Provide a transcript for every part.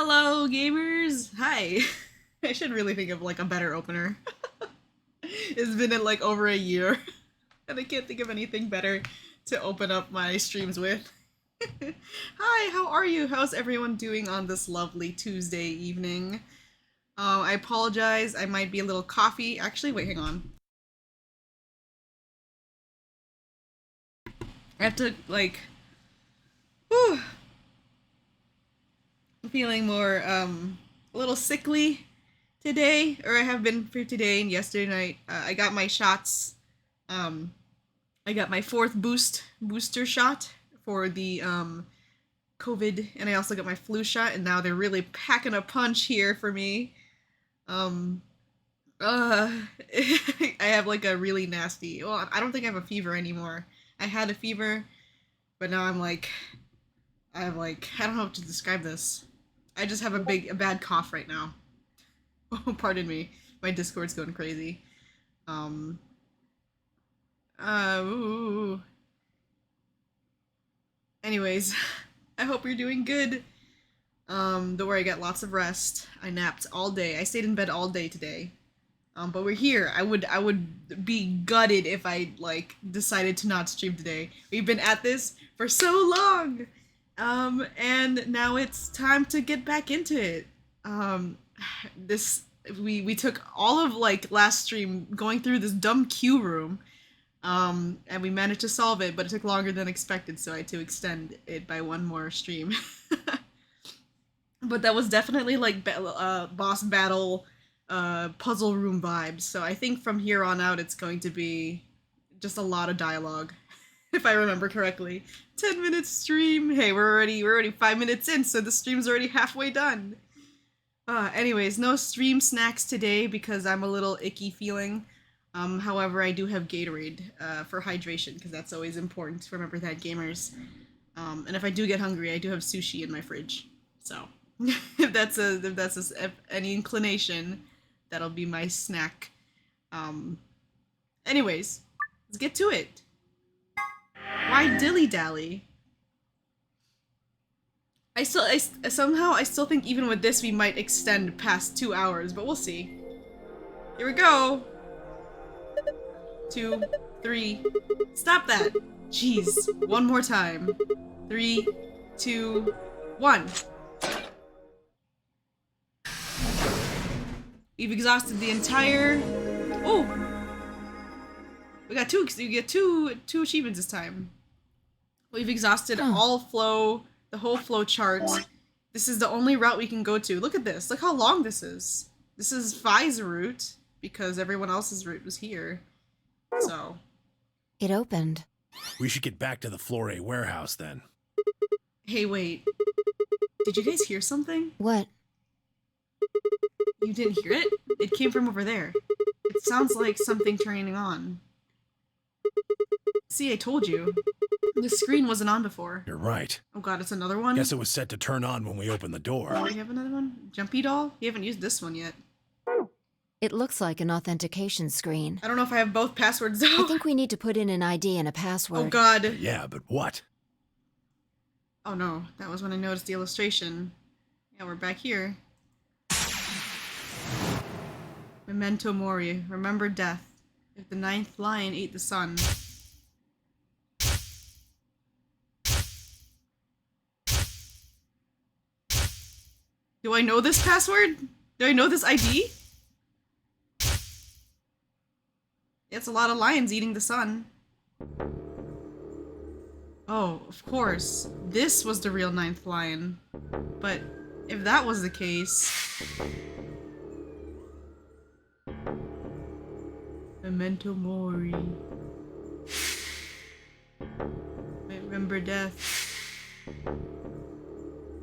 Hello, gamers! Hi! I should really think of like a better opener. It's been like over a year, and I can't think of anything better to open up my streams with. Hi, how are you? How's everyone doing on this lovely Tuesday evening? I apologize, I might be a little coffee. Actually, wait, hang on. I have to, like, whew, I'm feeling more, a little sickly today, or I have been for today and yesterday night. I got my shots. I got my fourth booster shot for the COVID, and I also got my flu shot, and now they're really packing a punch here for me. Um, I have like a really nasty. Well, I don't think I have a fever anymore. I had a fever, but now I have like, I don't know how to describe this. I just have a bad cough right now. Oh, pardon me. My Discord's going crazy. Um, ooh. Anyways, I hope you're doing good. Don't worry, I got lots of rest. I napped all day. I stayed in bed all day today. But we're here. I would be gutted if I like decided to not stream today. We've been at this for so long. And now it's time to get back into it. This we took all of like last stream going through this dumb queue room. And we managed to solve it, but it took longer than expected, so I had to extend it by one more stream. But that was definitely like boss battle, puzzle room vibes. So I think from here on out, it's going to be just a lot of dialogue, if I remember correctly. 10-minute stream. Hey, we're already 5 minutes in, so the stream's already halfway done. Anyways, no stream snacks today because I'm a little icky feeling. However, I do have Gatorade for hydration because that's always important to remember that, gamers. And if I do get hungry, I do have sushi in my fridge. So if that's any inclination, that'll be my snack. Anyways, let's get to it. Why dilly dally? I somehow I still think even with this we might extend past 2 hours, but we'll see. Here we go. 2, 3. Stop that! Jeez. One more time. 3, 2, 1. We've exhausted the entire. Oh, we got two. You get two achievements this time. We've exhausted all flow, the whole flow chart. This is the only route we can go to. Look at this. Look how long this is. This is Phi's route because everyone else's route was here. So. It opened. We should get back to the Floor A warehouse then. Hey, wait. Did you guys hear something? What? You didn't hear it? It came from over there. It sounds like something turning on. See, I told you. The screen wasn't on before. You're right. Oh god, it's another one? Guess it was set to turn on when we opened the door. Oh, you have another one? Jumpy doll? You haven't used this one yet. It looks like an authentication screen. I don't know if I have both passwords though. I think we need to put in an ID and a password. Oh god. Yeah, but what? Oh no, that was when I noticed the illustration. Yeah, we're back here. Memento mori. Remember death. If the ninth lion ate the sun. Do I know this password? Do I know this ID? It's a lot of lions eating the sun. Oh, of course. This was the real ninth lion. But if that was the case... Memento mori. Remember death.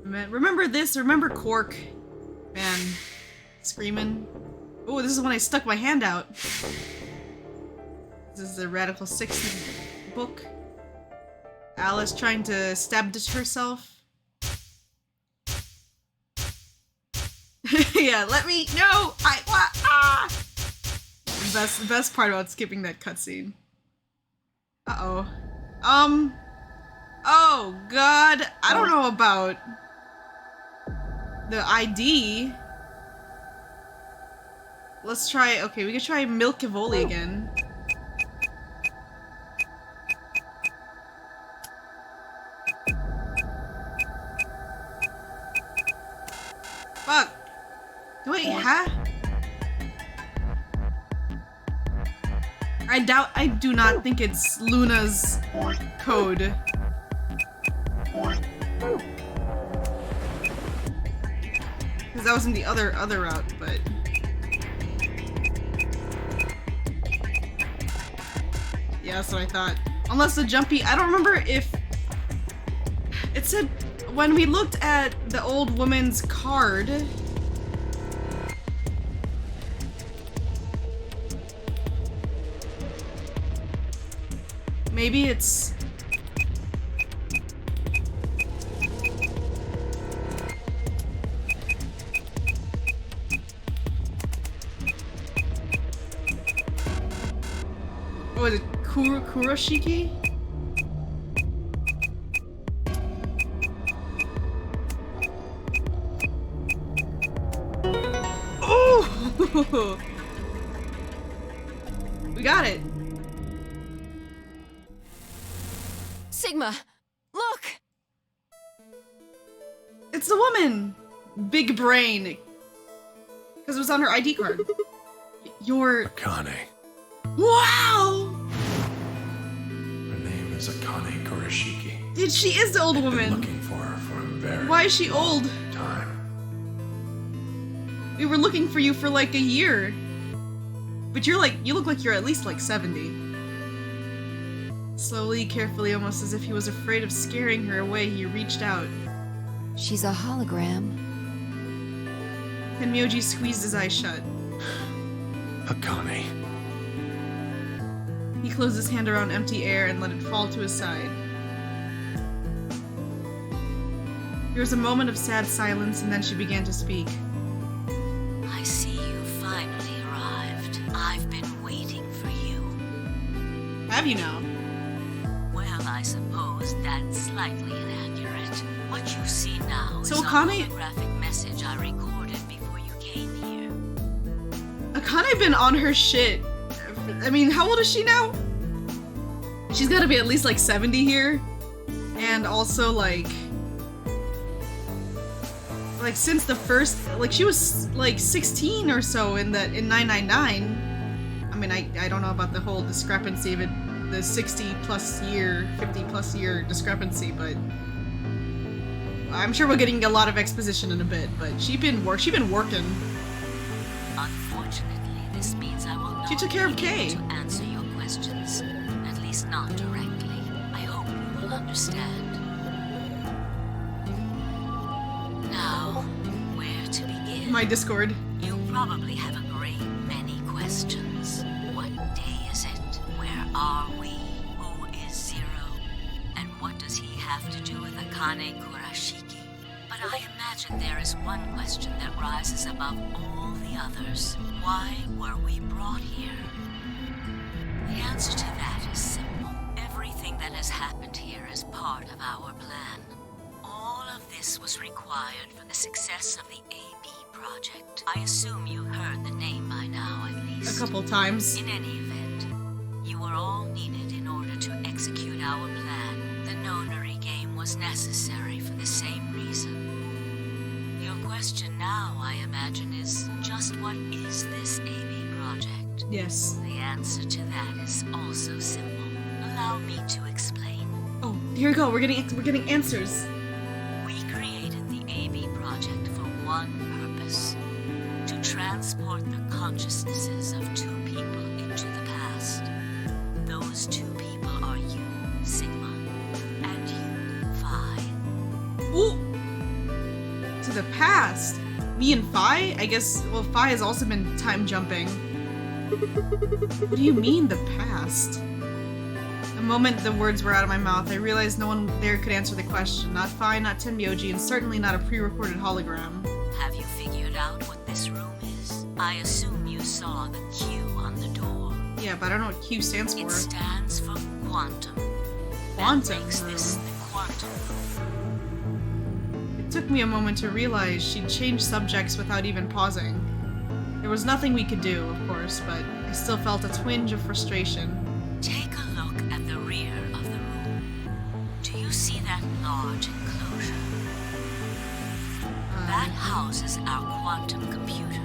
Remember this, remember Cork. Man. Screaming. Oh, this is when I stuck my hand out. This is the Radical 6 book. Alice trying to stab herself. Yeah, let me. No! Ah! The best part about skipping that cutscene. Uh-oh. Oh god, I don't know about. the ID. Let's try. Okay, we could try Milk Cavoli again. Fuck. Wait, huh? I do not think it's Luna's code. Because that was in the other route, but... Yeah, that's what I thought. Unless the jumpy... I don't remember if... It said... When we looked at the old woman's card... Maybe it's... What was it? Kurashiki? Oh! We got it. Sigma, look! It's the woman! Big brain. Because it was on her ID card. You're... Akane. Wow! Her name is Akane Kurashiki. Dude, she is the old I've been woman. looking for her for a very Why is she old? time. We were looking for you for like a year. But you look like you're at least like 70. Slowly, carefully, almost as if he was afraid of scaring her away, he reached out. She's a hologram. Tenmyoji squeezed his eyes shut. Akane. He closed his hand around empty air and let it fall to his side. There was a moment of sad silence, and then she began to speak. I see you finally arrived. I've been waiting for you. Have you now? Well, I suppose that's slightly inaccurate. What you see now So is Akane- a holographic message I recorded before you came here. Akane been on her shit. I mean, how old is she now? She's gotta be at least like 70 here. And also like since the first, like she was like 16 or so in 999. I mean, I don't know about the whole discrepancy of it, the 60 plus year, 50 plus year discrepancy, but I'm sure we're getting a lot of exposition in a bit, but she been working. Unfortunately, this means I will not She took care of be able Kay. to answer your questions. At least not directly. I hope you will understand. Now, where to begin? My Discord. You probably have a great many questions. What day is it? Where are we? Who is Zero? And what does he have to do with Akane Kurashiki? But I imagine there is one question that rises above all the others. Why were we brought here? The answer to that is simple. Everything that has happened here is part of our plan. All of this was required for the success of the AB project. I assume you heard the name by now, at least. A couple times. In any event, you were all needed in order to execute our plan. The nonary game was necessary for the same reason. Your question now, I imagine, is just what is this AB project? Yes. The answer to that is also simple. Allow me to explain. Oh, here we go. We're getting answers. We created the AB project for one purpose: to transport the consciousnesses of two people into the past. Those two people are you, Sigma, and you, Phi. Ooh! To the past. Me and Phi? I guess, well, Phi has also been time jumping. What do you mean, the past? The moment the words were out of my mouth, I realized no one there could answer the question. Not Phi, not Tenmyoji, and certainly not a pre-recorded hologram. Have you figured out what this room is? I assume you saw the Q on the door. Yeah, but I don't know what Q stands for. It stands for quantum. Quantum That makes this room. the quantum room. It took me a moment to realize she'd changed subjects without even pausing. There was nothing we could do, of course, but I still felt a twinge of frustration. Take a look at the rear of the room. Do you see that large enclosure? That houses our quantum computer.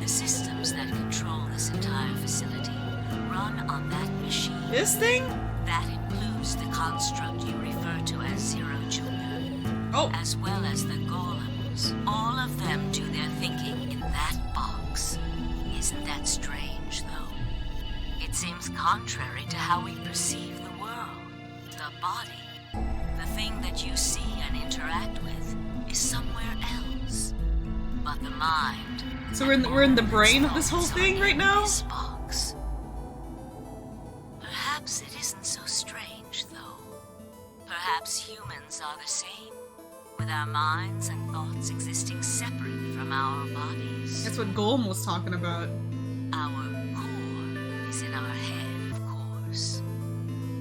The systems that control this entire facility run on that machine. This thing? That includes the construct you refer to as Zero Junior, Oh, as well as the golems. All of them do their thinking in that box. Isn't that strange, though? It seems contrary to how we perceive the world. The body, the thing that you see and interact with, is somewhere else. But the mind. so we're in the brain of this whole thing right now? This box. Perhaps it isn't so strange, though. Perhaps humans are the same, with our minds and thoughts existing separate from our bodies. That's what Golem was talking about. Our core is in our head, of course.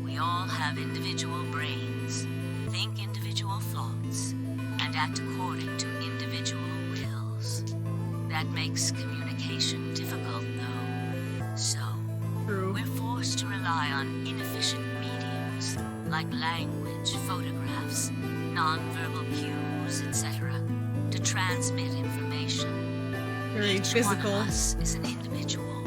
We all have individual brains, think individual thoughts, and act according to individual wills. That makes communication difficult, though. So, True. we're forced to rely on inefficient mediums, like language, photographs, nonverbal cues, etc., to transmit information. Very Each physical. one of us is an individual,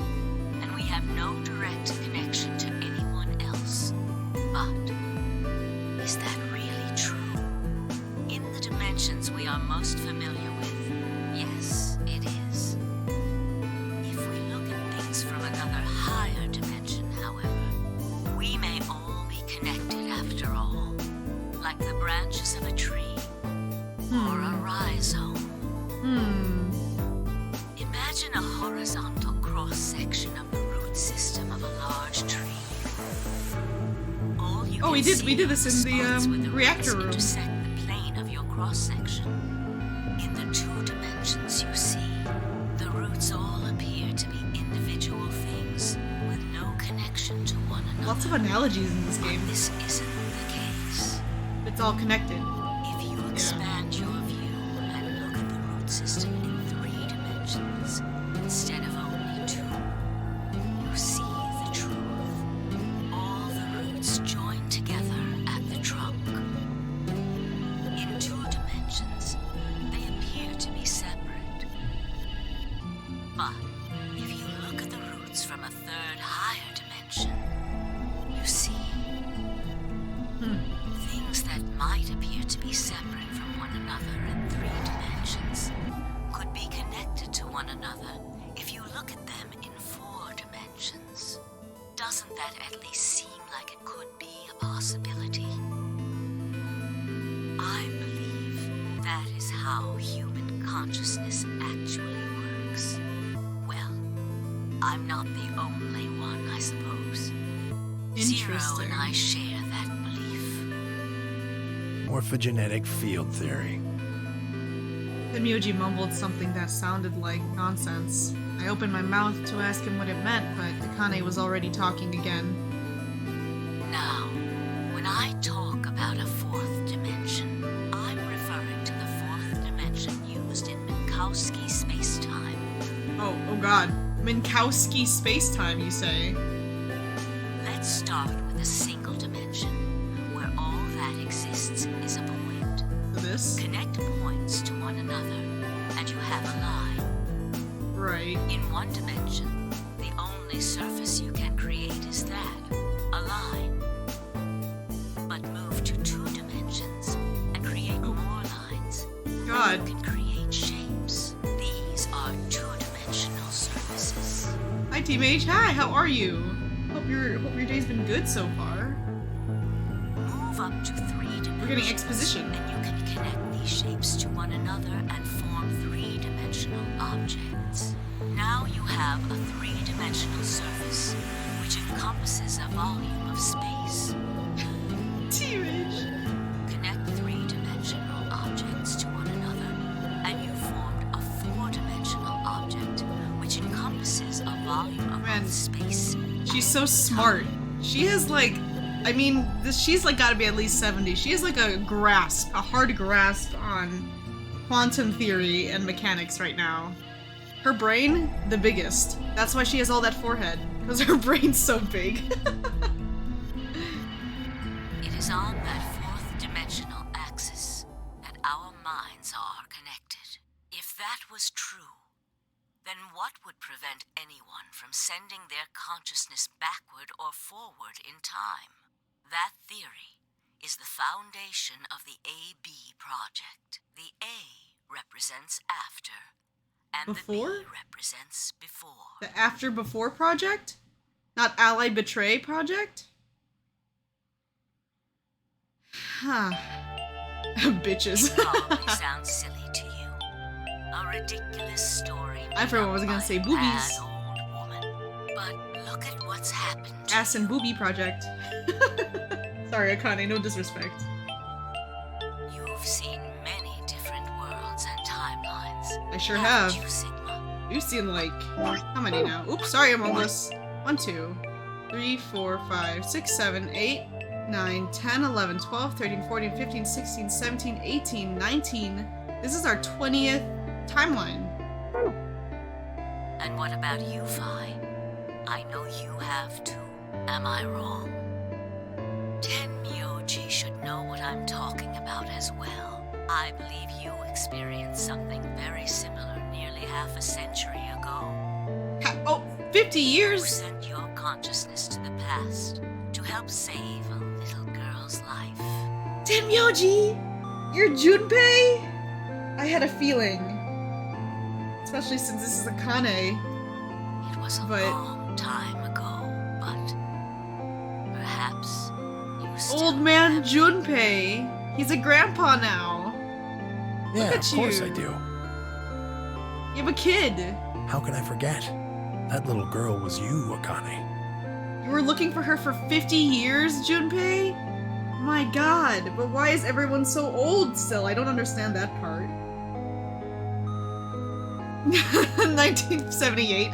and we have no direct connection to anyone else. But is that really true? In the dimensions we are most familiar with, yes, it is. If we look at things from another higher dimension, however, we may all be connected after all, like the branches of a tree or a rhizome. Imagine a horizontal cross-section of the root system of a large tree. All you Oh, can we did see this in the, spots where the reactor roots room. intersect the plane of your cross-section. In the two dimensions you see, the roots all appear to be individual things with no connection to one another. Lots of analogies in this But game. this isn't the case. It's all connected. If you expand your view and look at the root system in 3 dimensions instead of only 2, you see the truth. All the roots join together at the trunk. In 2 dimensions, they appear to be separate. But if you look at the roots from a 3rd higher dimension, you see things that might appear to be separate from one another in 3 dimensions could be connected to one another if you look at them in 4 dimensions. Doesn't that at least seem like it could be a possibility? I believe that is how human consciousness actually works. Well, I'm not the only one, I suppose. Zero Interesting. and I share that belief. Morphogenetic field theory. Himyoji mumbled something that sounded like nonsense. I opened my mouth to ask him what it meant, but Akane was already talking again. Now, when I talk about a 4th dimension, I'm referring to the 4th dimension used in Minkowski space-time. Oh god. Minkowski space-time, you say? Let's start with a single dimension, where all that exists is a point. This? Connect points to one another, and you have a line. Right. In 1 dimension, the only surface you can create is that, a line. But move to 2 dimensions and create more lines. God. You can create shapes. These are 2-dimensional surfaces. Hi, Team H. Hi, how are you? Hope your day's been good so far. Move up to 3 dimensions. We're getting exposition. And you can connect these shapes to one another and form 3-dimensional objects. Now you have a 3-dimensional surface, which encompasses a volume of space. Team H. Connect 3-dimensional objects to one another, and you formed a 4-dimensional object, which encompasses a volume of Man, both space. She's so smart. She has like, I mean, she's like gotta be at least 70. She has like a hard grasp on quantum theory and mechanics right now. Her brain, the biggest. That's why she has all that forehead, because her brain's so big. It is on that fourth dimensional axis that our minds are connected. If that was true, then what would prevent anyone from sending their consciousness backward or forward in time? That theory is the foundation of the AB project. The A represents after, and Before? the B represents before. The After Before project? Not Ally Betray project? Huh. Bitches. It probably sounds silly to you. A ridiculous story. I for one was gonna say boobies. Bad old woman. But look at what's happened. Ass and Booby project. Sorry, Akane, no disrespect. You've seen many different worlds and timelines. I sure Haven't have. you, Sigma? You've seen like, how many now? Oops, sorry, Among Us. 1, 2, 3, 4, 5, 6, 7, 8, 9, 10, 11, 12, 13, 14, 15, 16, 17, 18, 19. This is our 20th timeline. And what about you, Fi? I know you have too. Am I wrong? Tenmyoji should know what I'm talking about as well. I believe you experienced something very similar nearly half a century ago. Oh, 50 You years? sent your consciousness to the past to help save a little girl's life. Tenmyoji! You're Junpei? I had a feeling. Especially since this is Akane. It was a But- long time ago, but perhaps you still Old man remember. Junpei. He's a grandpa now. Yeah, at of course you. I do. You have a kid. How can I forget? That little girl was you, Akane. You were looking for her for 50 years, Junpei? My god, but why is everyone so old still? I don't understand that part. 1978.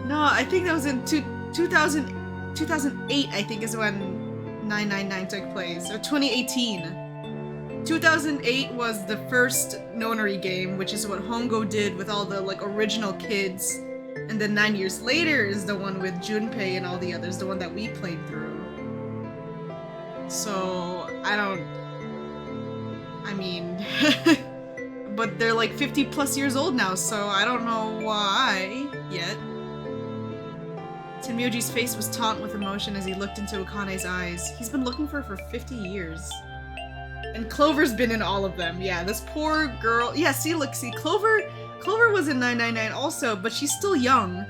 No, I think that was in 2008, I think is when 999 took place, or 2018. 2008 was the first Nonary game, which is what Hongo did with all the like original kids, and then 9 years later is the one with Junpei and all the others, the one that we played through. So I mean, but they're like 50 plus years old now, so I don't know why yet. Tenmyoji's face was taut with emotion as he looked into Akane's eyes. He's been looking for her for 50 years. And Clover's been in all of them. Yeah, this poor girl. Yeah, see, Clover was in 999 also, but she's still young.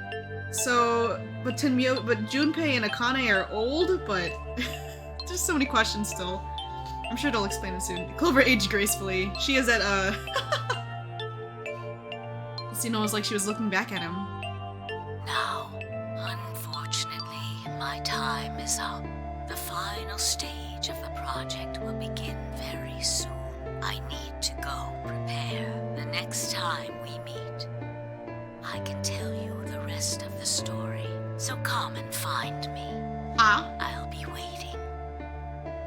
So, but Junpei and Akane are old, but there's so many questions still. I'm sure they'll explain it soon. Clover aged gracefully. She is at It was like she was looking back at him. Now, unfortunately, my time is up. The final stage of the project will begin very soon. I need to go prepare. The next time we meet, I can tell you the rest of the story. So come and find me. I'll be waiting.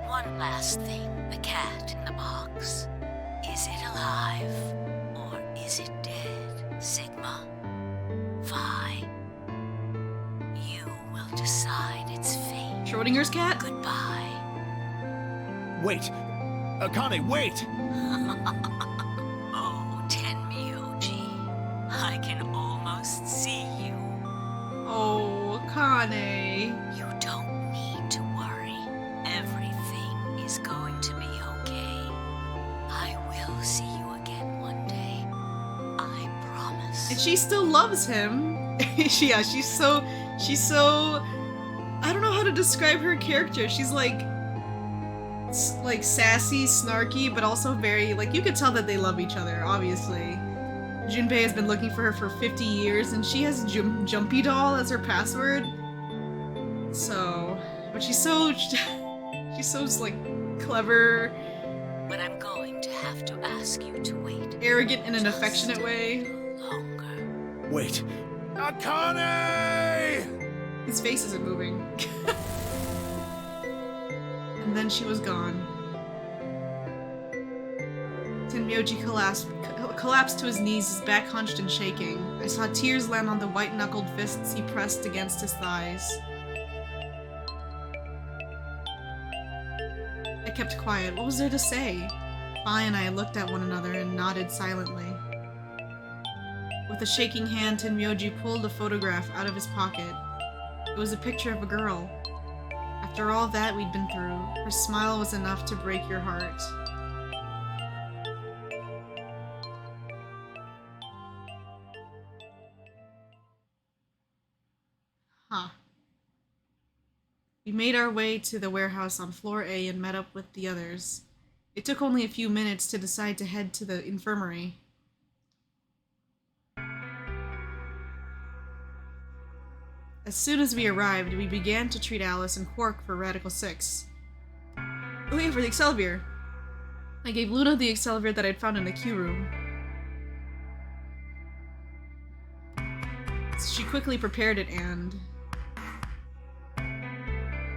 One last thing, the cat in the box. Is it alive or is it dead, Sigma? Phi. You will decide its fate. Schrodinger's cat? Goodbye. Wait! Akane, wait! Oh, Tenmyoji. I can almost see you. Oh, Akane. You don't need to worry. Everything is going to be okay. I will see you again one day. I promise. And she still loves him. Yeah, she's so I don't know how to describe her character. She's like sassy, snarky, but also very like you could tell that they love each other, obviously. Junpei has been looking for her for 50 years and she has Jumpy Doll as her password. So, but she's so like clever, But I'm going to have to ask you to wait. arrogant in an just affectionate a way. little longer. Wait! Akane! His face isn't moving. And then she was gone. Tenmyoji collapsed to his knees, his back hunched and shaking. I saw tears land on the white-knuckled fists he pressed against his thighs. I kept quiet. What was there to say? Fi and I looked at one another and nodded silently. With a shaking hand, Tenmyoji pulled a photograph out of his pocket. It was a picture of a girl. After all that we'd been through, her smile was enough to break your heart. Huh. We made our way to the warehouse on floor A and met up with the others. It took only a few minutes to decide to head to the infirmary. As soon as we arrived, we began to treat Alice and Quark for Radical 6. Oh yeah, for the Excelvier. I gave Luna the Excelvier that I'd found in the Q room. She quickly prepared it and...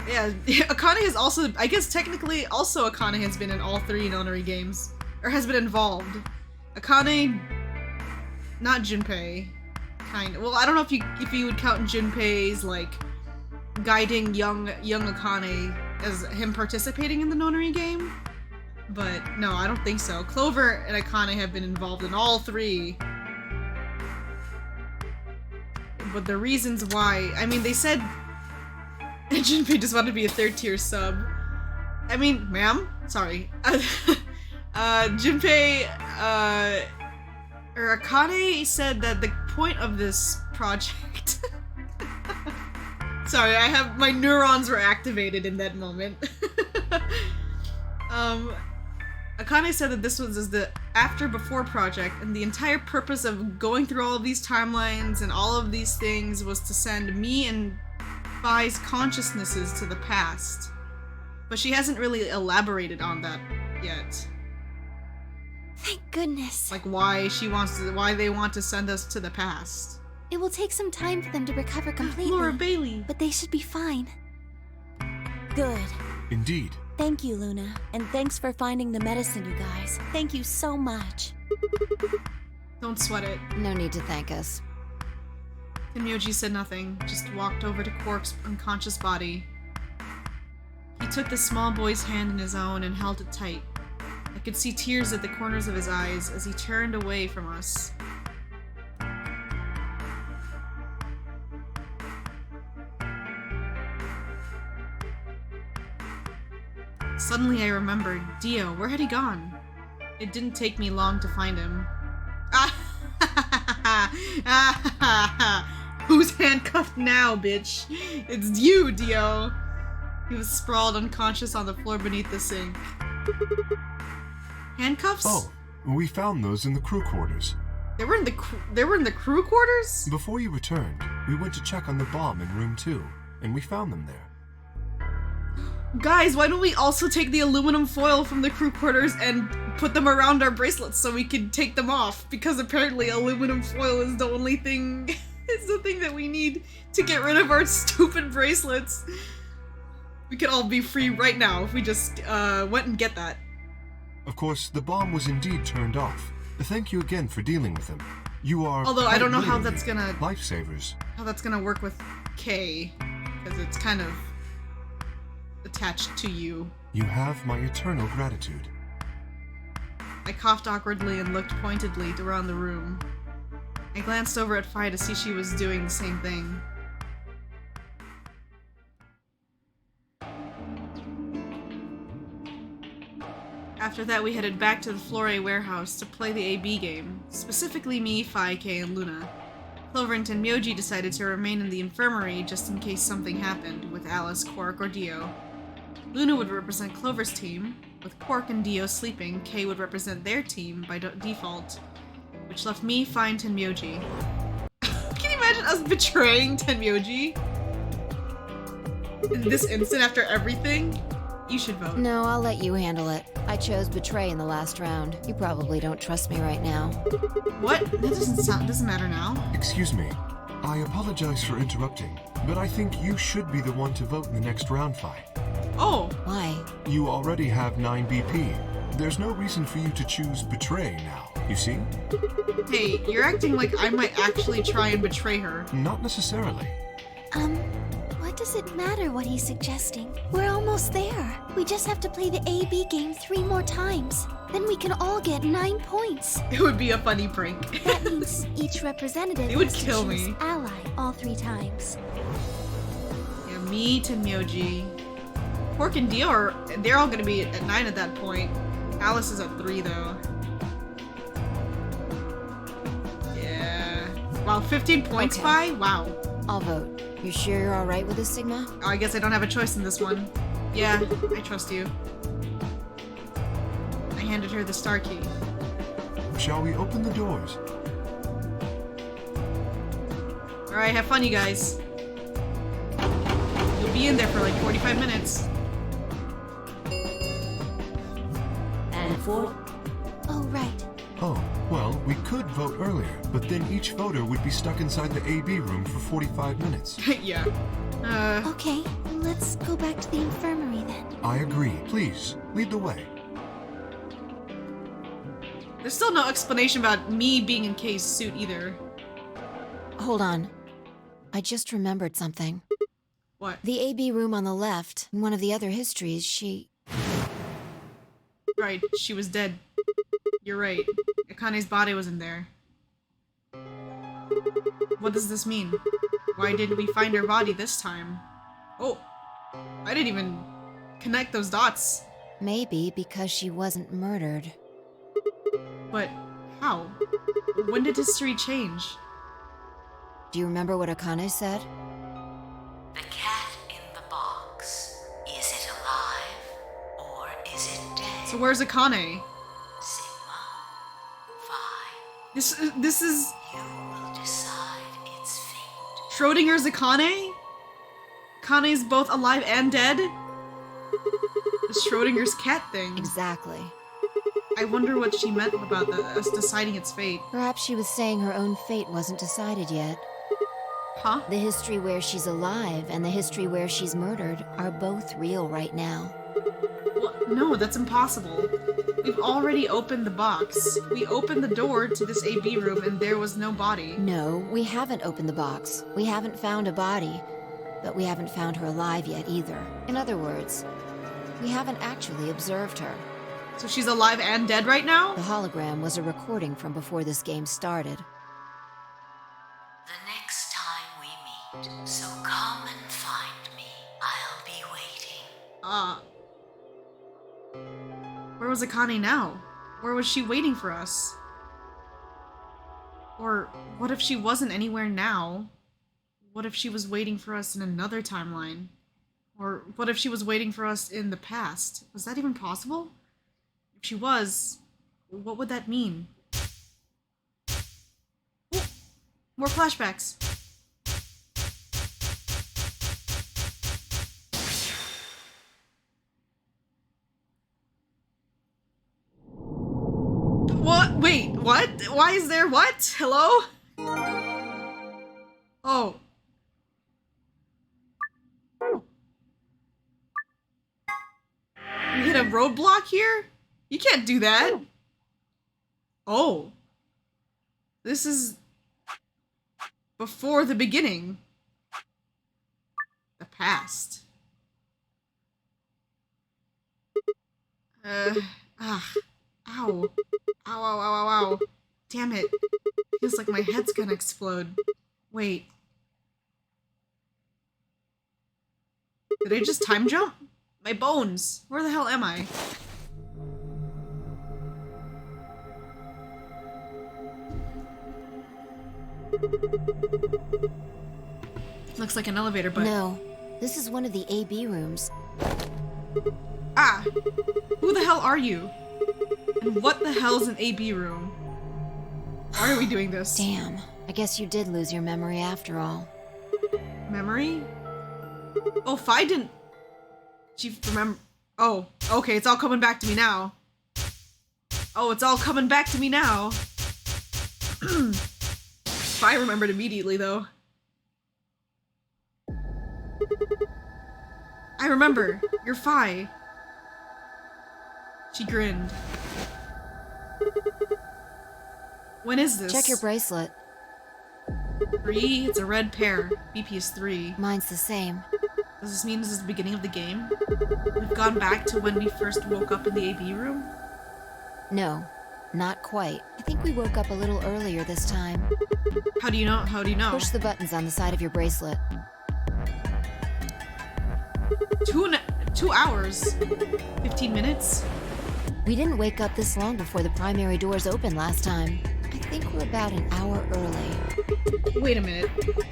Yeah, Akane has also, I guess technically also Akane has been in all 3 Nonary games. Or has been involved. Akane, not Junpei. Kind of. Well, I don't know if you would count Junpei's like guiding young Akane as him participating in the Nonary game, but no, I don't think so. Clover and Akane have been involved in all 3. But the reasons why, I mean, they said Junpei just wanted to be a 3rd tier sub. I mean, ma'am, sorry. Junpei, or Akane said that the point of this project... Sorry, my neurons were activated in that moment. Akane said that this was the after-before project, and the entire purpose of going through all of these timelines and all of these things was to send me and Fi's consciousnesses to the past. But she hasn't really elaborated on that yet. Thank goodness. Like why they want to send us to the past. It will take some time for them to recover completely. Laura Bailey. But they should be fine. Good. Indeed. Thank you, Luna. And thanks for finding the medicine, you guys. Thank you so much. Don't sweat it. No need to thank us. Tenmyoji said nothing, just walked over to Quark's unconscious body. He took the small boy's hand in his own and held it tight. I could see tears at the corners of his eyes as he turned away from us. Suddenly I remembered. Dio, where had he gone? It didn't take me long to find him. Who's handcuffed now, bitch? It's you, Dio! He was sprawled unconscious on the floor beneath the sink. Handcuffs? Oh, we found those in the crew quarters. They were in the crew quarters? Before you returned, we went to check on the bomb in room 2, and we found them there. Guys, why don't we also take the aluminum foil from the crew quarters and put them around our bracelets so we can take them off? Because apparently aluminum foil is the only thing, it's the thing that we need to get rid of our stupid bracelets. We could all be free right now if we just went and get that. Of course, the bomb was indeed turned off. Thank you again for dealing with them. You are Although I don't know how literally that's gonna lifesavers. How that's gonna work with K, because it's kind of attached to you. You have my eternal gratitude. I coughed awkwardly and looked pointedly around the room. I glanced over at Fi to see she was doing the same thing. After that, we headed back to the Floor A warehouse to play the AB game, specifically me, Fi, Kay, and Luna. Clover and Tenmyoji decided to remain in the infirmary just in case something happened with Alice, Quark, or Dio. Luna would represent Clover's team. With Quark and Dio sleeping, Kay would represent their team by default, which left me, Fi, and Tenmyoji. Can you imagine us betraying Tenmyoji? In this instant after everything? You should vote. No, I'll let you handle it. I chose Betray in the last round. You probably don't trust me right now. What? That doesn't matter now. Excuse me. I apologize for interrupting, but I think you should be the one to vote in the next round, Fi. Oh. Why? You already have 9 BP. There's no reason for you to choose betray now, you see? Hey, you're acting like I might actually try and betray her. Not necessarily. What does it matter what he's suggesting? We're almost there. We just have to play the A-B game 3 more times. Then we can all get 9 points. It would be a funny prank. That means each representative It would has to kill choose me. ally all 3 times. Yeah, me to Myoji. Pork and Dio they're all gonna be at 9 at that point. Alice is at 3 though. Yeah. Wow, 15 points Okay. by? Wow. I'll vote. You sure you're alright with this, Sigma? Oh, I guess I don't have a choice in this one. Yeah, I trust you. I handed her the star key. Shall we open the doors? Alright, have fun, you guys. You'll be in there for like 45 minutes. And 4. Oh, right. Oh, well, we could vote earlier, but then each voter would be stuck inside the AB room for 45 minutes. Yeah. Okay, let's go back to the infirmary then. I agree. Please, lead the way. There's still no explanation about me being in Kay's suit either. Hold on. I just remembered something. What? The AB room on the left, in one of the other histories, she... Right, she was dead. You're right. Akane's body was in there. What does this mean? Why didn't we find her body this time? Oh, I didn't even connect those dots. Maybe because she wasn't murdered. But how? When did history change? Do you remember what Akane said? The cat in the box. Is it alive or is it dead? So where's Akane? Sigma 5. This is You will decide its fate. Schrodinger's Akane? Akane's both alive and dead? The Schrodinger's cat thing. Exactly. I wonder what she meant about us deciding its fate. Perhaps she was saying her own fate wasn't decided yet. Huh? The history where she's alive and the history where she's murdered are both real right now. What? No, that's impossible. We've already opened the box. We opened the door to this AB room and there was no body. No, we haven't opened the box. We haven't found a body. But we haven't found her alive yet either. In other words, we haven't actually observed her. So she's alive and dead right now? The hologram was a recording from before this game started. The next time we meet, so come and find me. I'll be waiting. Where was Akane now? Where was she waiting for us? Or what if she wasn't anywhere now? What if she was waiting for us in another timeline? Or what if she was waiting for us in the past? Was that even possible? If she was, what would that mean? Ooh, more flashbacks. What? Wait, what? Why is there what? Hello? Oh. We hit a roadblock here? You can't do that. Oh. This is before the beginning. The past. Ow. Ow, ow, ow, ow, ow. Damn it. Feels like my head's gonna explode. Wait. Did I just time jump? My bones. Where the hell am I? Looks like an elevator, but... No, this is one of the AB rooms. Ah! Who the hell are you? And what the hell's an AB room? Why are we doing this? Damn, I guess you did lose your memory after all. Memory? Oh, Fi didn't... She remember... Oh, okay, it's all coming back to me now. Oh, it's all coming back to me now. Fi remembered immediately, though. I remember. You're Fi. She grinned. When is this? Check your bracelet. 3? It's a red pair. BP is 3. Mine's the same. Does this mean this is the beginning of the game? We've gone back to when we first woke up in the AB room? No, not quite. I think we woke up a little earlier this time. How do you know? How do you know? Push the buttons on the side of your bracelet. 2 hours. 15 minutes? We didn't wake up this long before the primary doors opened last time. I think we're about an hour early. Wait a minute.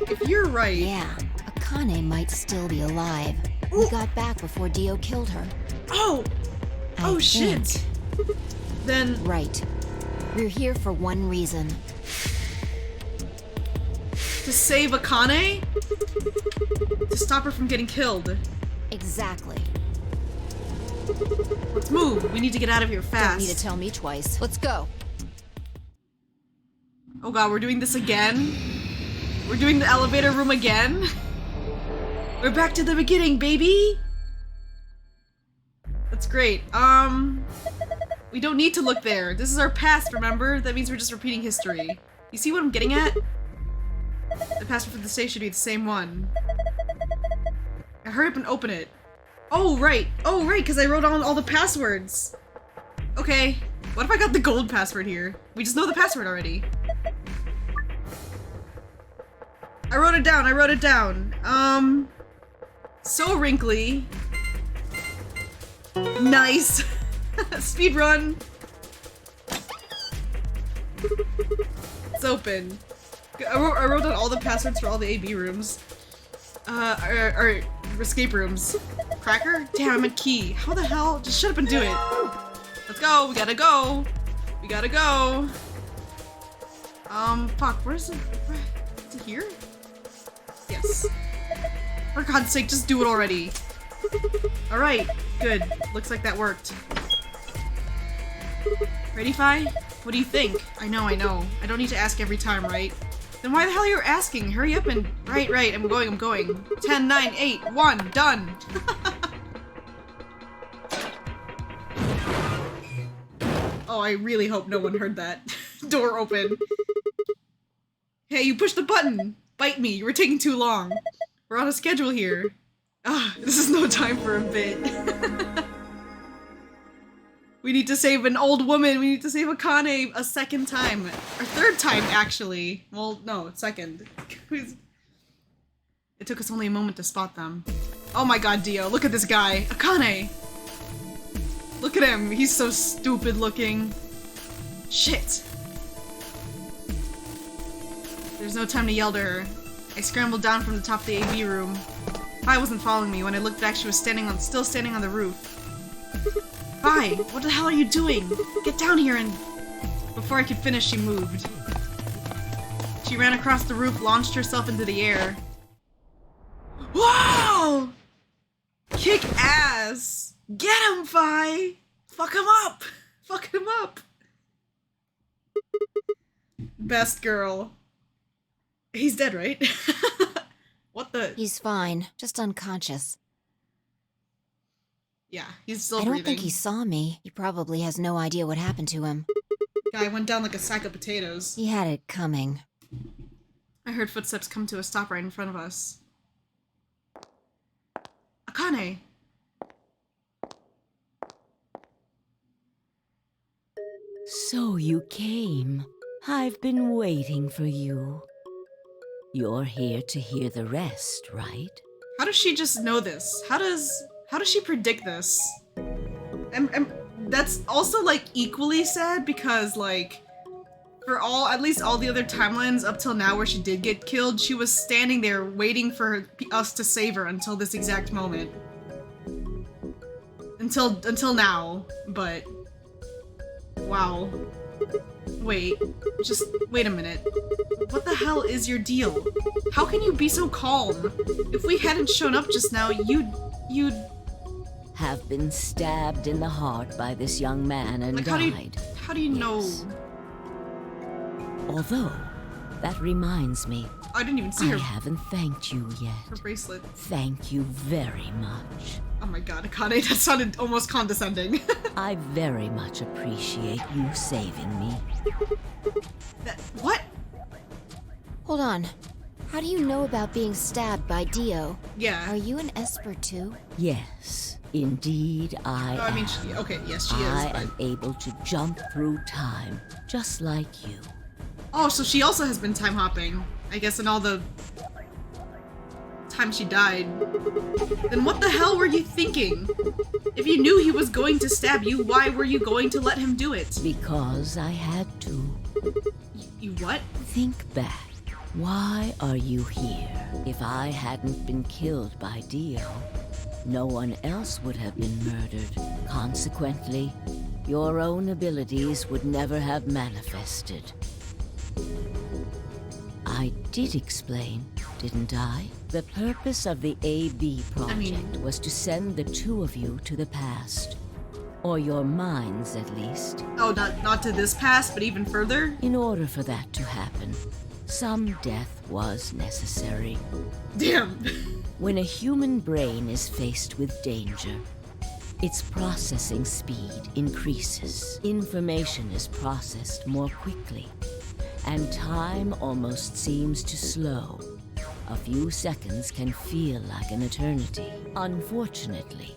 If you're right... Yeah, Akane might still be alive. We got back before Dio killed her. Oh! I Oh, shit! think. Then... Right. We're here for one reason. To save Akane? To stop her from getting killed. Exactly. Let's move. We need to get out of here fast. Don't need to tell me twice. Let's go. Oh god, we're doing this again? We're doing the elevator room again? We're back to the beginning, baby! That's great. We don't need to look there. This is our past, remember? That means we're just repeating history. You see what I'm getting at? The password for the safe should be the same one. Hurry up and open it. Oh, right. Oh, right, because I wrote on all the passwords. Okay. What if I got the gold password here? We just know the password already. I wrote it down. I wrote it down. So wrinkly. Nice. Speed run. It's open. I wrote down all the passwords for all the AB rooms. Or escape rooms. Cracker? Damn, I meant key. How the hell? Just shut up and do it. Let's go. We gotta go. We gotta go. Fuck. Where's it? Is it here? Yes. For God's sake, just do it already. Alright. Good. Looks like that worked. Ready, Fi? What do you think? I know. I don't need to ask every time, right? Then why the hell are you asking? Hurry up and... Right. I'm going. 10, 9, 8, 1, done! Oh, I really hope no one heard that. Door open. Hey, you pushed the button! Bite me, you were taking too long. We're on a schedule here. Ah, this is no time for a bit. We need to save an old woman. We need to save Akane a second time. Or third time, actually. Well, no, second. It took us only a moment to spot them. Oh my god, Dio, look at this guy. Akane! Look at him. He's so stupid looking. Shit. There's no time to yell to her. I scrambled down from the top of the AV room. Vi wasn't following me. When I looked back, she was still standing on the roof. Vi, what the hell are you doing? Get down here and... Before I could finish, she moved. She ran across the roof, launched herself into the air. Whoa! Kick ass! Get him, Vi! Fuck him up! Fuck him up! Best girl. He's dead, right? What the? He's fine, just unconscious. Yeah, he's still I don't breathing. think he saw me. He probably has no idea what happened to him. Guy went down like a sack of potatoes. He had it coming. I heard footsteps come to a stop right in front of us. Akane! So you came. I've been waiting for you. You're here to hear the rest, right? How does she just know this? How does she predict this? And that's also, like, equally sad because, like, for at least all the other timelines up till now where she did get killed, she was standing there waiting for us to save her until this exact moment. Until now, but... Wow. Wait a minute. What the hell is your deal? How can you be so calm? If we hadn't shown up just now, you'd... Have been stabbed in the heart by this young man and Like, died. how do you know? Although, That reminds me, I didn't even see I her, haven't thanked you her yet. bracelet. Thank you very much. Oh my god, Akane, that sounded almost condescending. I very much appreciate you saving me. What? Hold on. How do you know about being stabbed by Dio? Yeah. Are you an Esper too? Yes, indeed I Oh, I mean, am. okay, yes, she is. I But... am able to jump through time, just like you. Oh, so she also has been time hopping. I guess in all the time she died. Then what the hell were you thinking? If you knew he was going to stab you, why were you going to let him do it? Because I had to. You what? Think back. Why are you here? If I hadn't been killed by Dio, no one else would have been murdered. Consequently, your own abilities would never have manifested. I did explain, didn't I? The purpose of the AB project was to send the two of you to the past. Or your minds, at least. Oh, not to this past, but even further? In order for that to happen, some death was necessary. Damn. When a human brain is faced with danger, its processing speed increases. Information is processed more quickly, and time almost seems to slow. A few seconds can feel like an eternity. Unfortunately,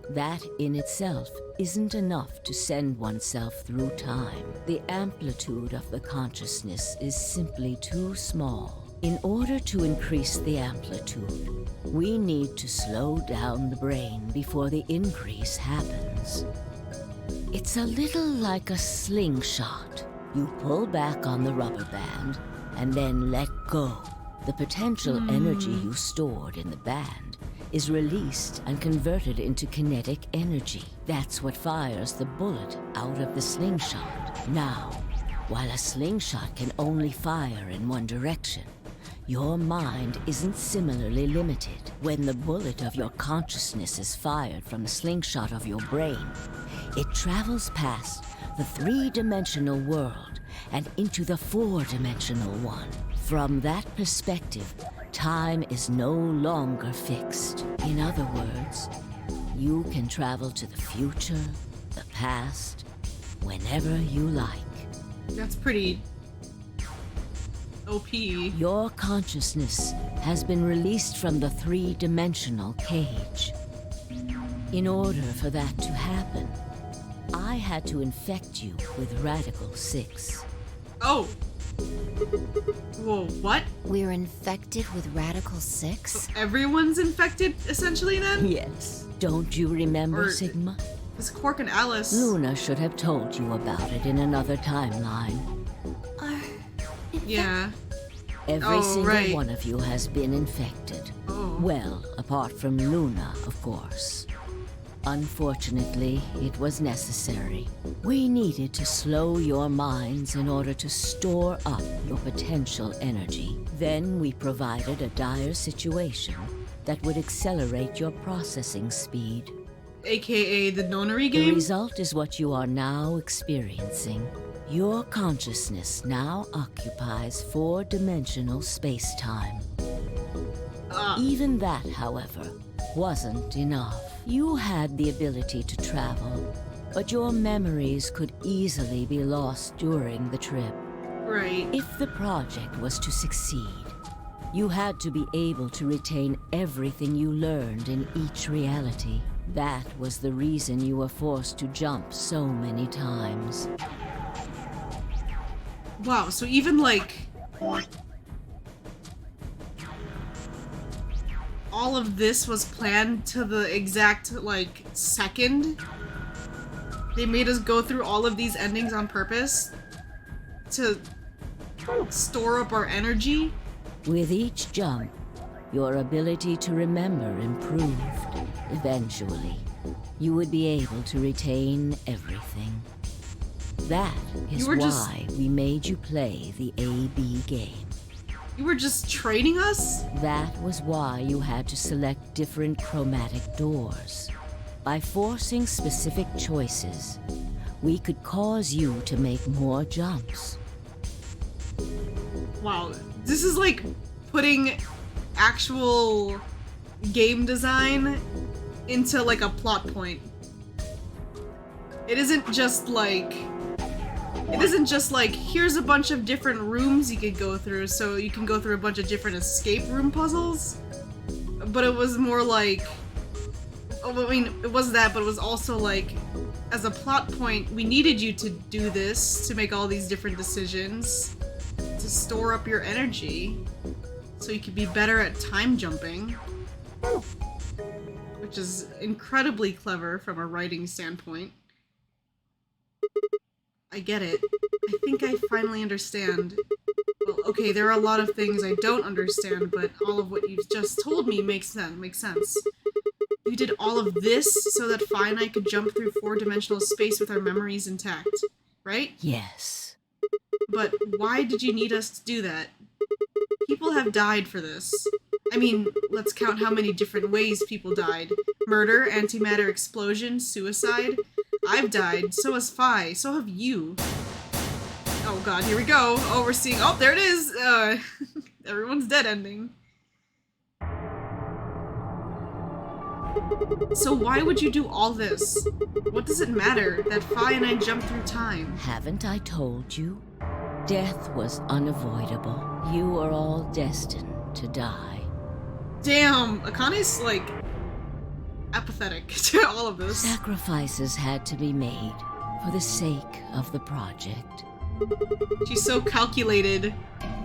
that in itself isn't enough to send oneself through time. The amplitude of the consciousness is simply too small. In order to increase the amplitude, we need to slow down the brain before the increase happens. It's a little like a slingshot. You pull back on the rubber band and then let go. The potential energy you stored in the band is released and converted into kinetic energy. That's what fires the bullet out of the slingshot. Now, while a slingshot can only fire in one direction, your mind isn't similarly limited. When the bullet of your consciousness is fired from the slingshot of your brain, it travels past the three-dimensional world and into the four-dimensional one. From that perspective, time is no longer fixed. In other words, you can travel to the future, the past, whenever you like. That's pretty OP. Your consciousness has been released from the three-dimensional cage. In order for that to happen, I had to infect you with Radical 6. Oh. Whoa, what? We're infected with Radical 6? Everyone's infected, essentially, then? Yes. Don't you remember, Or- Sigma? It's Quark and Alice. Luna should have told you about it in another timeline. Yeah. Every Oh, single right. one of you has been infected. Oh. Well, apart from Luna, of course. Unfortunately, it was necessary. We needed to slow your minds in order to store up your potential energy. Then we provided a dire situation that would accelerate your processing speed. AKA the nonary The game? result is what you are now experiencing. Your consciousness now occupies four-dimensional space-time. Even that, however, wasn't enough. You had the ability to travel, but your memories could easily be lost during the trip. Right. If the project was to succeed, you had to be able to retain everything you learned in each reality. That was the reason you were forced to jump so many times. Wow, so even like all of this was planned to the exact like second. They made us go through all of these endings on purpose to store up our energy. With each jump, your ability to remember improved. Eventually, you would be able to retain everything. That is You were just- why we made you play the AB game. You were just training us? That was why you had to select different chromatic doors. By forcing specific choices, we could cause you to make more jumps. Wow, this is like putting actual game design into like a plot point. It isn't just like here's a bunch of different rooms you could go through, so you can go through a bunch of different escape room puzzles. But it was more like, oh, I mean, it was that, but it was also like, as a plot point, we needed you to do this to make all these different decisions to store up your energy so you could be better at time jumping, which is incredibly clever from a writing standpoint. I get it. I think I finally understand. Well, okay, there are a lot of things I don't understand, but all of what you've just told me makes sense. You did all of this so that Fi and I could jump through 4-dimensional space with our memories intact, right? Yes. But why did you need us to do that? People have died for this. I mean, let's count how many different ways people died. Murder, antimatter explosion, suicide. I've died, so has Fi, so have you. Oh god, here we go. Oh, we're seeing- oh, there it is! Everyone's dead ending. So why would you do all this? What does it matter that Fi and I jumped through time? Haven't I told you? Death was unavoidable. You are all destined to die. Damn, Akane's like apathetic to all of this. Sacrifices had to be made for the sake of the project. She's so calculated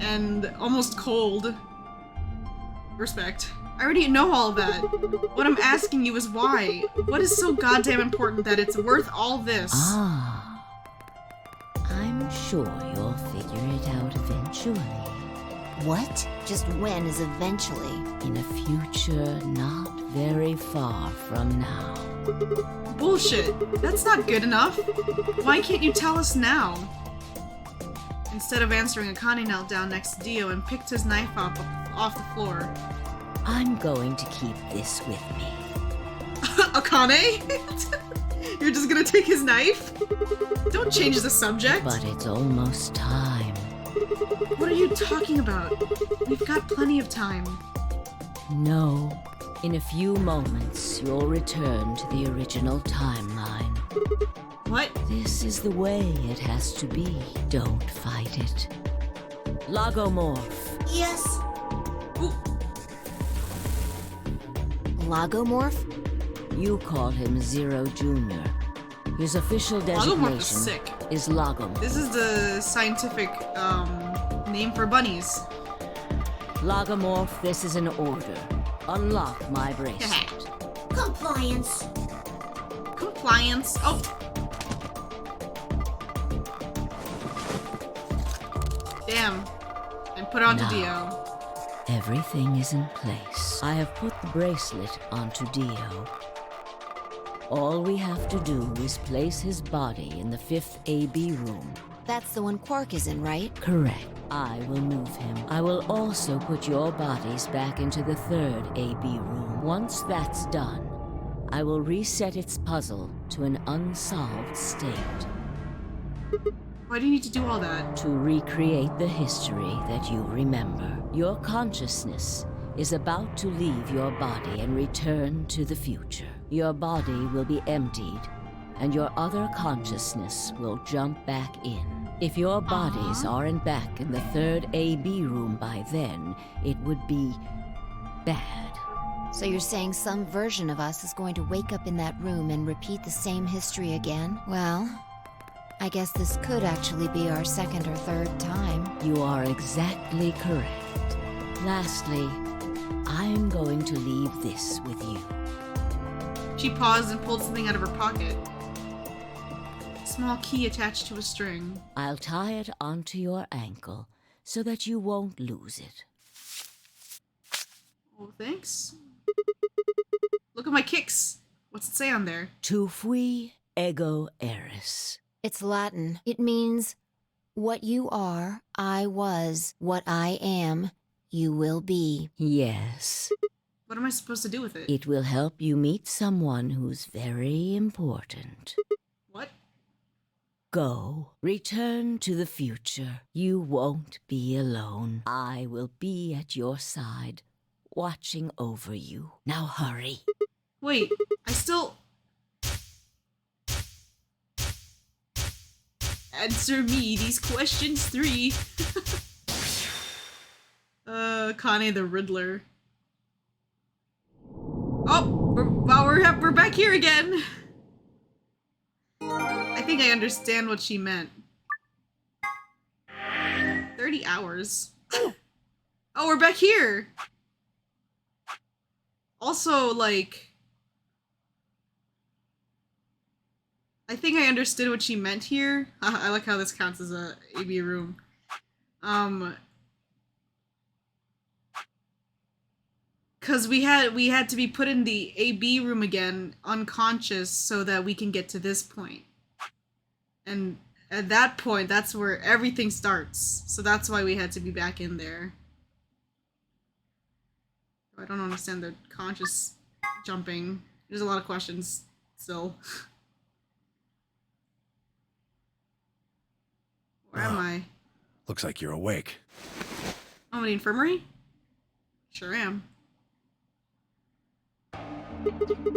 and almost cold. Respect. I already know all of that. What I'm asking you is why? What is so goddamn important that it's worth all this? Ah. I'm sure you'll figure it out eventually. What? Just when is eventually? In a future not very far from now. Bullshit. That's not good enough. Why can't you tell us now? Instead of answering, Akane knelt down next to Dio and picked his knife up off the floor. I'm going to keep this with me. Akane? You're just gonna take his knife? Don't change the subject. But it's almost time. What are you talking about? We've got plenty of time. No. In a few moments, you'll return to the original timeline. What? This is the way it has to be. Don't fight it. Logomorph. Yes. Ooh. Logomorph? You call him Zero Jr. His official Logomorph is designation sick. is Logomorph. This is the scientific name for bunnies. Logomorph, this is an order. Unlock my bracelet. Compliance. Compliance. Oh. Damn. And put onto Now. Dio. Everything is in place. I have put the bracelet onto Dio. All we have to do is place his body in the 5th AB room. That's the one Quark is in, right? Correct. I will move him. I will also put your bodies back into the 3rd AB room. Once that's done, I will reset its puzzle to an unsolved state. Why do you need to do all that? To recreate the history that you remember. Your consciousness is about to leave your body and return to the future. Your body will be emptied, and your other consciousness will jump back in. If your bodies aren't back in the 3rd AB room by then, it would be bad. So you're saying some version of us is going to wake up in that room and repeat the same history again? Well, I guess this could actually be our 2nd or 3rd time. You are exactly correct. Lastly, I'm going to leave this with you. She paused and pulled something out of her pocket. Small key attached to a string. I'll tie it onto your ankle so that you won't lose it. Oh, thanks. Look at my kicks. What's it say on there? Tu fui ego eris. It's Latin. It means, what you are, I was. What I am, you will be. Yes. What am I supposed to do with it? It will help you meet someone who's very important. What? go. Return to the future. You won't be alone. I will be at your side, watching over you. Now hurry. Wait, I still... Answer me these questions 3. Connie the Riddler. Oh, we're back here again. I think I understand what she meant. 30 hours. Oh, we're back here. Also, like... I think I understood what she meant here. I like how this counts as a AB room. Cause we had to be put in the AB room again, unconscious, so that we can get to this point. And at that point, that's where everything starts. So that's why we had to be back in there. I don't understand the conscious jumping. There's a lot of questions still. Where am I? Looks like you're awake. Oh, in the infirmary? Sure am.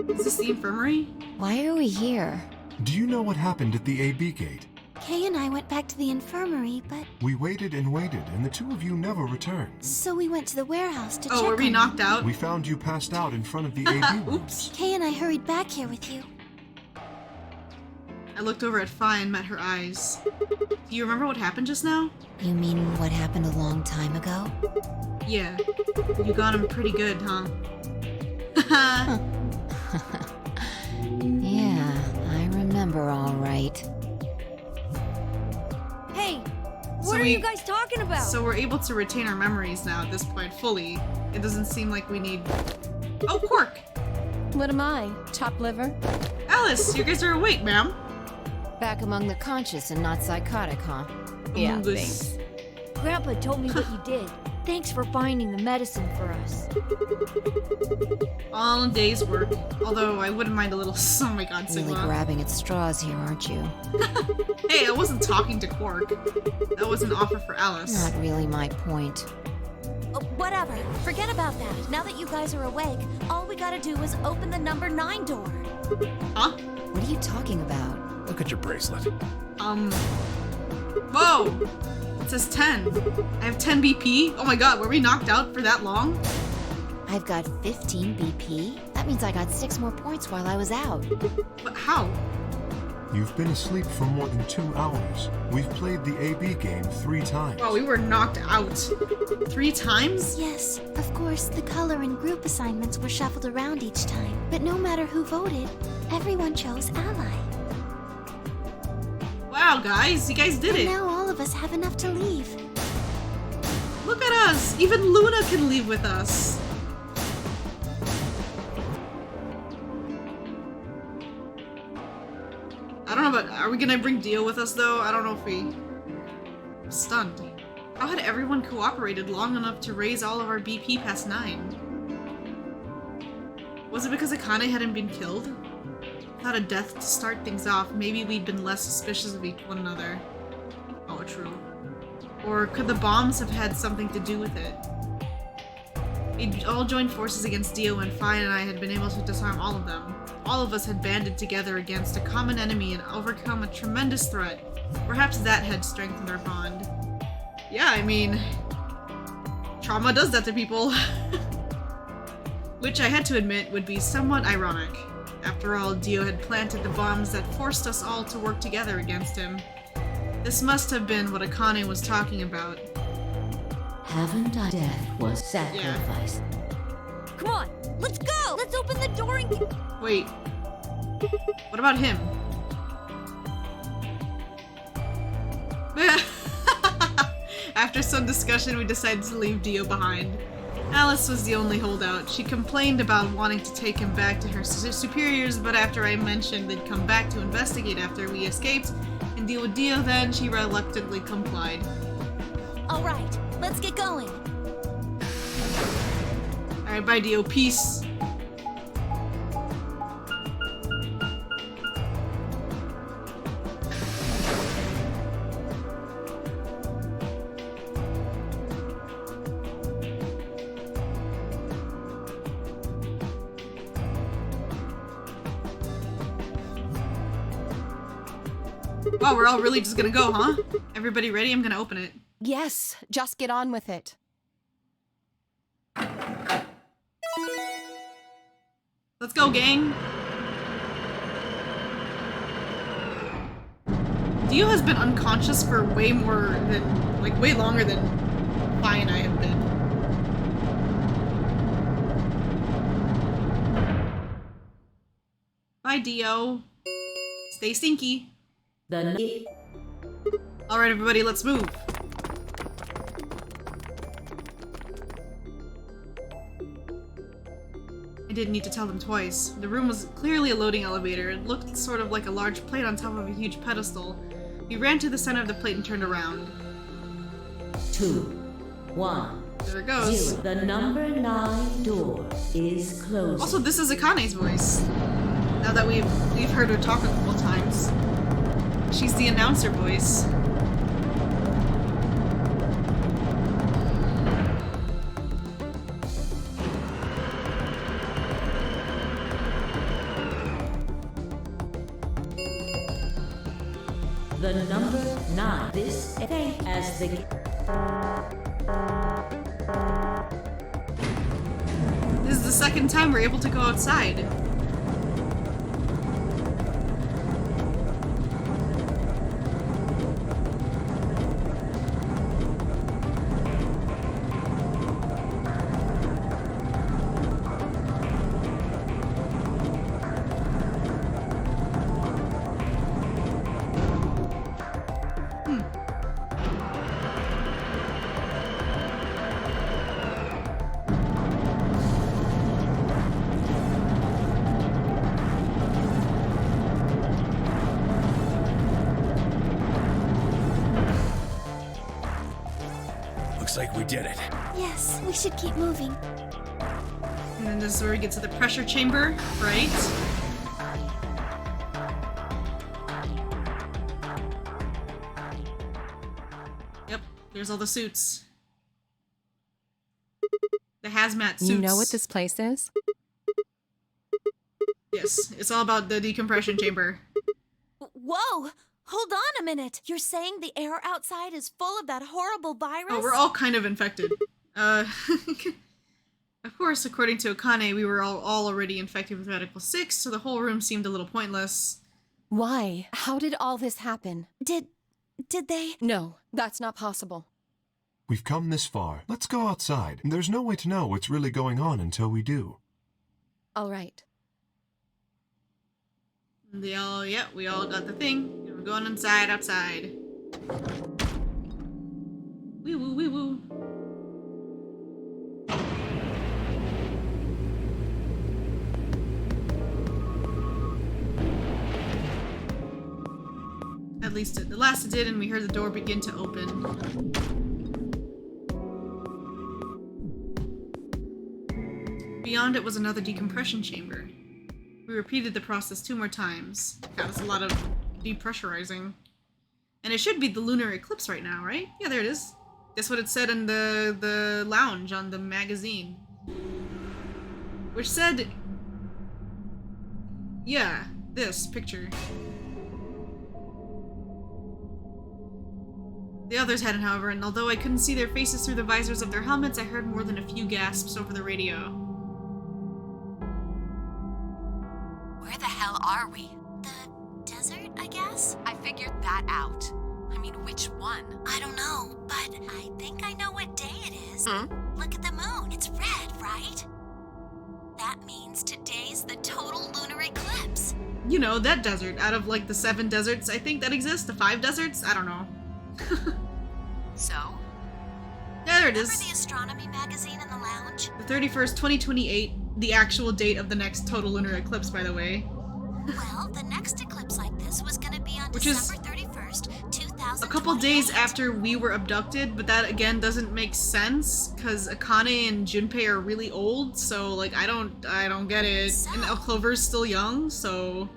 Is this the infirmary? Why are we here? Do you know what happened at the AB gate? Kay and I went back to the infirmary, but We waited and waited, and the two of you never returned. so we went to the warehouse to check Oh, were we on knocked you. out? We found you passed out in front of the AB rooms. Oops. Kay and I hurried back here with you. I looked over at Fi and met her eyes. Do you remember what happened just now? You mean what happened a long time ago? Yeah. You got him pretty good, huh? Yeah, I remember all right. Hey, So what are we- you guys talking about? So we're able to retain our memories now at this point fully. It doesn't seem like we need... Oh, Quark! What am I? Chopped liver? Alice, you guys are awake, ma'am. Back among the conscious and not psychotic, huh? Yeah, Among Us. Grandpa told me what you did. Thanks for finding the medicine for us. All in a day's work. Although I wouldn't mind a little... Oh my god, Really Sigma. grabbing at straws here, aren't you? Hey, I wasn't talking to Quark. That was an offer for Alice. Not really my point. Oh, whatever. Forget about that. Now that you guys are awake, all we gotta do is open the number 9 door. Huh? What are you talking about? Look at your bracelet. Whoa! It says 10. I have 10 BP? Oh my god, were we knocked out for that long? I've got 15 BP? That means I got 6 more points while I was out. But how? You've been asleep for more than 2 hours. We've played the AB game 3 times. Wow, we were knocked out 3 times? Yes, of course, the color and group assignments were shuffled around each time. But no matter who voted, everyone chose ally. Wow, guys, you guys did And it. now all of us have enough to leave. Look at us! Even Luna can leave with us. I don't know, but are we gonna bring Dio with us though? I don't know if we... I'm stunned. How had everyone cooperated long enough to raise all of our BP past 9? Was it because Akane hadn't been killed? Without a death to start things off, maybe we'd been less suspicious of one another. Oh, true. Or could the bombs have had something to do with it? We'd all joined forces against Dio and Fi and I had been able to disarm all of them. All of us had banded together against a common enemy and overcome a tremendous threat. Perhaps that had strengthened our bond. Yeah, I mean... trauma does that to people. Which I had to admit would be somewhat ironic. After all, Dio had planted the bombs that forced us all to work together against him. This must have been what Akane was talking about. Haven't I? Death was sacrificed. Come on, let's go! Let's open the door and get... Wait. What about him? After some discussion, we decided to leave Dio behind. Alice was the only holdout. She complained about wanting to take him back to her superiors, but after I mentioned they'd come back to investigate after we escaped and deal with Dio, then she reluctantly complied. Alright, let's get going. Alright, bye Dio. Peace. Wow, we're all really just gonna go, huh? Everybody ready? I'm gonna open it. Yes, just get on with it. Let's go, gang. Dio has been unconscious for way more than, like, way longer than Fi and I have been. Bye, Dio. Stay stinky. Alright, everybody, let's move. I didn't need to tell them twice. The room was clearly a loading elevator. It looked sort of like a large plate on top of a huge pedestal. We ran to the center of the plate and turned around. 2, 1, There it goes. 0. The number 9 door is closed. Also, this is Akane's voice. Now that we've heard her talk a couple times. She's the announcer voice. The number 9. This thing as the... This is the second time we're able to go outside. Looks like we did it. Yes, we should keep moving. And then this is where we get to the pressure chamber, right? Yep, there's all the suits. The hazmat suits. You know what this place is? Yes, it's all about the decompression chamber. Whoa! Hold on a minute. You're saying the air outside is full of that horrible virus? Oh, we're all kind of infected. Of course, according to Akane, we were all already infected with Radical 6, so the whole room seemed a little pointless. Why? How did all this happen? Did they? No, that's not possible. We've come this far. Let's go outside. There's no way to know what's really going on until we do. All right. We all got the thing. We're going inside, outside. Wee woo, wee woo. At least the last it did, and we heard the door begin to open. Beyond it was another decompression chamber. We repeated the process 2 more times. God, that's a lot of depressurizing. And it should be the lunar eclipse right now, right? Yeah, there it is. That's what it said in the lounge on the magazine. Which said... Yeah, this picture. The others hadn't, however, and although I couldn't see their faces through the visors of their helmets, I heard more than a few gasps over the radio. Where the hell are we? The desert, I guess? I figured that out. I mean, which one? I don't know, but I think I know what day it is. Hmm? Look at the moon. It's red, right? That means today's the total lunar eclipse. You know, that desert. Out of, like, the 7 deserts I think that exist, the 5 deserts? I don't know. So? Yeah, there it Remember is. the astronomy magazine in the lounge? The 31st, 2028, the actual date of the next total lunar eclipse, by the way. Well, the next eclipse like this was gonna be on Which is December 31st, 2028. a couple days after we were abducted, but that again doesn't make sense because Akane and Junpei are really old, so like I don't get it. And Clover's still young, so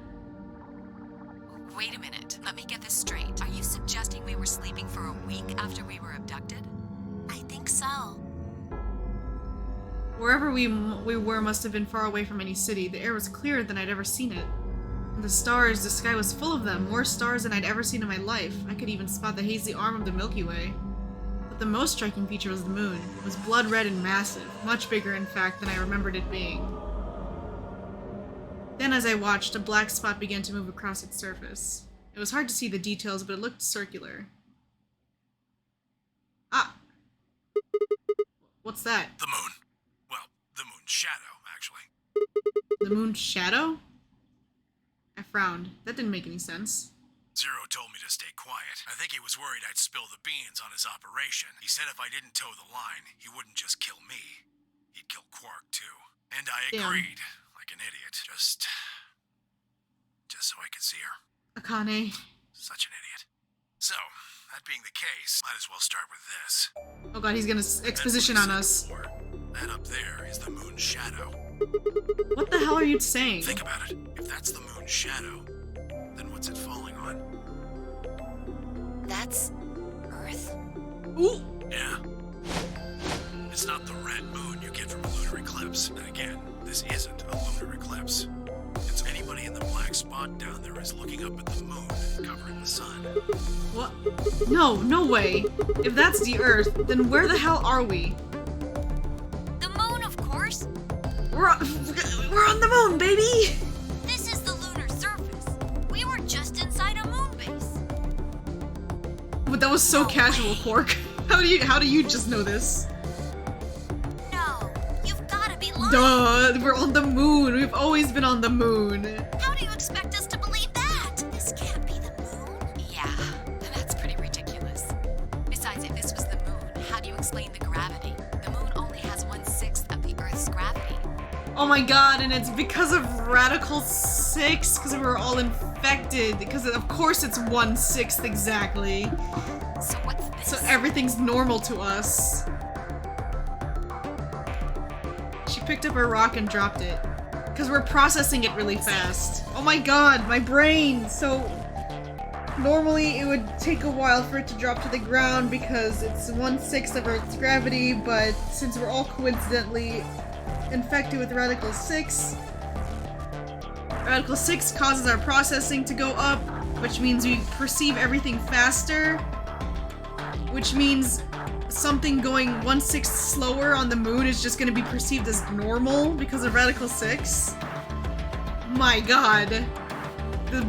Wait a minute. Let me get this straight. Are you suggesting we were sleeping for a week after we were abducted? I think so. wherever we were must have been far away from any city. The air was clearer than I'd ever seen it. The stars, the sky was full of them, more stars than I'd ever seen in my life. I could even spot the hazy arm of the Milky Way. But the most striking feature was the moon. It was blood red and massive, much bigger in fact than I remembered it being. Then as I watched, a black spot began to move across its surface. It was hard to see the details, but it looked circular. Ah! What's that? The moon. Well, the moon's shadow, actually. The moon's shadow? I frowned. That didn't make any sense. Zero told me to stay quiet. I think he was worried I'd spill the beans on his operation. He said if I didn't toe the line, he wouldn't just kill me. He'd kill Quark, too. And I agreed, like an idiot. Just so I could see her. Akane. Such an idiot. So, that being the case, might as well start with this. Oh god, he's gonna exposition on us. That up there is the moon's shadow. What the hell are you saying? Think about it. If that's the moon's shadow, then what's it falling on? That's Earth? Ooh! Yeah. It's not the red moon you get from a lunar eclipse. And again, this isn't a lunar eclipse. It's anybody in the black spot down there is looking up at the moon covering the sun. What? No way. If that's the Earth, then where the hell are we? The moon, of course. We're on the moon, baby! This is the lunar surface. We were just inside a moon base. But that was so casual, Quark. How do you just know this? No, you've gotta be lying. Duh, we're on the moon. We've always been on the moon. How do you expect us to believe that? This can't be the moon. Yeah, that's pretty ridiculous. Besides, if this was the moon, how do you explain the gravity? The moon only has 1/6 of the Earth's gravity. Oh my god, and it's because of Radical 6, because we were all infected. Because of course it's 1/6 exactly. So what's this? So everything's normal to us. She picked up a rock and dropped it. Because we're processing it really fast. Oh my god, my brain! So normally it would take a while for it to drop to the ground because it's 1/6 of Earth's gravity, but since we're all coincidentally infected with Radical 6, Radical 6 causes our processing to go up, which means we perceive everything faster, which means something going 1/6 slower on the moon is just going to be perceived as normal because of Radical 6. My god. The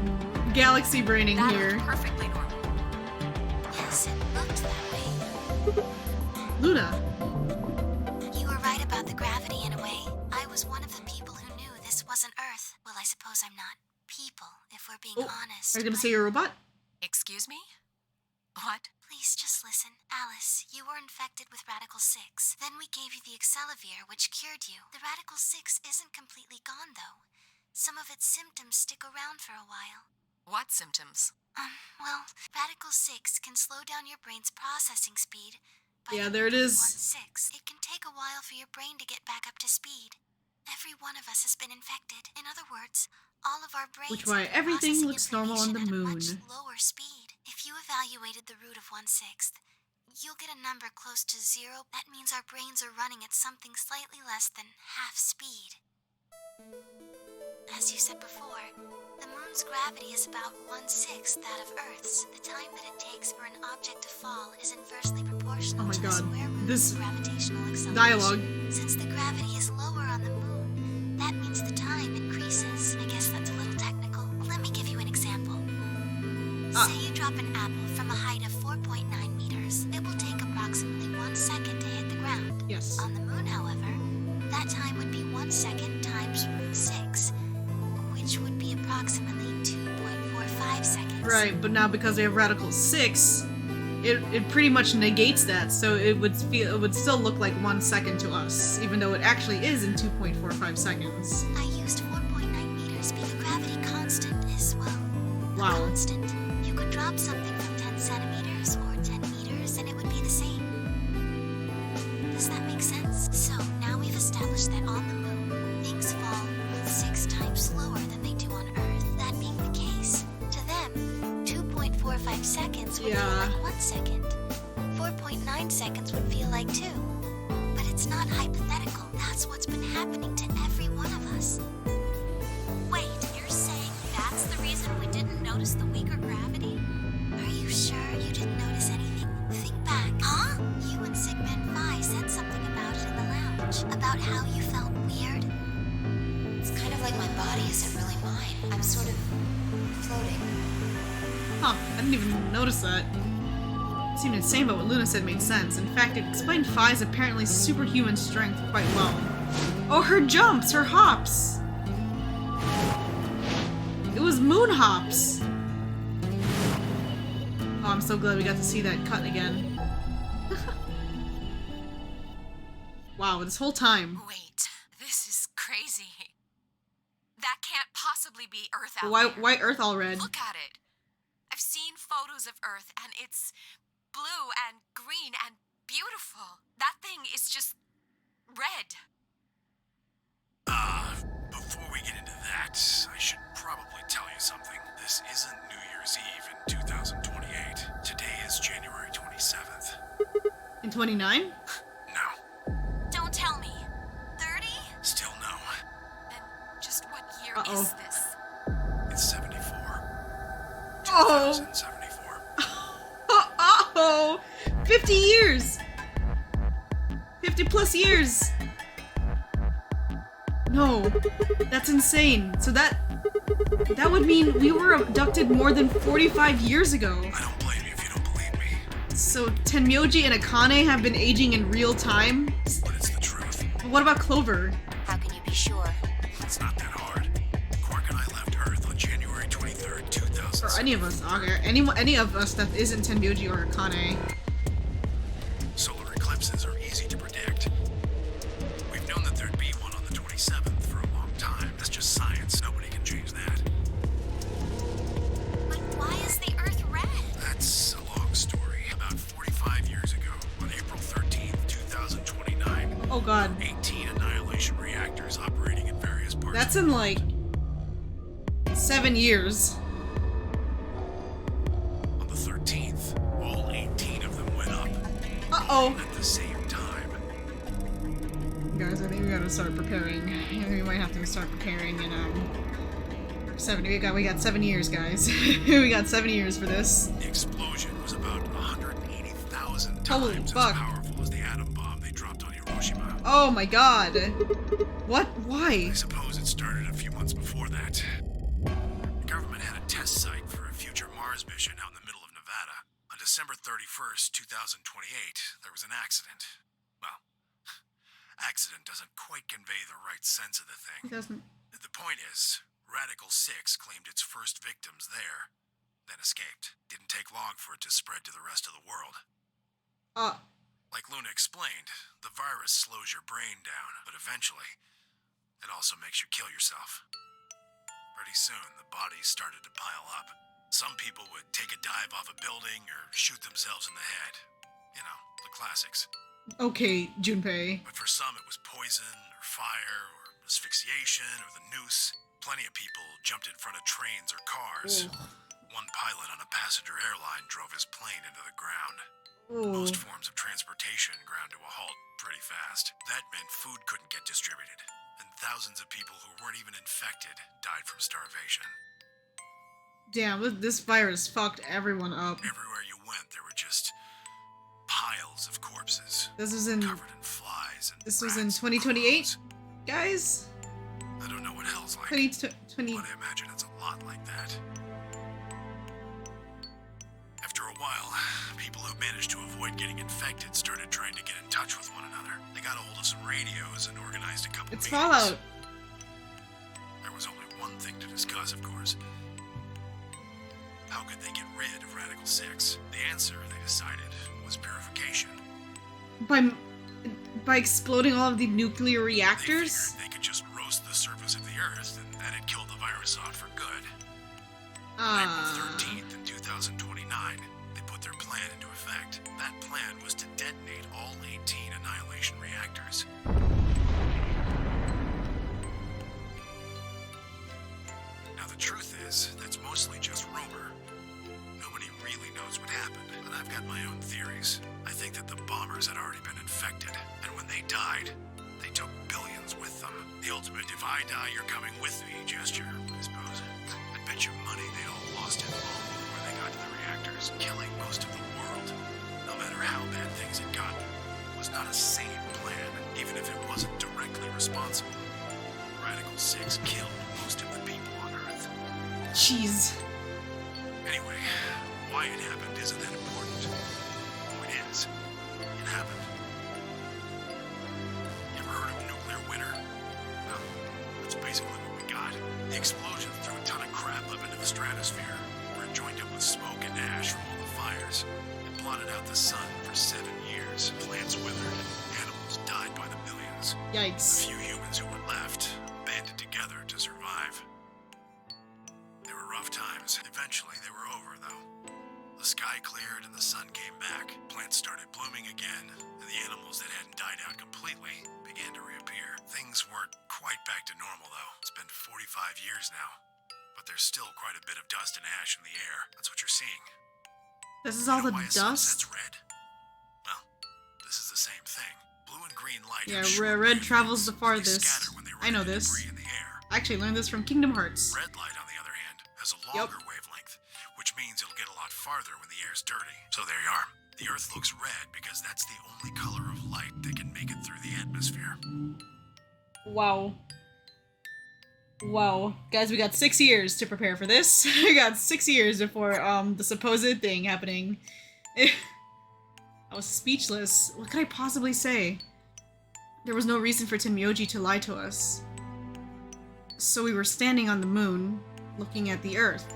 galaxy braining That here. looked perfectly normal. Yes, it looked that way. Luna. You were right about the gravity in a way. I was one of the people who knew this wasn't Earth. Well, I suppose I'm not people, if we're being honest. Are you going to but- say you're a robot? Excuse me? What? Please just listen. Alice, you were infected with Radical 6. Then we gave you the Excelivir, which cured you. The Radical 6 isn't completely gone, though. Some of its symptoms stick around for a while. What symptoms? Well, Radical 6 can slow down your brain's processing speed. By Yeah, the there it rule of is. 1/6. It can take a while for your brain to get back up to speed. Every one of us has been infected. In other words, all of our brains Which why have been everything processing looks normal on the information at a moon. much lower speed. If you evaluated the root of 1/6, you'll get a number close to 0. That means our brains are running at something slightly less than half speed. As you said before, the moon's gravity is about 1/6 that of Earth's. The time that it takes for an object to fall is inversely proportional Oh my to the god. square root This of gravitational acceleration. dialogue. Since the gravity is lower on the moon, that means the time increases. I guess that's a little technical. Let me give you an example. Say you drop an apple from a height of 4.9 meters. It will take approximately 1 second to hit the ground. Yes. On the moon, however, that time would be 1 second times root 6, which would be approximately 2.45 seconds. Right, but now because we have Radical 6, it pretty much negates that, so it would still look like 1 second to us, even though it actually is in 2.45 seconds. I used 4.9 meters because the gravity constant is, well, Wow. a constant. You could drop something from 10 centimeters or 10 meters and it would be the same. Does that make sense? So now we've established that on the moon, things fall 6 times slower than they do on Earth. That being the case, to them, 2.45 seconds would feel like 1 second. 4.9 seconds would feel like 2. But it's not hypothetical. That's what's been happening to every one of us. Wait, you're saying that's surprised when we didn't notice the weaker gravity? Are you sure you didn't notice anything? Think back. Huh? You and Sigmund Phi said something about it in the lounge. About how you felt weird. It's kind of like my body isn't really mine. I'm sort of floating. Huh, I didn't even notice that. It seemed insane, but what Luna said made sense. In fact, it explained Phi's apparently superhuman strength quite well. Oh, her jumps, her hops! It was moon hops! Oh, I'm so glad we got to see that cut again. Wow, this whole time. Wait, this is crazy. That can't possibly be Earth out Why, there. why Earth all red? Look at it. I've seen photos of Earth, and it's blue and green and beautiful. That thing is just red. Before we get into that, I should probably tell you something. This isn't New Year's Eve in 2028. Today is January 27th. In 29? No. Don't tell me. 30? Still no. Then just what year Uh-oh. is this? It's 74. Oh! 2074. Uh-oh! 50 years! 50 plus years! No, that's insane. So that would mean we were abducted more than 45 years ago. I don't blame you if you don't believe me, So Tenmyoji and Akane have been aging in real time? but it's the truth. But what about Clover? How can you be sure? It's not that hard. Quark and I left Earth on January 23rd, 2000. Or any of us, okay. Any of us that isn't Tenmyoji or Akane. Solar eclipses are easy to predict. We've known that there'd be one on the 27th for a long time. That's just science. Nobody can change that. But why is the Earth red? That's a long story. About 45 years ago, on April 13th, 2029, Oh god. 18 annihilation reactors operating in various parts. That's in like 7 years. On the 13th, all 18 of them went up Uh-oh. at the same time. Guys, I think we gotta start preparing. I think we might have to start preparing in 7. We got 7 years, guys. We got 7 years for this. The explosion was about 180,000 Holy times fuck. as powerful as the atom bomb they dropped on Hiroshima. Oh my god. What? Why? I suppose it started a few months before that. The government had a test site for a future Mars mission out in the middle of Nevada. On December 31st, 2028, there was an accident. Well, accident doesn't quite convey the right sense of the It thing. doesn't. The point is, Radical 6 claimed its first victims there, then escaped. Didn't take long for it to spread to the rest of the world. Like Like Luna explained, the virus slows your brain down, but eventually, it also makes you kill yourself. Pretty soon, the bodies started to pile up. Some people would take a dive off a building or shoot themselves in the head. You know, the classics. Okay, Junpei. But for some, it was poison, or fire, or asphyxiation, or the noose. Plenty of people jumped in front of trains or cars. One pilot on a passenger airline drove his plane into the ground. Most forms of transportation ground to a halt pretty fast. That meant food couldn't get distributed, and thousands of people who weren't even infected died from starvation. Damn, this virus fucked everyone up. Everywhere you went, there were just piles of corpses, This was in covered in flies and this was in rats and 2028, crows. guys. I don't know what hell's like, 20. but I imagine it's a lot like that. After a while, people who managed to avoid getting infected started trying to get in touch with one another. They got a hold of some radios and organized a couple It's meetings. Fallout. There was only one thing to discuss, of course. How could they get rid of Radical 6? The answer, they decided, was purification. By exploding all of the nuclear They reactors? figured they could just roast the surface of the Earth, and that'd kill the virus off for good. On Ah. April 13th in 2029, they put their plan into effect. That plan was to detonate all 18 annihilation reactors. Now the truth is, that's mostly just rumor. Nobody really knows what happened, but I've got my own theories. I think that the bombers had already been infected, and when they died, they took billions with them. The ultimate "if I die, you're coming with me" gesture, I suppose. I bet you money almost hit wall before they got to the reactors, killing most of the world. No matter how bad things had gotten, it was not a sane plan, even if it wasn't directly responsible. Radical 6 killed most of the people on Earth. Jeez. Anyway, why it happened isn't that important. The point is, it happened. You ever heard of nuclear winter? Well, that's basically what we got. The explosion threw a ton of crap up into the stratosphere, where it joined up with smoke and ash from all the fires. It blotted out the sun for 7 years. Plants withered, and animals died by the millions. Yikes. A few humans who were left banded together to survive. They were rough times. Eventually, they were over, though. The sky cleared and the sun came back. Plants started blooming again, and the animals that hadn't died out completely began to reappear. Things weren't quite back to normal, though. It's been 45 years now. But there's still quite a bit of dust and ash in the air. That's what you're seeing. This is all the Why a dust? sunset's red? Well, this is the same thing. Blue and green light. Yeah, have short red travels the wavelengths. They farthest. scatter when they I know run into this. debris in the air. I actually learned this from Kingdom Hearts. Red light, on the other hand, has a longer wavelength, which means it'll get a lot farther when the air's dirty. So there you are. The Earth looks red because that's the only color of light that can make it through the atmosphere. Wow. Wow. Guys, we got 6 years to prepare for this. We got 6 years before the supposed thing happening. I was speechless. What could I possibly say? There was no reason for Tenmyoji to lie to us. So we were standing on the moon, looking at the Earth.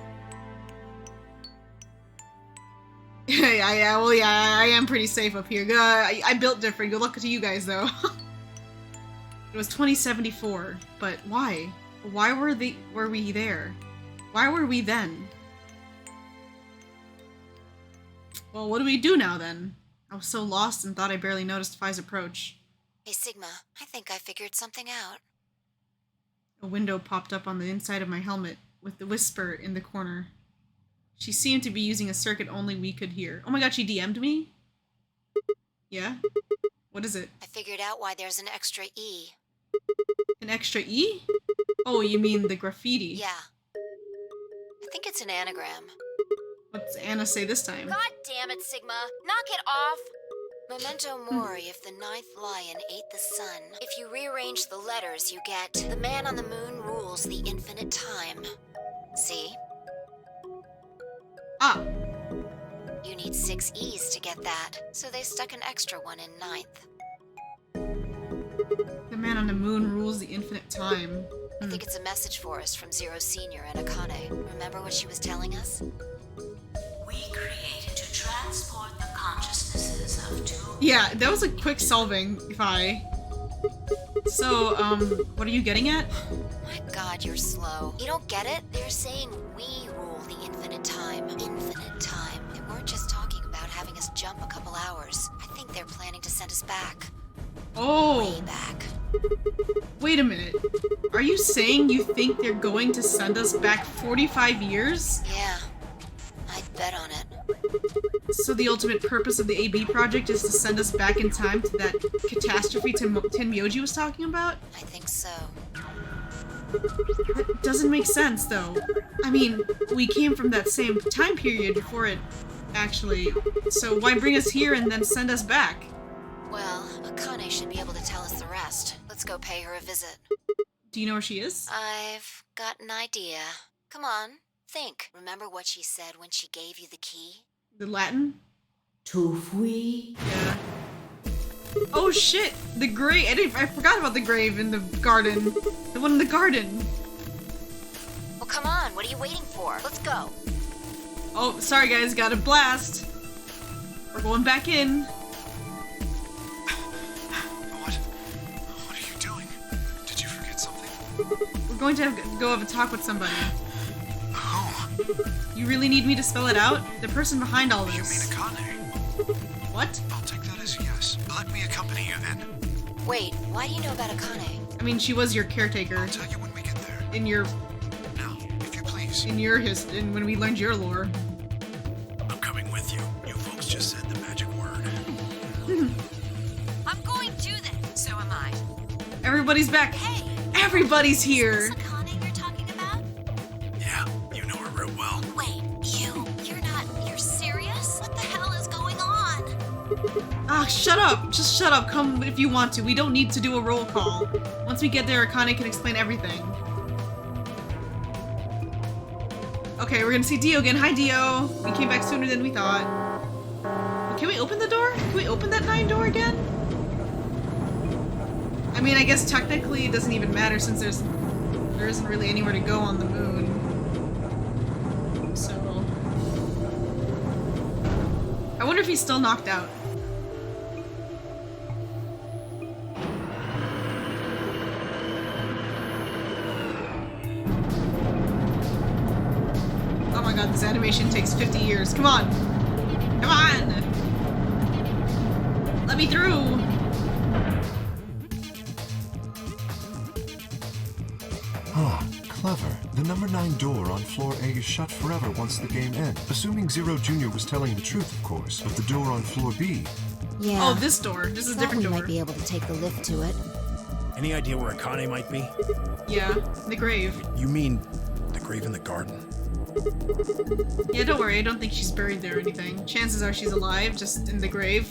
I am pretty safe up here. I built different. Good luck to you guys, though. It was 2074, but why? Why were we there? Why were we then? Well, what do we do now, then? I was so lost and thought I barely noticed Phi's approach. Hey, Sigma, I think I figured something out. A window popped up on the inside of my helmet, with the whisper in the corner. She seemed to be using a circuit only we could hear. Oh my god, she DM'd me? Yeah? What is it? I figured out why there's an extra E. An extra E? Oh, you mean the graffiti? Yeah. I think it's an anagram. What's Anna say this time? God damn it, Sigma! Knock it off! Memento mori, if the ninth lion ate the sun. If you rearrange the letters, you get the man on the moon rules the infinite time. See? Ah! You need 6 E's to get that, so they stuck an extra one in ninth. The man on the moon rules the infinite time. I think it's a message for us from Zero Senior and Akane. Remember what she was telling us? We created to transport the consciousnesses of two. Yeah, that was a quick solving, Phi. So, what are you getting at? My god, you're slow. You don't get it? They're saying we rule the infinite time. Infinite time. They weren't just talking about having us jump a couple hours. I think they're planning to send us back. Oh! Way back. Wait a minute. Are you saying you think they're going to send us back 45 years? Yeah. I'd bet on it. So the ultimate purpose of the AB project is to send us back in time to that catastrophe Tenmyoji was talking about? I think so. That doesn't make sense, though. I mean, we came from that same time period before it, actually. So why bring us here and then send us back? Well, Akane should be able to tell us the rest. Let's go pay her a visit. Do you know where she is? I've got an idea. Come on, think. Remember what she said when she gave you the key? The Latin? Tufui. Yeah. Oh shit! The grave! I forgot about the grave in the garden. The one in the garden. Well, come on, what are you waiting for? Let's go. Oh, sorry guys, got a blast. We're going back in. What are you doing? Did you forget something? We're going to go have a talk with somebody. Who? You really need me to spell it out? The person behind all You mean this. Akane? What? I'll take that as a yes. Let me accompany you then. Wait, why do you know about Akane? I mean, she was your caretaker I'll tell you when we get there. in your Now, if you please. in when we learned your lore. I'm coming with you. You folks just said the magic word. I'm going to then. So am I. Everybody's back. Hey, Everybody's is here. this Akane you're talking about? Yeah, you know her real well. Wait, Ah, shut up! Just shut up. Come if you want to. We don't need to do a roll call. Once we get there, Akane can explain everything. Okay, we're gonna see Dio again. Hi, Dio. We came back sooner than we thought. Can we open the door? Can we open that 9 door again? I mean, I guess technically it doesn't even matter since there isn't really anywhere to go on the moon. So... I wonder if he's still knocked out. Oh my god, this animation takes 50 years. Come on! Come on! Let me through! Ah, clever. The number 9 door on floor A is shut forever once the game ends. Assuming Zero Jr. was telling the truth, of course. But the door on floor B... Yeah. Oh, this door. This is a different we door. might be able to take the lift to it. Any idea where Akane might be? Yeah, the grave. You mean the grave in the garden? Yeah, don't worry. I don't think she's buried there or anything. Chances are she's alive, just in the grave.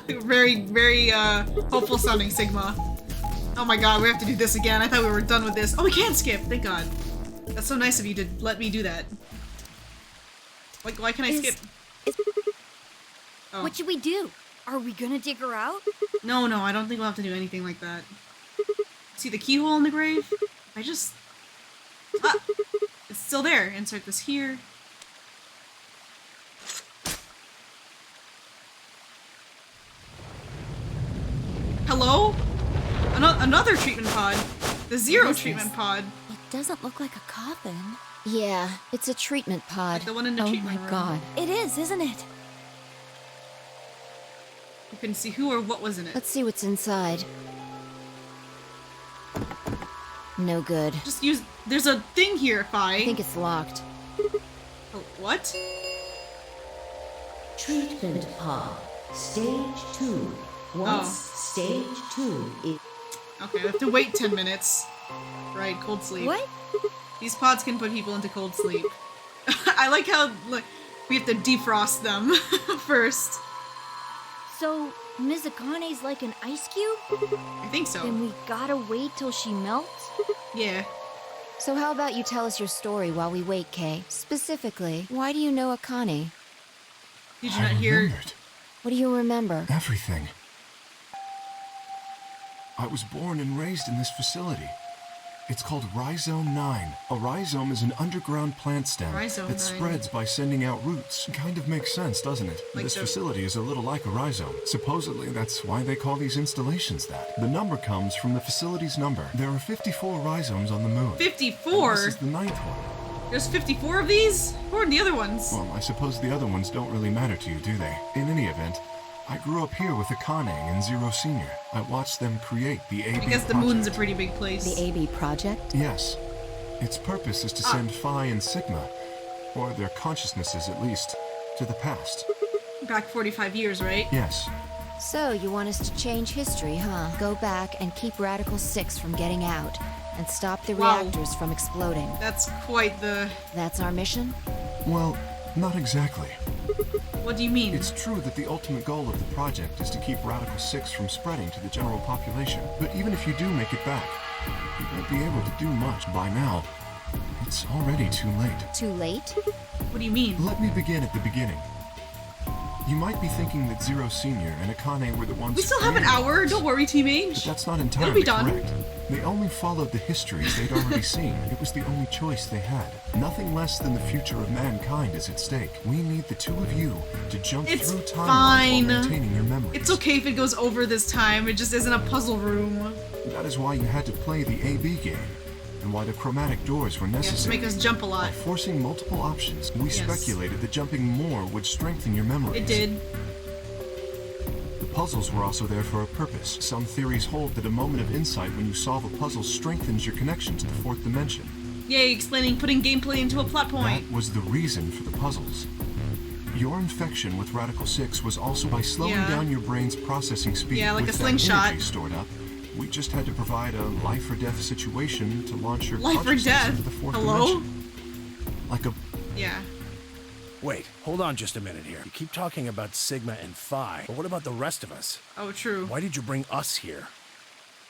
Very, very, hopeful sounding, Sigma. Oh my god, we have to do this again. I thought we were done with this. Oh, we can skip! Thank god. That's so nice of you to let me do that. Why can I skip? Oh. What should we do? Are we gonna dig her out? No, I don't think we'll have to do anything like that. See the keyhole in the grave? I just... Ah! It's still there. Insert this here. Hello? Another treatment pod. The Zero treatment pod. It doesn't look like a coffin. Yeah, it's a treatment pod. Like the one in the Oh treatment my room. god. It is, isn't it? We couldn't see who or what was in it. Let's see what's inside. No good. Just use... There's a thing here, Fi. I think it's locked. Oh, what? Treatment pod. Stage 2. Once stage 2 is... Okay, I have to wait 10 minutes. Right, cold sleep. What? These pods can put people into cold sleep. I like how we have to defrost them first. So, Ms. Akane's like an ice cube? I think so. Then we gotta wait till she melts? Yeah. So how about you tell us your story while we wait, Kay? Specifically, why do you know Akane? Did you I not hear? remembered What do you remember? everything. I was born and raised in this facility. It's called Rhizome 9. A rhizome is an underground plant stem Rhizome 9. that spreads by sending out roots. Kind of makes sense, doesn't it? Like This the- facility is a little like a rhizome. Supposedly, that's why they call these installations that. The number comes from the facility's number. There are 54 rhizomes on the moon. 54? And this is the 9th one. There's 54 of these? Where are the other ones? Well, I suppose the other ones don't really matter to you, do they? In any event, I grew up here with Akane and Zero Senior. I watched them create the AB I guess the project. moon's a pretty big place. The AB project? Yes. Its purpose is to send Phi and Sigma, or their consciousnesses at least, to the past. Back 45 years, right? Yes. So, you want us to change history, huh? Go back and keep Radical 6 from getting out, and stop the Wow. reactors from exploding. That's quite the... That's our mission? Well, not exactly. What do you mean? It's true that the ultimate goal of the project is to keep Radical 6 from spreading to the general population. But even if you do make it back, you won't be able to do much by now. It's already too late. Too late? What do you mean? Let me begin at the beginning. You might be thinking that Zero Senior and Akane were the ones We still have an creating hour. this. Don't worry, Team H. But that's not It'll entirely be done. correct. They only followed the histories they'd already seen. It was the only choice they had. Nothing less than the future of mankind is at stake. We need the two of you to jump It's through timelines fine. while maintaining your memories. It's okay if it goes over this time. It just isn't a puzzle room. That is why you had to play the AB game, and why the chromatic doors were Yeah, just necessary. make us jump a lot. By forcing multiple options, we Yes. speculated that jumping more would strengthen your memories. It did. The puzzles were also there for a purpose. Some theories hold that a moment of insight when you solve a puzzle strengthens your connection to the fourth dimension. Yay, explaining putting gameplay into a plot point. That was the reason for the puzzles. Your infection with Radical 6 was also by slowing Yeah. down your brain's processing speed. Yeah, like with a that slingshot. energy stored up. We just had to provide a life or death situation to launch your Life or consciousness death? into the fourth Hello? dimension. Like a Yeah. Wait, hold on just a minute here. You keep talking about Sigma and Phi, but what about the rest of us? Oh, true. Why did you bring us here?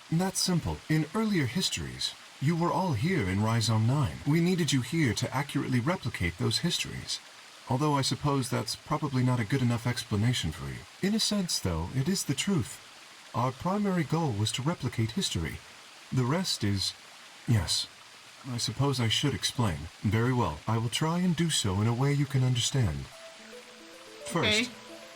That's simple. In earlier histories, you were all here in Rhizome 9. We needed you here to accurately replicate those histories. Although I suppose that's probably not a good enough explanation for you. In a sense, though, it is the truth. Our primary goal was to replicate history. The rest is... Yes, I suppose I should explain. Very well, I will try and do so in a way you can understand. First,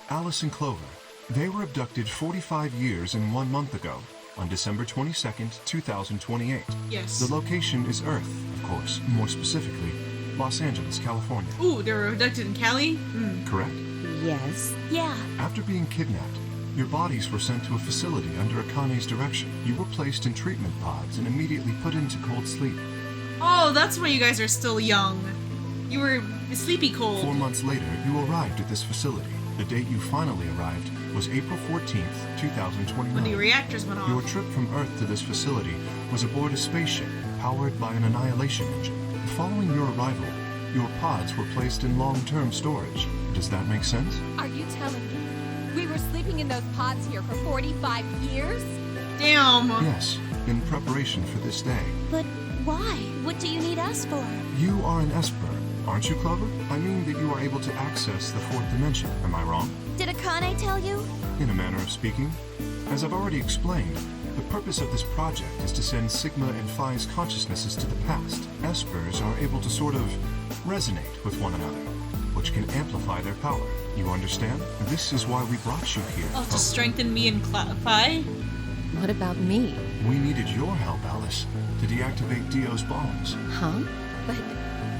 Alice and Clover. They were abducted 45 years and 1 month ago, on December 22nd, 2028. Yes. The location is Earth, of course, more specifically, Los Angeles, California. Ooh, they were abducted in Cali? Correct? Yes. Yeah. After being kidnapped, your bodies were sent to a facility under Akane's direction. You were placed in treatment pods and immediately put into cold sleep. Oh, that's why you guys are still young. You were sleepy cold. 4 months later, you arrived at this facility. The date you finally arrived was April 14th, 2029. When the reactors went off. Your trip from Earth to this facility was aboard a spaceship powered by an annihilation engine. Following your arrival, your pods were placed in long-term storage. Does that make sense? Are you telling me we were sleeping in those pods here for 45 years? Damn. Yes, in preparation for this day. But why? What do you need us for? You are an Esper, aren't you, Clover? I mean that you are able to access the fourth dimension. Am I wrong? Did Akane tell you? In a manner of speaking. As I've already explained, the purpose of this project is to send Sigma and Phi's consciousnesses to the past. Espers are able to sort of resonate with one another, which can amplify their power. You understand? This is why we brought you here. Oh, to strengthen me and Phi? What about me? We needed your help, Alice, to deactivate Dio's bombs. Huh? But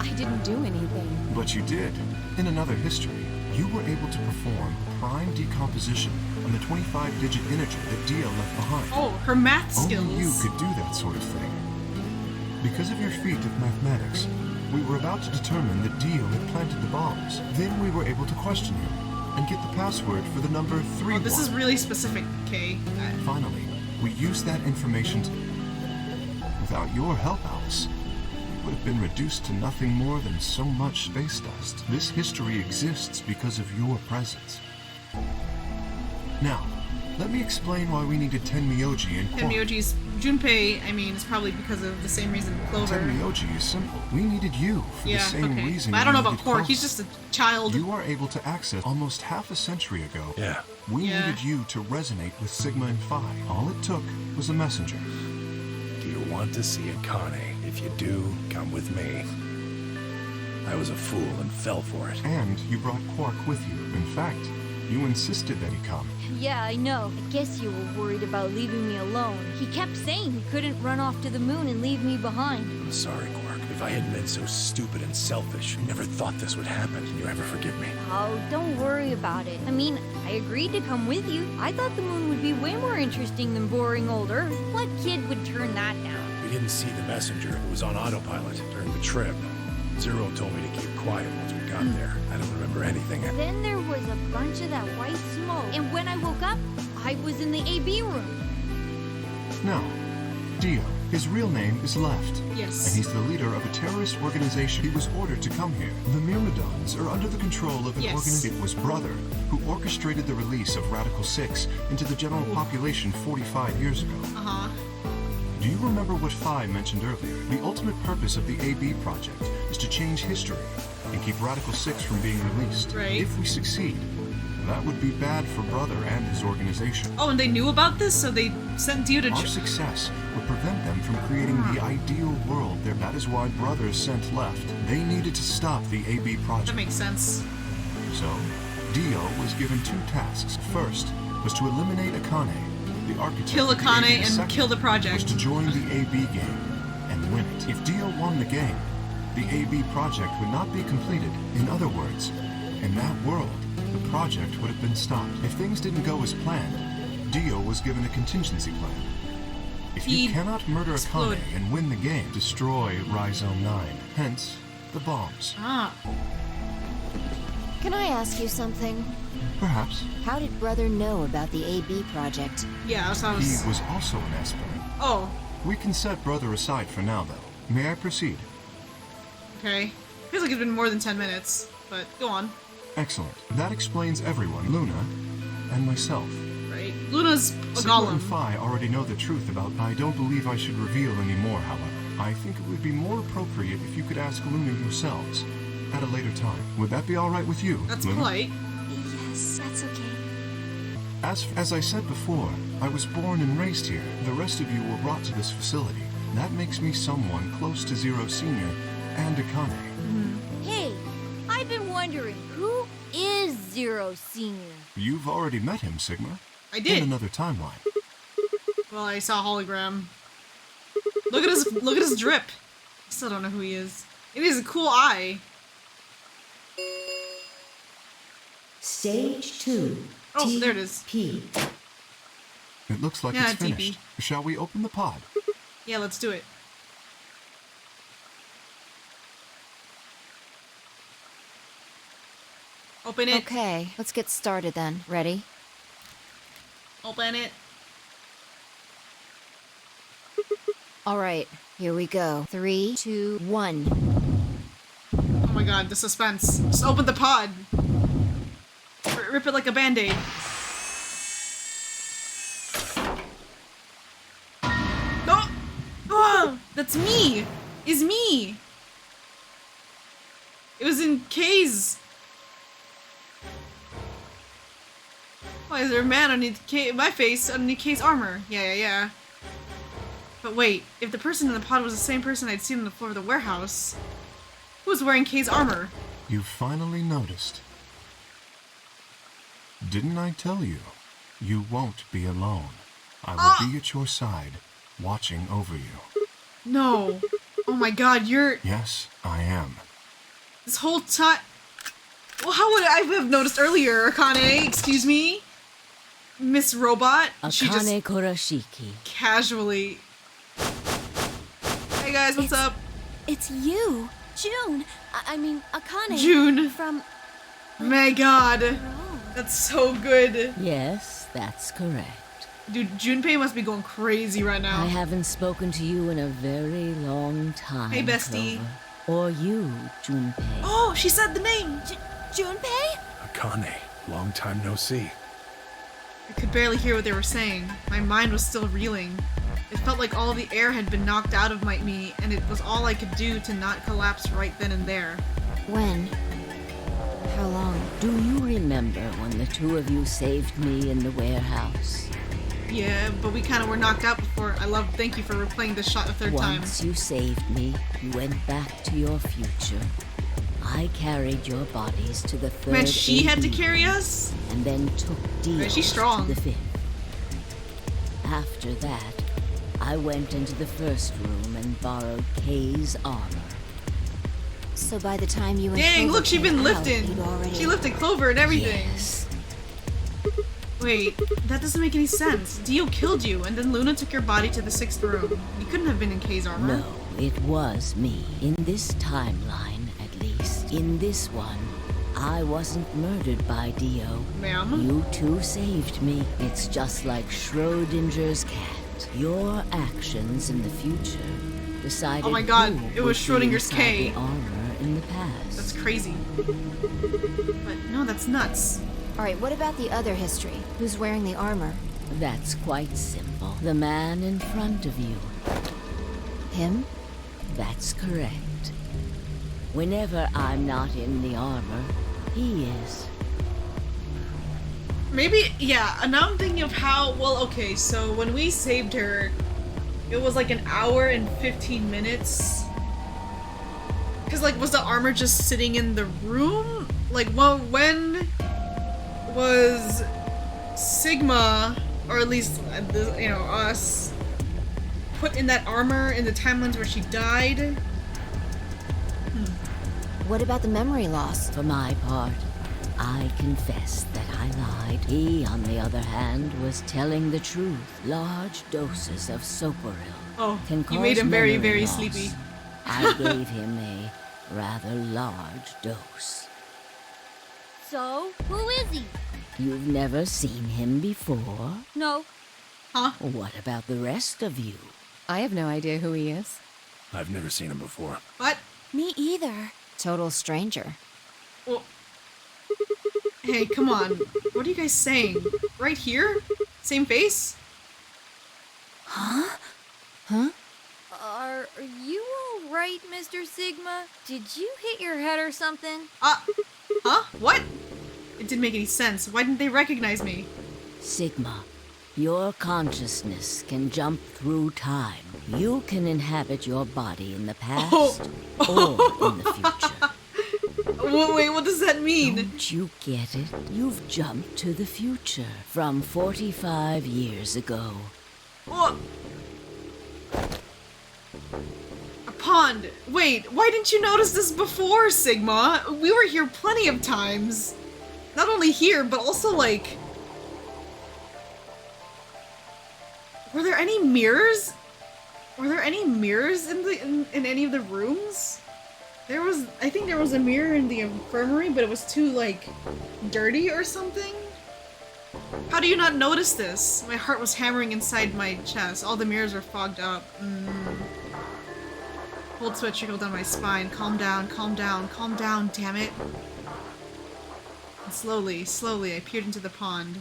I didn't do anything. But you did. In another history, you were able to perform prime decomposition on the 25-digit integer that Dio left behind. Oh, her math skills. Only you could do that sort of thing. Because of your feat of mathematics, we were about to determine that Dio had planted the bombs. Then we were able to question him and get the password for the number 3. Oh, this is really specific, Kay. Finally, we used that information to... Without your help, Alice, it would have been reduced to nothing more than so much space dust. This history exists because of your presence. Now, let me explain why we needed Tenmyoji and Quark. Tenmyoji's Junpei, I mean, it's probably because of the same reason Clover. Tenmyoji is simple. We needed you for the same reason. But I don't know we about needed Quark. Clover. He's just a child. You are able to access almost half a century ago. Yeah. We needed you to resonate with Sigma and Phi. All it took was a messenger. Do you want to see Akane? If you do, come with me. I was a fool and fell for it. And you brought Quark with you. In fact, you insisted that he come. Yeah, I know. I guess you were worried about leaving me alone. He kept saying he couldn't run off to the moon and leave me behind. I'm sorry, Quark. If I hadn't been so stupid and selfish, I never thought this would happen. Can you ever forgive me? Oh, don't worry about it. I mean, I agreed to come with you. I thought the moon would be way more interesting than boring old Earth. What kid would turn that down? We didn't see the messenger. It was on autopilot during the trip. Zero told me to keep quiet once we got there. I don't remember anything. Then there was a bunch of that white smoke. And when I woke up, I was in the AB room. Now, Dio. His real name is Left. Yes. And he's the leader of a terrorist organization. He was ordered to come here. The Myrmidons are under the control of an organization. It was Brother who orchestrated the release of Radical 6 into the general population 45 years ago. Uh-huh. Do you remember what Phi mentioned earlier? The ultimate purpose of the AB project is to change history and keep Radical 6 from being released. Right. If we succeed, that would be bad for Brother and his organization. Oh, and they knew about this, so they sent Dio to... Our success would prevent them from creating the ideal world. That is why Brother sent Left. They needed to stop the AB project. That makes sense. So, Dio was given 2 tasks. First was to eliminate Akane, the architect. Kill of the Akane AB. and Second kill the project. was to join the AB game and win it. If Dio won the game, the AB project would not be completed. In other words, in that world, the project would have been stopped. If things didn't go as planned, Dio was given a contingency plan. If you cannot murder Akane and win the game, destroy Rhizome 9. Hence, the bombs. Ah. Can I ask you something? Perhaps. How did Brother know about the AB project? Yeah, that's what I He was... was also an Esper. Oh. We can set Brother aside for now, though. May I proceed? Okay. Feels like it's been more than 10 minutes. but go on. Excellent. That explains everyone, Luna, and myself. Right? Luna's a Sigma golem. and Phi already know the truth about... I don't believe I should reveal any more, however. I think it would be more appropriate if you could ask Luna yourselves at a later time. Would that be all right with you, That's Luna? polite. Yes, that's okay. As I said before, I was born and raised here. The rest of you were brought to this facility. That makes me someone close to Zero Senior and Akane. Hey, I've been wondering, who is Zero Senior? You've already met him, Sigma. I did. In another timeline. Well, I saw a hologram. Look at his drip. I still don't know who he is. It is a cool eye. Stage 2. Oh, there it is. P. It looks like Yeah, it's finished. Shall we open the pod? Yeah, let's do it. Open it. Okay, let's get started then. Ready? Open it. All right, here we go. 3, 2, 1. Oh my god, the suspense. Just open the pod. Rip it like a band-aid. Oh! Oh! That's me! Is me! It was in K's. Why is there a man underneath my face underneath K's armor? Yeah. But wait, if the person in the pod was the same person I'd seen on the floor of the warehouse, who was wearing K's armor? You finally noticed. Didn't I tell you? You won't be alone. I will be at your side, watching over you. No. Oh my god, you're... Yes, I am. This whole time... Well, how would I have noticed earlier, Akane? Excuse me? Miss Robot? She just Akane Kurashiki. casually... Hey guys, what's up? It's you, June. I mean, Akane. June. From... My god. That's so good. Yes, that's correct. Dude, Junpei must be going crazy right now. I haven't spoken to you in a very long time. Hey, bestie. Clover. Or you, Junpei. Oh, she said the name! Junpei? Akane, long time no see. I could barely hear what they were saying. My mind was still reeling. It felt like all the air had been knocked out of me, and it was all I could do to not collapse right then and there. When? How long? Do you remember when the two of you saved me in the warehouse? Yeah, but we kind of were knocked out before. Thank you for replaying this shot a third time. Once you saved me, you went back to your future. I carried your bodies to the third Man, she had to AD, carry us? and then took Dio Man, she's strong. to the fifth. After that, I went into the first room and borrowed Kay's armor. So by the time you and Dang, Clover look, she came been out, lifting. you'd already... She lifted Clover and everything. Yes. Wait, that doesn't make any sense. Dio killed you, and then Luna took your body to the 6th room. You couldn't have been in Kay's armor. No, it was me. In this timeline, at least. In this one, I wasn't murdered by Dio. Ma'am? You two saved me. It's just like Schrodinger's cat. Your actions in the future decided Oh my god, who it was would be Schrodinger's inside K. the armor in the past. That's crazy. But no, that's nuts. Alright, what about the other history? Who's wearing the armor? That's quite simple. The man in front of you. Him? That's correct. Whenever I'm not in the armor, he is. Maybe, yeah, and now I'm thinking of how, well, okay, so when we saved her, it was like an hour and 15 minutes. Because, like, was the armor just sitting in the room? Like, well, when was Sigma, or at least, you know, us, put in that armor in the timelines where she died? What about the memory loss? For my part, I confess that I lied. He, on the other hand, was telling the truth. Large doses of Soporil Oh, can you cause made him very, memory very loss. sleepy. I gave him a rather large dose. So, who is he? You've never seen him before? No. Huh? What about the rest of you? I have no idea who he is. I've never seen him before. What? Me either. Total stranger. Well, hey, come on. What are you guys saying? Right here? Same face? Huh? Huh? Are you alright, Mr. Sigma? Did you hit your head or something? Huh? What? It didn't make any sense. Why didn't they recognize me? Sigma, your consciousness can jump through time. You can inhabit your body in the past or in the future. Wait, what does that mean? Don't you get it? You've jumped to the future from 45 years ago. What? A pond. Wait, why didn't you notice this before, Sigma? We were here plenty of times. Not only here, but also, like... Were there any mirrors? Were there any mirrors in any of the rooms? I think there was a mirror in the infirmary, but it was too, like, dirty or something? How do you not notice this? My heart was hammering inside my chest. All the mirrors were fogged up. Cold sweat trickled down my spine. Calm down, calm down, calm down, damn it. And slowly, I peered into the pond.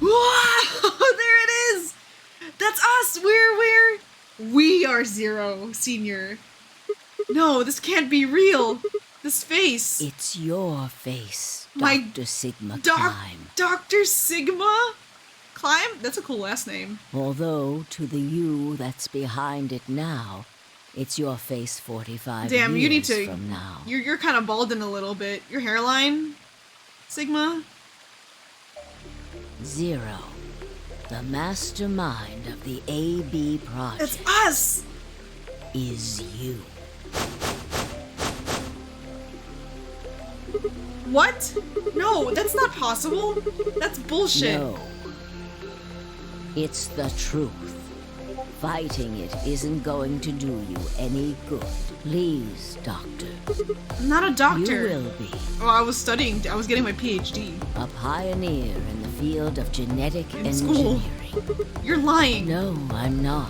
Whoa! There it is! That's us! We are Zero, Senior. No, this can't be real. This face. It's your face, My Dr. Sigma Climb. Dr. Sigma? Climb? That's a cool last name. Although, to the you that's behind it now, it's your face 45 Damn, years you need to... from now. You're kind of balding a little bit. Your hairline? Sigma? Zero, the mastermind of the AB project. It's us! Is you. What? No, that's not possible. That's bullshit. No. It's the truth. Fighting it isn't going to do you any good. Please, Doctor. I'm not a doctor. You will be. Oh, I was studying. I was getting my PhD. A pioneer in the field of genetic In school. engineering. You're lying. No, I'm not.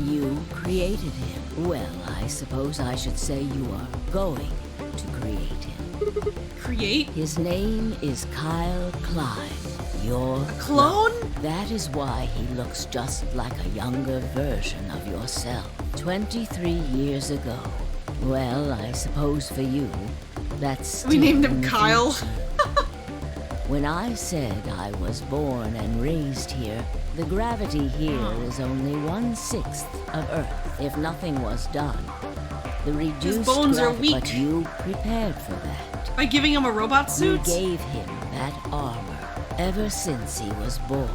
You created him. Well, I suppose I should say you are going to create him. Create? His name is Kyle Klein. Your clone? That is why he looks just like a younger version of yourself. 23 years ago. Well, I suppose for you, that's We named him still Kyle. When I said I was born and raised here, the gravity here is only 1/6 of Earth. If nothing was done, the reduced bones are gravity, weak. but you prepared for that. By giving him a robot You suit? gave him that armor. Ever since he was born,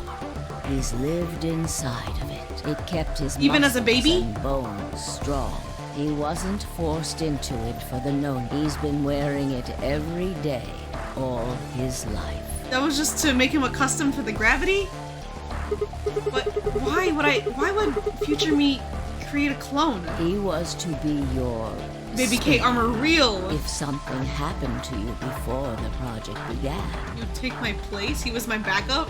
he's lived inside of it. It kept his Even as a muscles baby? and bones strong. He wasn't forced into it for the no. He's been wearing it every day, all his life. That was just to make him accustomed to the gravity? But why would future me create a clone? He was to be your Baby K armor real. if something happened to you before the project began. You'd take my place? He was my backup?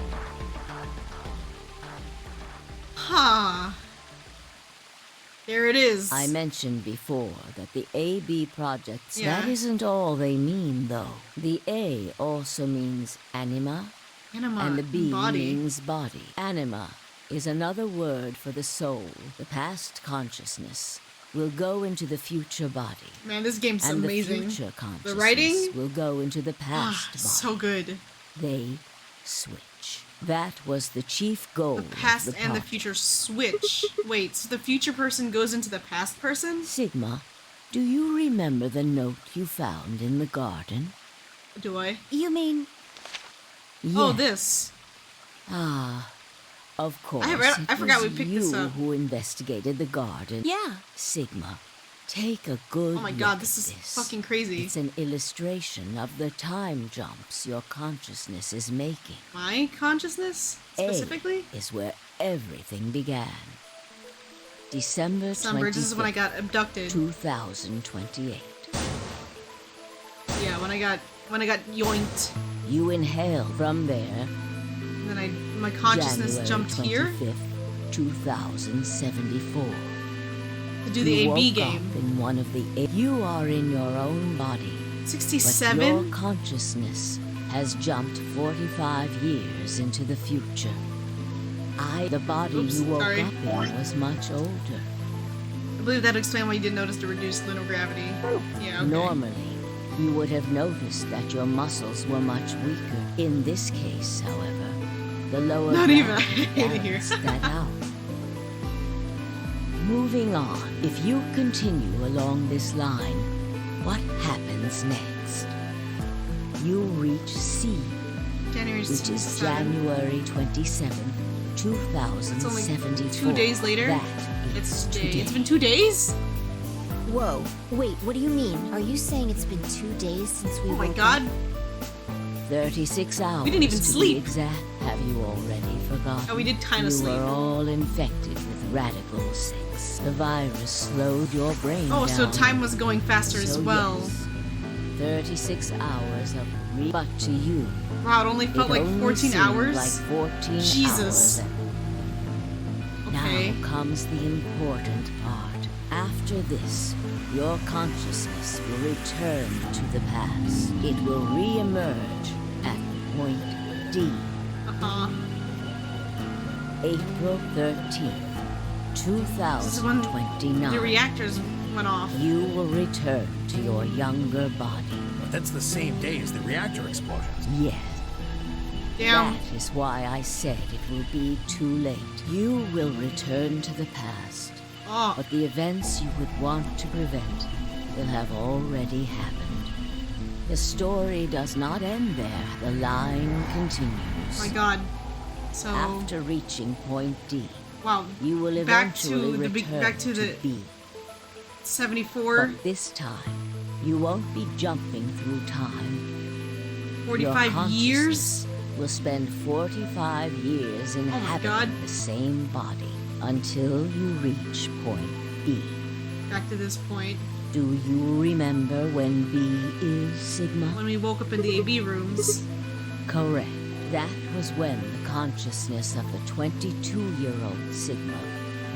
Huh. There it is. I mentioned before that the AB projects, Yeah. that isn't all they mean, though. The A also means anima, Anima, and the B body. means body. Anima is another word for the soul. The past consciousness will go into the future body. Man, this game's And amazing. the future consciousness writing? will go into the past body. So good. They switch. That was the chief goal The past of the and the project. future switch. Wait, so the future person goes into the past person? Sigma, do you remember the note you found in the garden? Do I? You mean... Oh, Yes. this. Ah, of course. I forgot we it was picked this you up. who investigated the garden. Yeah. Sigma, take a good Oh my look god, at this is this. fucking crazy. It's an illustration of the time jumps your consciousness is making. My consciousness? Specifically? A is where everything began. December 25th, Sunbirds, this is when I got abducted. 2028. Yeah, when I got yoinked. You inhale from there. And then my consciousness January jumped here 25th, 2074. to do the You AB woke game. Up in one of the you are in your own body But 67? your consciousness has jumped 45 years into the future. The body you woke sorry. up in was much older. I believe that would explain why you didn't notice the reduced lunar gravity. Yeah, okay. Normally, you would have noticed that your muscles were much weaker. In this case, however, the lower Not even. I gravity hate it here. balanced that out. Moving on, if you continue along this line, what happens next? You reach C, January which is 67. January 27th, It's only 2074. 2 days later. That It's is day. today. It's been 2 days? Whoa. Wait, what do you mean? Are you saying it's been 2 days since we Oh my woke god. up? 36 hours. We didn't even to sleep. Be exact. Have you already forgotten? Oh, we did kind of You sleep. were all infected with Radical 6. The virus slowed your brain Oh, down. so time was going faster as So well. yes, 36 hours of but to you. Wow, it only felt it like only 14 seemed hours? Like 14 Jesus. hours. Okay. Now comes the important part. After this, your consciousness will return to the past. It will re-emerge at point D. Uh-huh. April 13th, This is when 2029. the reactors went off. You will return to your younger body. But that's the same day as the reactor explosions. Yes. Damn. That is why I said it will be too late. You will return to the past, Oh, but the events you would want to prevent will have already happened. The story does not end there. The line continues. my god. So, After reaching point D, wow. you will Back to eventually the return back to the B. 74, But this time, you won't be jumping through time. 45 Your years? consciousness will spend 45 years God. inhabiting the same body until you reach point B. Back to this point. Do you remember when B is Sigma? When we woke up in the AB rooms. Correct. That was when the consciousness of the 22-year-old Sigma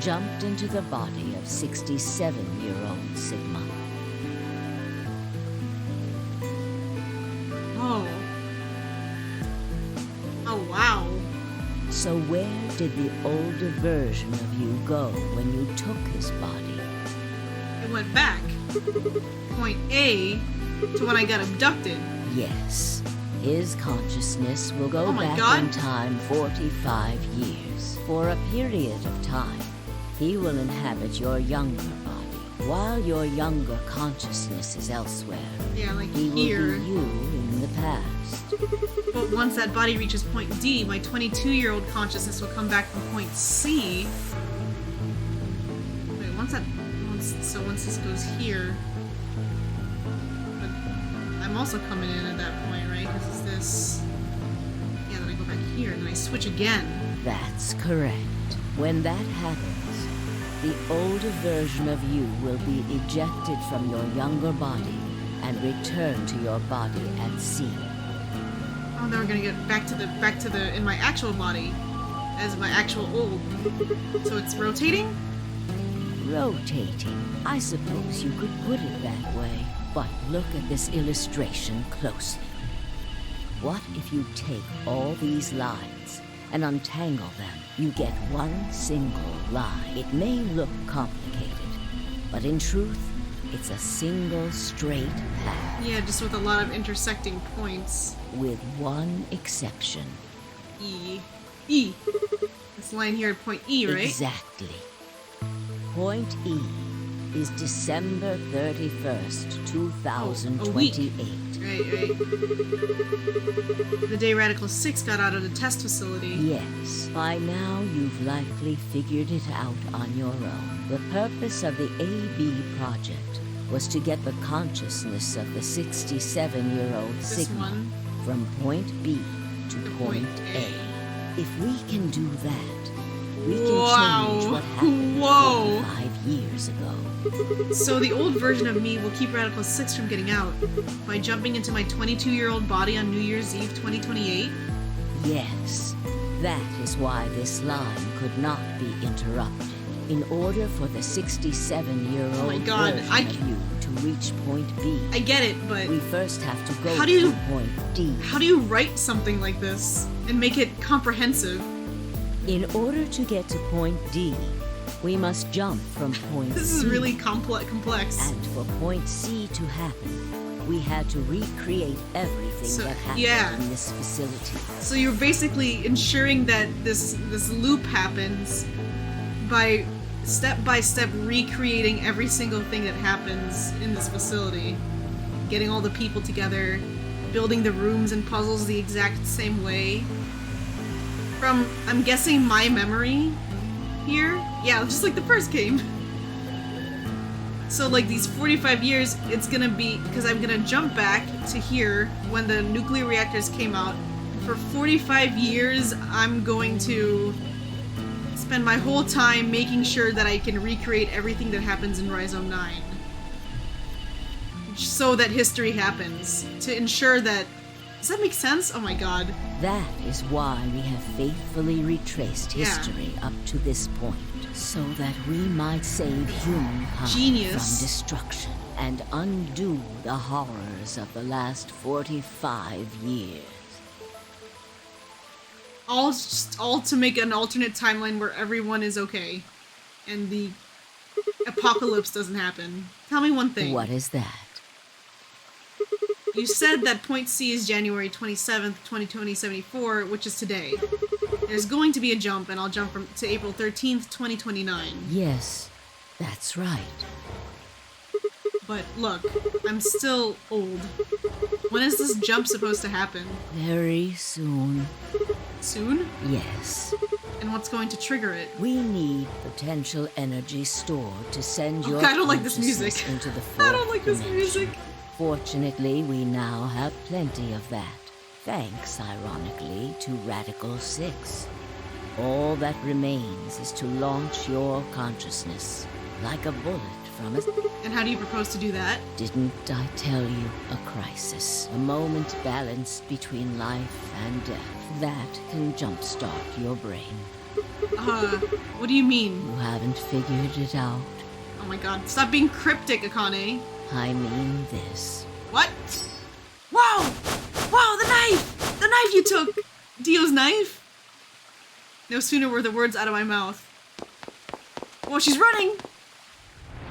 jumped into the body of 67-year-old Sigma. Oh. Oh, wow. So where did the older version of you go when you took his body? It went back. Point A to when I got abducted. Yes, his consciousness will go Oh my back God. in time 45 years. For a period of time, he will inhabit your younger body, while your younger consciousness is elsewhere. Yeah, like He will here. be you in the past. But once that body reaches point D, my 22-year-old consciousness will come back from point C. Wait, once this goes here. But I'm also coming in at that point, right? Because it's this. Yeah, then I go back here and then I switch again. That's correct. When that happens, the older version of you will be ejected from your younger body and return to your body at C. Oh, now we're gonna get back to the in my actual body as my actual old. So it's rotating? Rotating. I suppose you could put it that way. But look at this illustration closely. What if you take all these lines and untangle them? You get one single line. It may look complicated, but in truth, it's a single straight path. Yeah, just with a lot of intersecting points. With one exception. E. E. This line here at point E, right? Exactly. Point E is December 31st, 2028. Right. The day Radical 6 got out of the test facility. Yes, by now you've likely figured it out on your own. The purpose of the AB project was to get the consciousness of the 67-year-old This Sigma one. from point B to To point point A. If we can do that, we can Wow. change what happened Whoa. 45 years ago. So the old version of me will keep Radical 6 from getting out by jumping into my 22-year-old body on New Year's Eve 2028? Yes, that is why this line could not be interrupted. In order for the 67-year-old Oh my God, version of you to reach point B, I get it, but we first have to go How do you- to point D. how do you write something like this and make it comprehensive? In order to get to point D, we must jump from point This C. is really complex. And for point C to happen, we had to recreate everything So, that happened yeah. in this facility. So you're basically ensuring that this loop happens by step recreating every single thing that happens in this facility. Getting all the people together, building the rooms and puzzles the exact same way. From, I'm guessing, my memory here? Yeah, just like the first game. So like these 45 years, it's gonna be, because I'm gonna jump back to here when the nuclear reactors came out. For 45 years, I'm going to spend my whole time making sure that I can recreate everything that happens in Rhizome 9. So that history happens. To ensure that... Does that make sense? Oh my god. That is why we have faithfully retraced Yeah. history up to this point, so that we might save humankind Genius. from destruction and undo the horrors of the last 45 years. All to make an alternate timeline where everyone is okay. And the apocalypse doesn't happen. Tell me one thing. What is that? You said that point C is January 27th, 2074, which is today. There's going to be a jump, and I'll jump to April 13th, 2029. Yes, that's right. But look, I'm still old. When is this jump supposed to happen? Very soon. Soon? Yes. And what's going to trigger it? We need potential energy stored to send your I don't like this consciousness music. into the fourth I don't like this dimension. music. Fortunately, we now have plenty of that, thanks, ironically, to Radical 6. All that remains is to launch your consciousness, like a bullet from a... And how do you propose to do that? Didn't I tell you? A crisis. A moment balanced between life and death. That can jumpstart your brain. What do you mean? You haven't figured it out. Oh my god, stop being cryptic, Akane. I mean this. What? Wow! Wow, the knife! The knife you took! Dio's knife? No sooner were the words out of my mouth. Oh, she's running!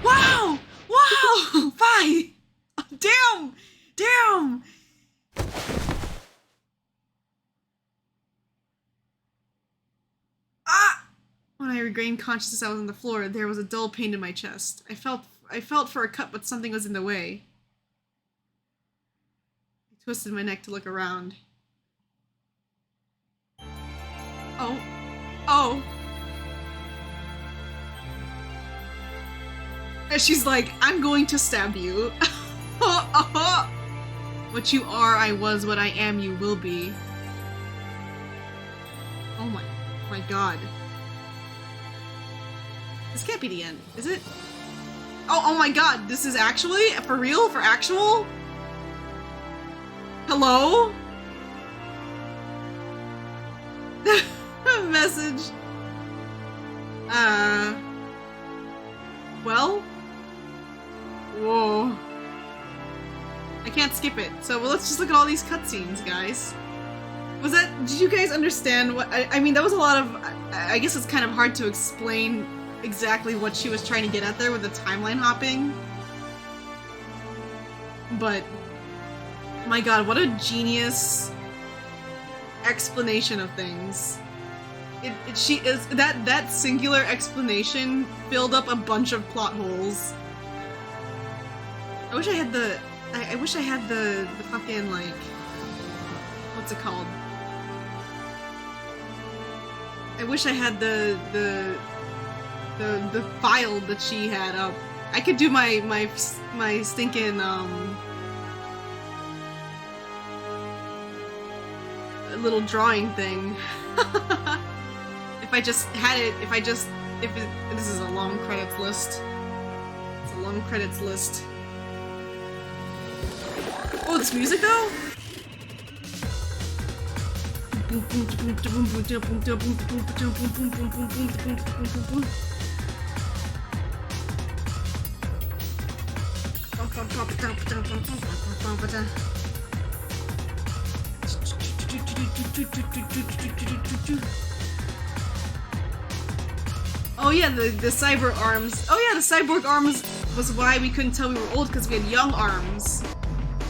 Wow! Wow! Bye! Damn! Damn! Ah! When I regained consciousness, I was on the floor. There was a dull pain in my chest. I felt for a cut, but something was in the way. I twisted my neck to look around. Oh. Oh. And she's like, I'm going to stab you. What you are, I was. What I am, you will be. Oh my god. This can't be the end, is it? Oh my god, this is actually? For real? For actual? Hello? Message. Well? Whoa. I can't skip it, so let's just look at all these cutscenes, guys. Was that, did you guys understand what, I mean, that was a lot of, I guess it's kind of hard to explain exactly what she was trying to get at there with the timeline hopping. But, my god, what a genius explanation of things. That singular explanation filled up a bunch of plot holes. I wish I had the, I wish I had the fucking, like, what's it called? I wish I had the file that she had up. I could do my stinking little drawing thing. If I just had it, this is a long credits list. It's a long credits list. Oh, this music though? Oh yeah, the cyber arms. Oh yeah, the cyborg arms was why we couldn't tell we were old, because we had young arms.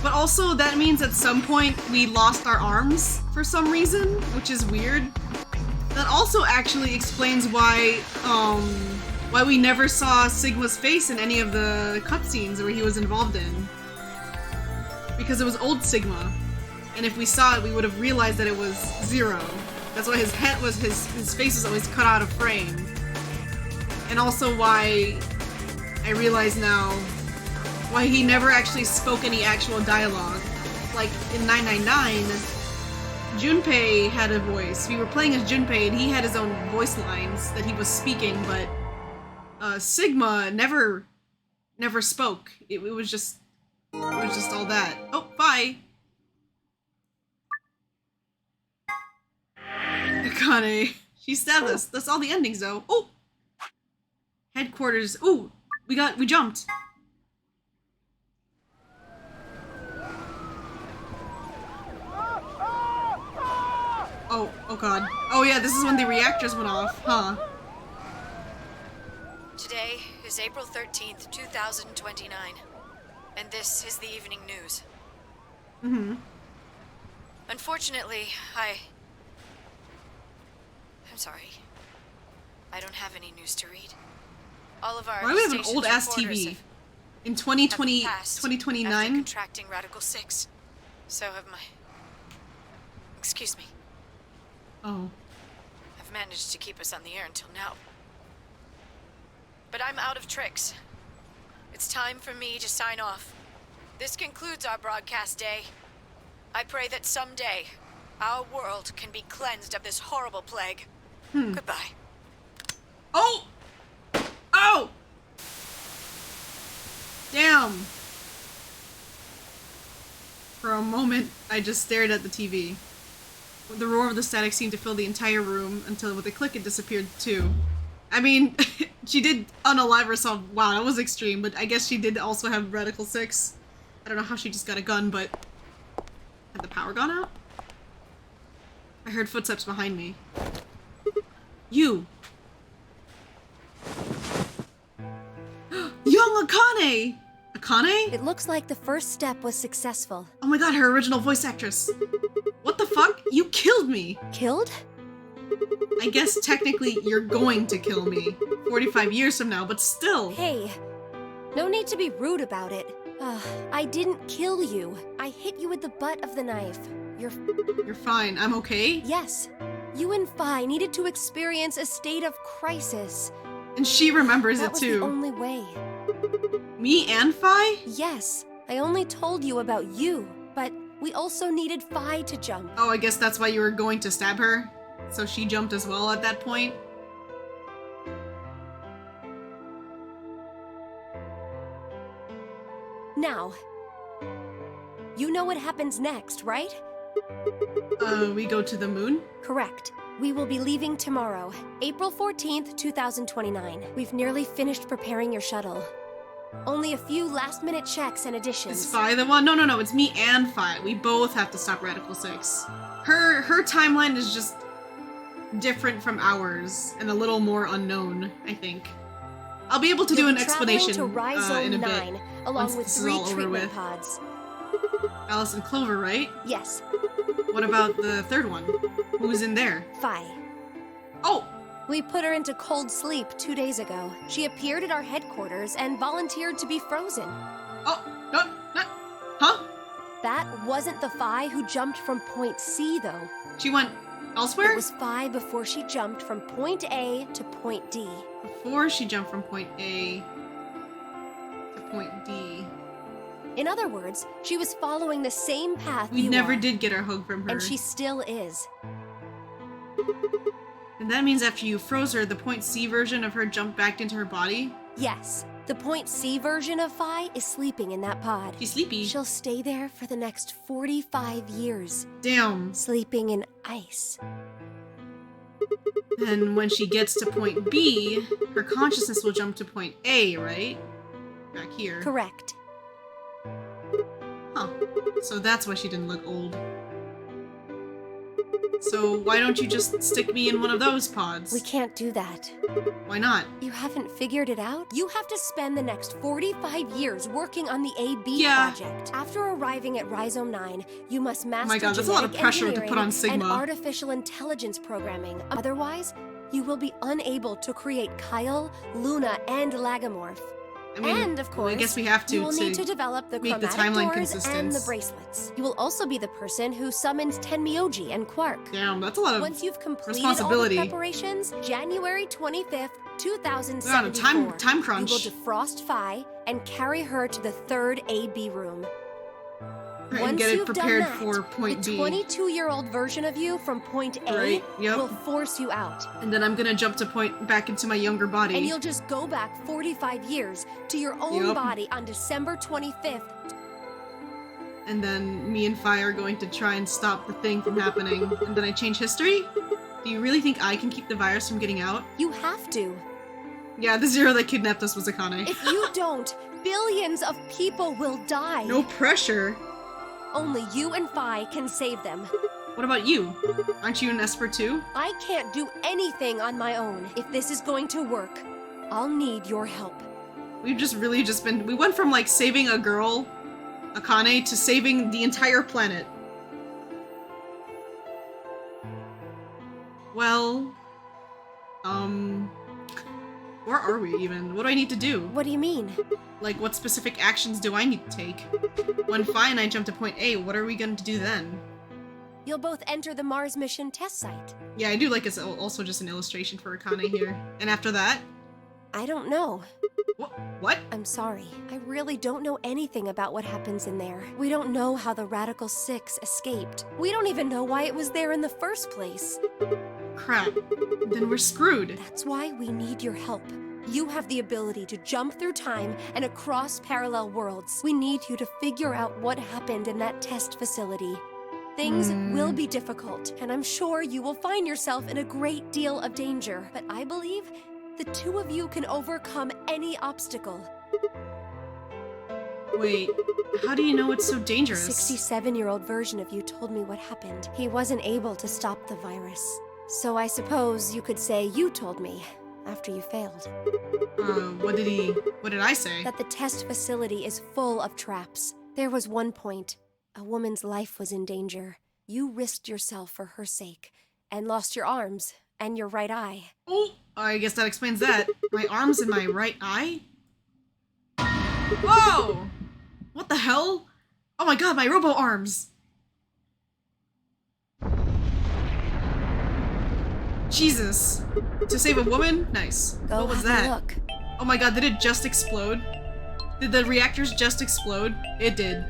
But also that means at some point we lost our arms for some reason, which is weird. That also actually explains why we never saw Sigma's face in any of the cutscenes where he was involved in. Because it was old Sigma. And if we saw it, we would have realized that it was Zero. That's why his head was his face was always cut out of frame. And also why I realize now why he never actually spoke any actual dialogue. Like in 999, Junpei had a voice. We were playing as Junpei and he had his own voice lines that he was speaking, but Sigma never spoke. It was just all that. Oh, bye. Akane. She stabbed us. That's all the endings though. Oh! Headquarters. Ooh! We jumped. Oh god. Oh yeah, this is when the reactors went off, huh? Today is April 13th, 2029. And this is the evening news. Mm-hmm. Unfortunately, I'm sorry. I don't have any news to read. All of our Why do we have an station's old-ass reporters TV? In 2020, passed 2029? after contracting Radical 6. So have my... Excuse me. Oh. I've managed to keep us on the air until now. But I'm out of tricks. It's time for me to sign off. This concludes our broadcast day. I pray that someday our world can be cleansed of this horrible plague. Goodbye. Oh! Oh! Damn. For a moment, I just stared at the TV. The roar of the static seemed to fill the entire room until with a click it disappeared too. I mean, she did unalive herself. Wow, that was extreme, but I guess she did also have Radical 6. I don't know how she just got a gun, but... Had the power gone out? I heard footsteps behind me. You! Young Akane! Akane? It looks like the first step was successful. Oh my god, her original voice actress. What the fuck? You killed me! Killed? I guess technically you're going to kill me 45 years from now, but still. Hey, no need to be rude about it. I didn't kill you. I hit you with the butt of the knife. You're fine. I'm okay? Yes. You and Phi needed to experience a state of crisis. And she remembers That it was too. the only way. Me and Phi? Yes. I only told you about you, but we also needed Phi to jump. Oh, I guess that's why you were going to stab her? So she jumped as well at that point? Now, you know what happens next, right? We go to the moon? Correct. We will be leaving tomorrow, April 14th, 2029. We've nearly finished preparing your shuttle. Only a few last-minute checks and additions. Is Phi the one? No, it's me and Phi. We both have to stop Radical 6. Her timeline is just different from ours and a little more unknown, I think. I'll be able to do an explanation to Rhizome in a 9, bit. along once with this is 3 all over treatment with. pods. Alice and Clover, right? Yes. What about the third one? Who's in there? Phi. Oh! We put her into cold sleep 2 days ago. She appeared at our headquarters and volunteered to be frozen. Oh! No! Huh? That wasn't the Phi who jumped from point C, though. She went elsewhere? It was Phi before she jumped from point A to point D. Before she jumped from point A to point D. In other words, she was following the same path We you never are, did get our hug from her. and she still is. And that means after you froze her, the point C version of her jumped back into her body? Yes, the point C version of Phi is sleeping in that pod. She's sleepy. She'll stay there for the next 45 years. Damn. Sleeping in ice. And when she gets to point B, her consciousness will jump to point A, right? Back here. Correct. So that's why she didn't look old. So why don't you just stick me in one of those pods? We can't do that. Why not? You haven't figured it out? You have to spend the next 45 years working on the AB Yeah. project. After arriving at Rhizome 9, you must master my God, that's a lot of genetic pressure to put on engineering and Sigma. artificial intelligence programming. Otherwise, you will be unable to create Kyle, Luna, and Lagomorph. I mean, And of course, I guess we have to you will need to develop the make the chromatic timeline doors and consistent. the bracelets. You will also be the person who summons Tenmyoji and Quark. Damn, that's a lot of Once you've completed all the responsibility. preparations, January 25th, We're 2074, on a time crunch. you will defrost Phi and carry her to the third AB room. And Once get it you've prepared done that, for point the B. 22-year-old version of you from point A Right, yep. will force you out. And then I'm gonna jump to point back into my younger body. And you'll just go back 45 years to your own Yep. body on December 25th. And then me and Phi are going to try and stop the thing from happening. And then I change history? Do you really think I can keep the virus from getting out? You have to. Yeah, the Zero that kidnapped us was Akane. If you don't, billions of people will die. No pressure. Only you and Phi can save them. What about you? Aren't you an Esper too? I can't do anything on my own. If this is going to work, I'll need your help. We've just really just been... We went from, like, saving a girl, Akane, to saving the entire planet. Well... Where are we, even? What do I need to do? What do you mean? Like, what specific actions do I need to take? When Phi and I jump to point A, what are we going to do then? You'll both enter the Mars mission test site. Yeah, I do like it's also just an illustration for Akane here. And after that? I don't know. What? I'm sorry. I really don't know anything about what happens in there. We don't know how the Radical Six escaped. We don't even know why it was there in the first place. Crap. Then we're screwed. That's why we need your help. You have the ability to jump through time and across parallel worlds. We need you to figure out what happened in that test facility. Things will be difficult, and I'm sure you will find yourself in a great deal of danger. But I believe the two of you can overcome any obstacle. Wait, how do you know it's so The dangerous? 67-year-old version of you told me what happened. He wasn't able to stop the virus. So I suppose you could say you told me after you failed. What did I say? That the test facility is full of traps. There was one point. A woman's life was in danger. You risked yourself for her sake, and lost your arms and your right eye. Oh, I guess that explains that. My arms and my right eye? Whoa! What the hell? Oh my god, my robo arms! Jesus. To save a woman? Nice. Go What was have a that? look. Oh my god, did it just explode? Did the reactors just explode? It did.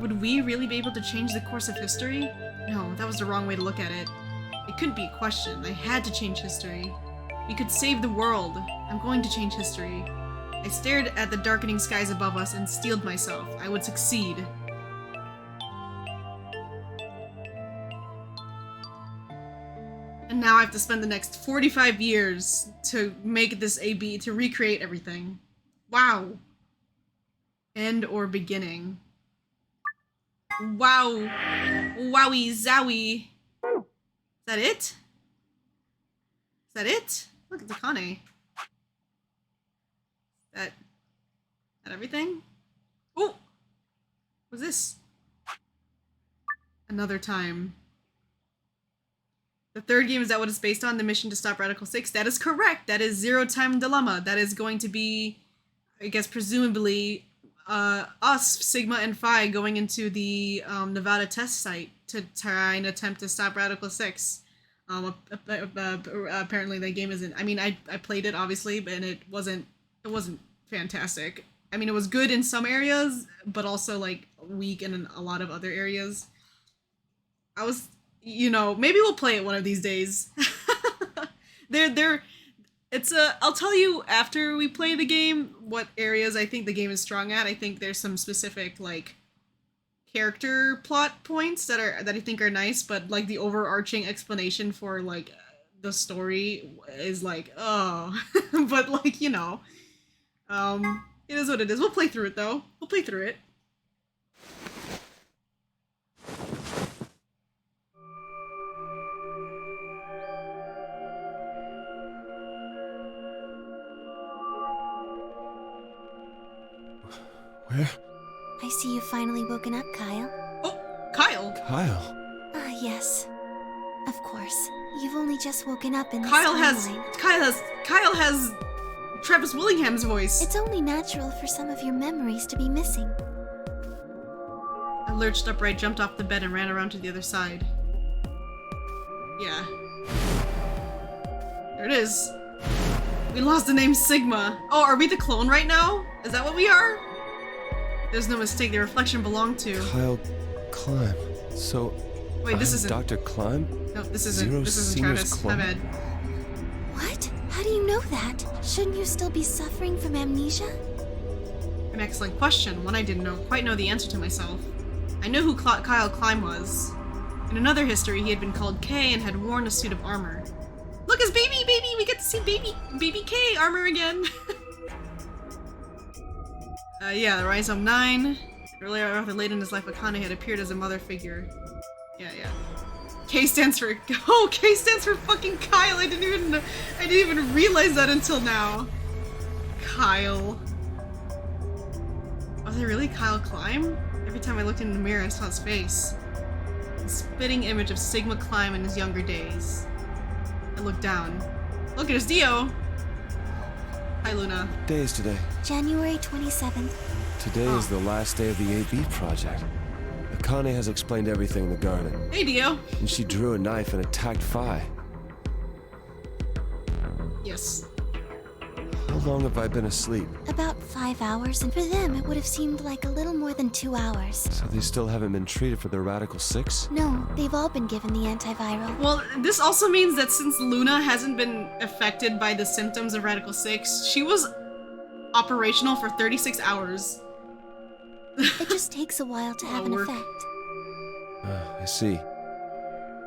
Would we really be able to change the course of history? No, that was the wrong way to look at it. It couldn't be a question. I had to change history. We could save the world. I'm going to change history. I stared at the darkening skies above us and steeled myself. I would succeed. And now I have to spend the next 45 years to make this AB, to recreate everything. Wow. End or beginning. Wow. Wowie zowie. Is that it? Is that it? Look, it's Akane. That everything? Oh! What's this? Another time. The third game, is that what it's based on? The mission to stop Radical 6? That is correct! That is Zero Time Dilemma. That is going to be, I guess, presumably, us, Sigma and Phi, going into the Nevada test site to try and attempt to stop Radical 6. Apparently the game isn't... I mean, I played it, obviously, but it wasn't fantastic. I mean, it was good in some areas, but also, like, weak in a lot of other areas. I was... You know, maybe we'll play it one of these days. I'll tell you after we play the game what areas I think the game is strong at. I think there's some specific, like, character plot points that I think are nice, but, like, the overarching explanation for, like, the story is like, oh. But, like, you know, It is what it is. We'll play through it though. We'll play through it. Where? I see you've finally woken up, Kyle. Oh, Kyle. Kyle. Ah, yes. Of course. You've only just woken up in this Kyle timeline. has Travis Willingham's voice. It's only natural for some of your memories to be missing. I lurched upright, jumped off the bed, and ran around to the other side. Yeah. There it is. We lost the name Sigma. Oh, are we the clone right now? Is that what we are? There's no mistake, the reflection belonged to. Kyle Climb. So. Wait, this isn't. Dr. Climb? No, this isn't. Zero This isn't Senior's Travis. clone? My bad. What? How do you know that? Shouldn't you still be suffering from amnesia? An excellent question, one I didn't quite know the answer to myself. I knew who Kyle Climb was. In another history, he had been called K and had worn a suit of armor. Look, it's baby! We get to see baby K armor again! Yeah, the Rhizome 9. Earlier, rather late in his life, Akane had appeared as a mother figure. Yeah. K stands for K stands for fucking Kyle. I didn't even realize that until now. Kyle. Was it really Kyle Climb? Every time I looked in the mirror, I saw his face. A spitting image of Sigma Climb in his younger days. I looked down. Look, it's Dio. Hi, Luna. What day is today? January 27th. Today is the last day of the AB project. Akane has explained everything in the garden. Hey, Dio. And she drew a knife and attacked Phi. Yes. How long have I been asleep? About 5 hours, and for them it would have seemed like a little more than 2 hours. So they still haven't been treated for their Radical 6? No, they've all been given the antiviral. Well, this also means that since Luna hasn't been affected by the symptoms of Radical 6, she was operational for 36 hours. It just takes a while to have an work. effect. I see.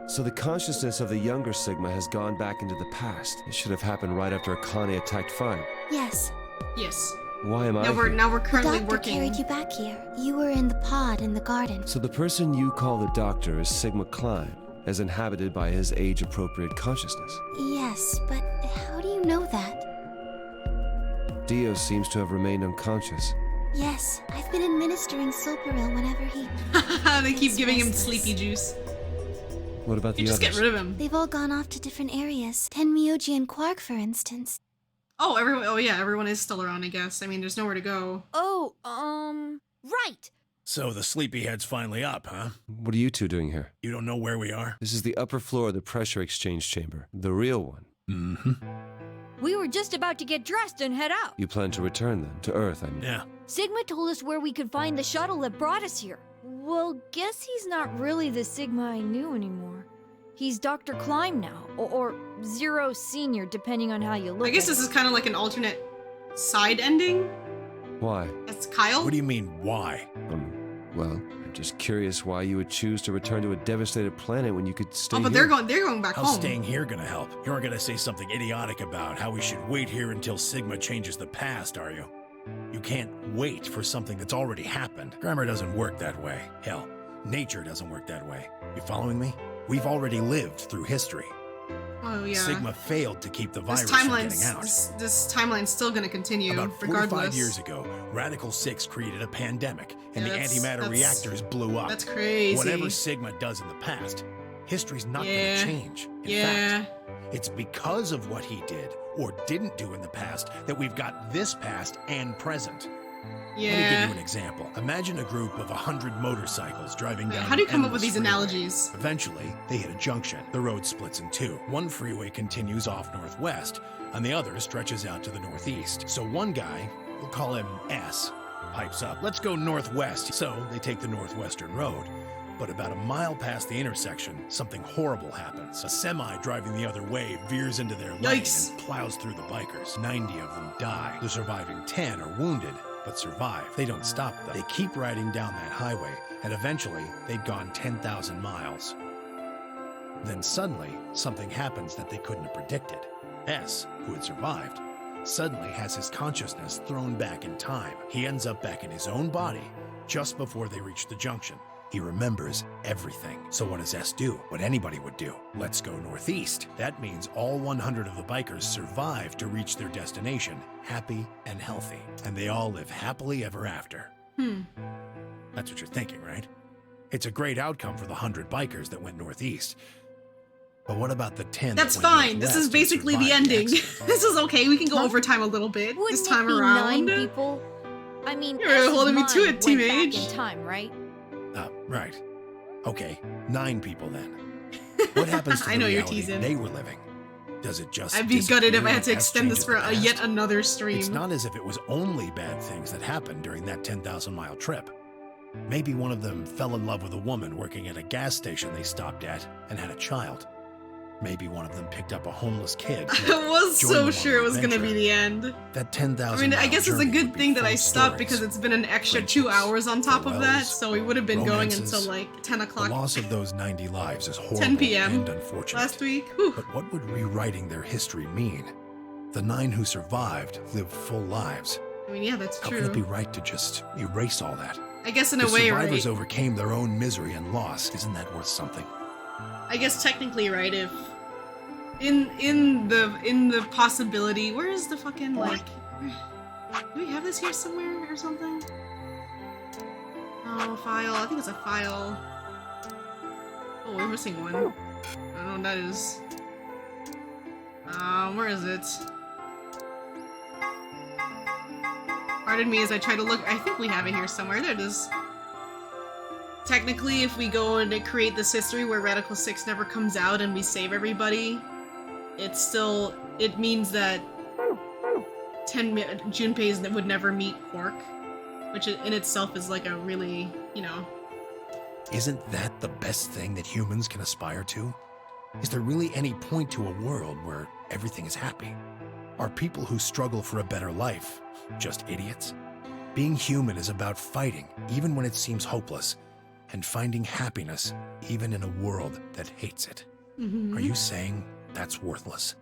So the consciousness of the younger Sigma has gone back into the past. It should have happened right after Akane attacked Phi. Yes. Yes. Why am I Now we're here? currently The doctor working. carried you back here. You were in the pod in the garden. So the person you call the doctor is Sigma Climb, as inhabited by his age-appropriate consciousness. Yes, but how do you know that? Dio seems to have remained unconscious. Yes, I've been administering Soparil whenever he... They keep He's giving him restless. sleepy juice. What about the You just others? get rid of him. They've all gone off to different areas. Tenmyoji and Quark, for instance. Oh, everyone is still around, I guess. I mean, there's nowhere to go. Oh, right. So the sleepyhead's finally up, huh? What are you two doing here? You don't know where we are? This is the upper floor of the pressure exchange chamber, the real one. Mm-hmm. We were just about to get dressed and head out. You plan to return then, to Earth, I mean. Yeah. Sigma told us where we could find the shuttle that brought us here. Well, guess he's not really the Sigma I knew anymore. He's Dr. Climb now, or Zero Senior, depending on how you look I guess at this is kind of like an alternate side ending. Why? That's Kyle. What do you mean, why? Well, I'm just curious why you would choose to return to a devastated planet when you could stay Oh, but here. they're going back How's home. staying here gonna help? You aren't gonna say something idiotic about how we should wait here until Sigma changes the past, are you? You can't wait for something that's already happened. Grammar doesn't work that way. Hell, nature doesn't work that way. You following me? We've already lived through history. Oh yeah. Sigma failed to keep the virus This from getting out. this timeline's still gonna continue, About 45 regardless. years ago, Radical 6 created a pandemic, and Yeah, the antimatter reactors blew up. That's crazy. Whatever Sigma does in the past, history's not Yeah. going to change. In Yeah. fact, it's because of what he did or didn't do in the past that we've got this past and present. Let me give Yeah. you an example. Imagine a group of 100 motorcycles driving down How do you an come up with endless these freeway. analogies? Eventually, they hit a junction. The road splits in two. One freeway continues off northwest, and the other stretches out to the northeast. So one guy, we'll call him S, pipes up, "Let's go northwest." So they take the northwestern road. But about a mile past the intersection, something horrible happens. A semi driving the other way veers into their lane Yikes. and plows through the bikers. 90 of them die. The surviving 10 are wounded, but survive. They don't stop though. They keep riding down that highway, and eventually they'd gone 10,000 miles. Then suddenly, something happens that they couldn't have predicted. S, who had survived, suddenly has his consciousness thrown back in time. He ends up back in his own body just before they reach the junction. He remembers everything. So what does S do? What anybody would do. Let's go northeast. That means all 100 of the bikers survive to reach their destination, happy and healthy. And they all live happily ever after. That's what you're thinking, right? It's a great outcome for the 100 bikers that went northeast. But what about the 10 That's that went fine. This is northwest and basically the survived ending. accident? This is okay. We can go overtime a little bit Wouldn't this time it be around. 9 people? I mean, You're really S's holding me to mind it, went teenage. back in time, right? Right. Okay, 9 people then. What happens to the I know you're reality teasing. they were living? Does it just I'd be gutted if I disappear had to as extend this changes for the past? yet another stream. It's not as if it was only bad things that happened during that 10,000-mile trip. Maybe one of them fell in love with a woman working at a gas station they stopped at and had a child. Maybe one of them picked up a homeless kid. I was so sure it was gonna be the end. That 10,000. I mean, I guess it's a good thing that I stopped because it's been an extra 2 hours on top of that, farewells, so we would have been going romances. until like 10 The o'clock loss of those 90 lives is horrible 10 p.m. and unfortunate. last week. Whew. But what would rewriting their history mean? The 9 who survived lived full lives. I mean, yeah, that's How can it be true. right to just erase all that? I guess in The a way, survivors right? overcame their own misery and loss. Isn't that worth something? I guess technically, right? If in the possibility, where is the fucking like? Do we have this here somewhere or something? Oh, file. I think it's a file. Oh, we're missing one. I don't know what that is. Where is it? Pardon me as I try to look. I think we have it here somewhere. There it is. Technically, if we go and create this history where Radical 6 never comes out and we save everybody, it means that Junpei would never meet Quark, which in itself is like a really, Isn't that the best thing that humans can aspire to? Is there really any point to a world where everything is happy? Are people who struggle for a better life just idiots? Being human is about fighting, even when it seems hopeless, and finding happiness, even in a world that hates it. Mm-hmm. Are you saying that's worthless?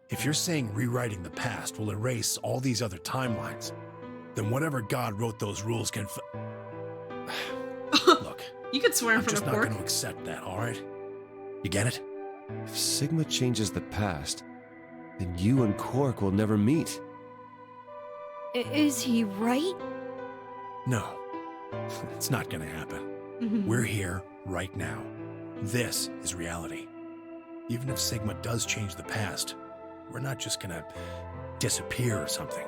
If you're saying rewriting the past will erase all these other timelines, then whatever God wrote those rules can Look, You could swear in I'm front just of not Quark. going to accept that, all right? You get it? If Sigma changes the past, then you and Quark will never meet. Is he right? No, it's not going to happen. Mhm. We're here right now. This is reality. Even if Sigma does change the past, we're not just going to disappear or something.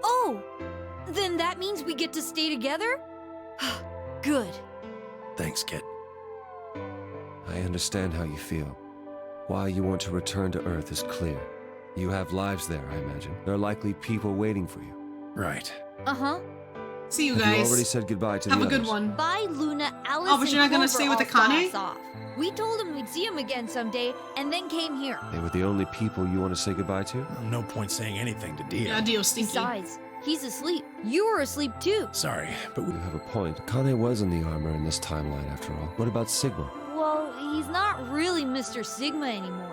Oh! Then that means we get to stay together? Good. Thanks, kid. I understand how you feel. Why you want to return to Earth is clear. You have lives there, I imagine. There are likely people waiting for you. Right. Uh-huh. See you Have guys. you already said goodbye to Have the a good others? one. Bye, Luna, Alice, Oh, but you're not gonna and stay Clover with the all saw Kane? us off. We told him we'd see him again someday, and then came here. They were the only people you want to say goodbye to? No point saying anything to Dio. Yeah, Dio stinky. Besides, he's asleep. You were asleep too. Sorry, but You have a point. Kane was in the armor in this timeline, after all. What about Sigma? Well, he's not really Mr. Sigma anymore.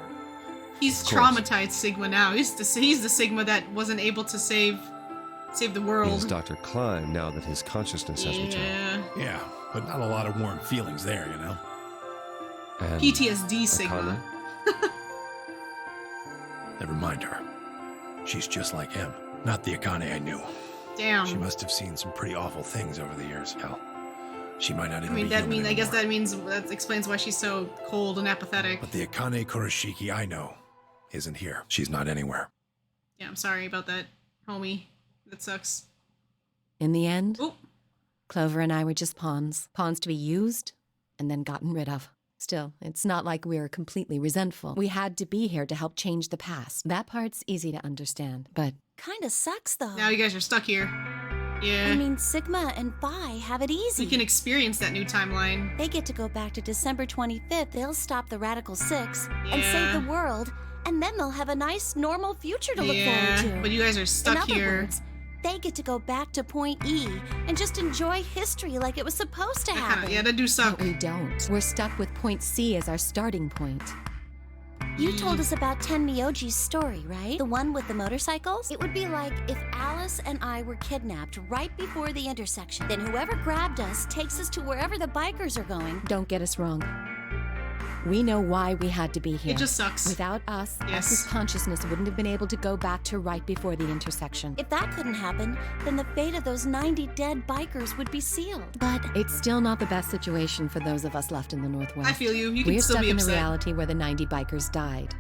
He's Of course. traumatized Sigma now. He's the Sigma that wasn't able to save the He is world. Dr. Klein now that his consciousness has returned. Yeah. yeah, but not a lot of warm feelings there, you know? And PTSD Sigma. Akane? Never mind her. She's just like him. Not the Akane I knew. Damn. She must have seen some pretty awful things over the years. Hell, she might not I even mean, be human I guess anymore. that explains why she's so cold and apathetic. But the Akane Kurashiki I know isn't here. She's not anywhere. Yeah, I'm sorry about that, homie. That sucks. In the end, Oh, Clover and I were just pawns. Pawns to be used and then gotten rid of. Still, it's not like we're completely resentful. We had to be here to help change the past. That part's easy to understand, but Kinda sucks though. now you guys are stuck here. Yeah. I mean, Sigma and Phi have it easy. we can experience that new timeline. They get to go back to December 25th. They'll stop the Radical 6 and Yeah. save the world, and then they'll have a nice, normal future to look Yeah, forward to. but you guys are In stuck other here. words, they get to go back to Point E and just enjoy history like it was supposed to happen. That do suck. we don't. We're stuck with point C as our starting point. You told us about Tenmyoji's story, right? The one with the motorcycles? It would be like if Alice and I were kidnapped right before the intersection. Then whoever grabbed us takes us to wherever the bikers are going. Don't get us wrong. We know why we had to be here. It just sucks. Without us, Yes. S's consciousness wouldn't have been able to go back to right before the intersection. If that couldn't happen, then the fate of those 90 dead bikers would be sealed. But It's still not the best situation for those of us left in the Northwest. I feel you. You can We're still stuck be in the upset. reality where the 90 bikers died.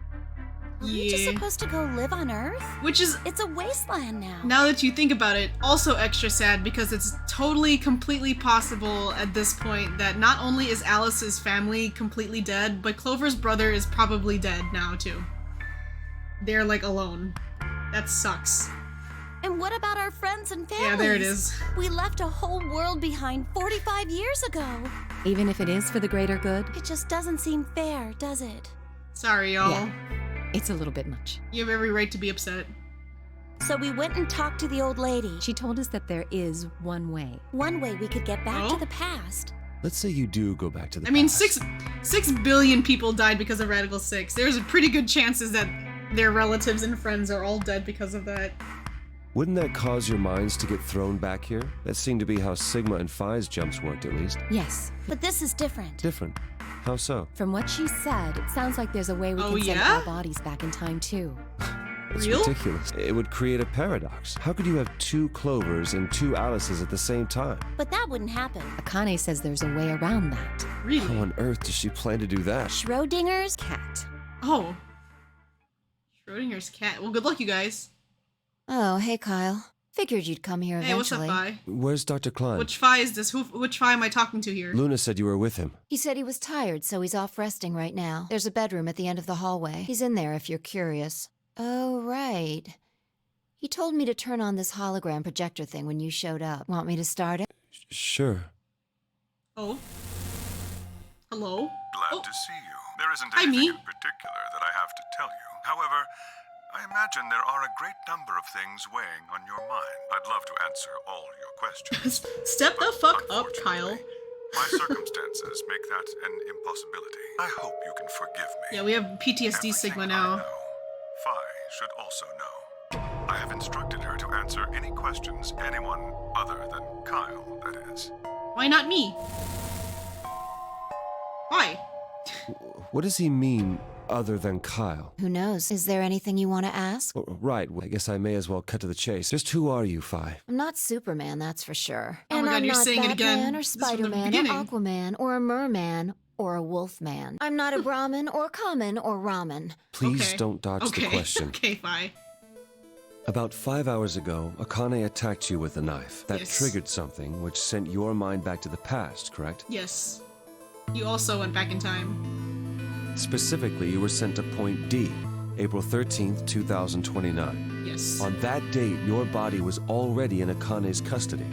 are we just Yeah. supposed to go live on Earth? Which is, It's a wasteland now. now that you think about it, also extra sad because it's totally, completely possible at this point that not only is Alice's family completely dead, but Clover's brother is probably dead now too. They're like alone. That sucks. And what about our friends and families? Yeah, there it is. We left a whole world behind 45 years ago. Even if it is for the greater good, It just doesn't seem fair, does it? Sorry, y'all. Yeah. it's a little bit much. You have every right to be upset. So we went and talked to the old lady. She told us that there is one way. One way we could get back Oh? to the past. Let's say you do go back to the I mean, past. 6 billion people died because of Radical 6. There's a pretty good chances that their relatives and friends are all dead because of that. Wouldn't that cause your minds to get thrown back here? That seemed to be how Sigma and Phi's jumps worked, at least. Yes. But this is different. Different. How so? From what she said, it sounds like there's a way we Oh, can send yeah? our bodies back in time too. It's Real? ridiculous. It would create a paradox. How could you have 2 Clovers and 2 Alices at the same time? But that wouldn't happen. Akane says there's a way around that. How Really? on earth does she plan to do that? Schrodinger's Cat. Oh. Schrodinger's cat. Well, good luck, you guys. Oh, hey, Kyle. Figured you'd come here Hey, what's up, eventually. Phi? Where's Dr. Klein? Which Phi is this? Which Phi am I talking to here? Luna said you were with him. He said he was tired, so he's off resting right now. There's a bedroom at the end of the hallway. He's in there if you're curious. Oh, right. He told me to turn on this hologram projector thing when you showed up. Want me to start it? Sure. Oh. Hello? Glad Oh. to see you. There isn't Hi, anything me. in particular that I have to tell you. However, I imagine there are a great number of things weighing on your mind. I'd love to answer all your questions. Step the but fuck up, Kyle. unfortunately, my circumstances make that an impossibility. I hope you can forgive me. Yeah, we have PTSD Everything Sigma I now. know, Phi should also know. I have instructed her to answer any questions anyone other than Kyle, that is. Why not me? Why? What does he mean, other than Kyle? Who knows? Is there anything you want to ask? Oh, right, well, I guess I may as well cut to the chase. Just who are you, Phi? I'm not Superman, that's for sure. Oh my And God, I'm you're not saying it Batman again. or This is from the Spider-Man or beginning. Aquaman or a merman or a wolfman. I'm not a Brahmin or Kamen or Ramen. Please Okay. don't dodge Okay. the question. Okay, Phi. About 5 hours ago, Akane attacked you with a knife. That Yes. triggered something which sent your mind back to the past, correct? Yes. You also went back in time. Specifically, you were sent to Point D, April 13th, 2029. Yes. On that date, your body was already in Akane's custody.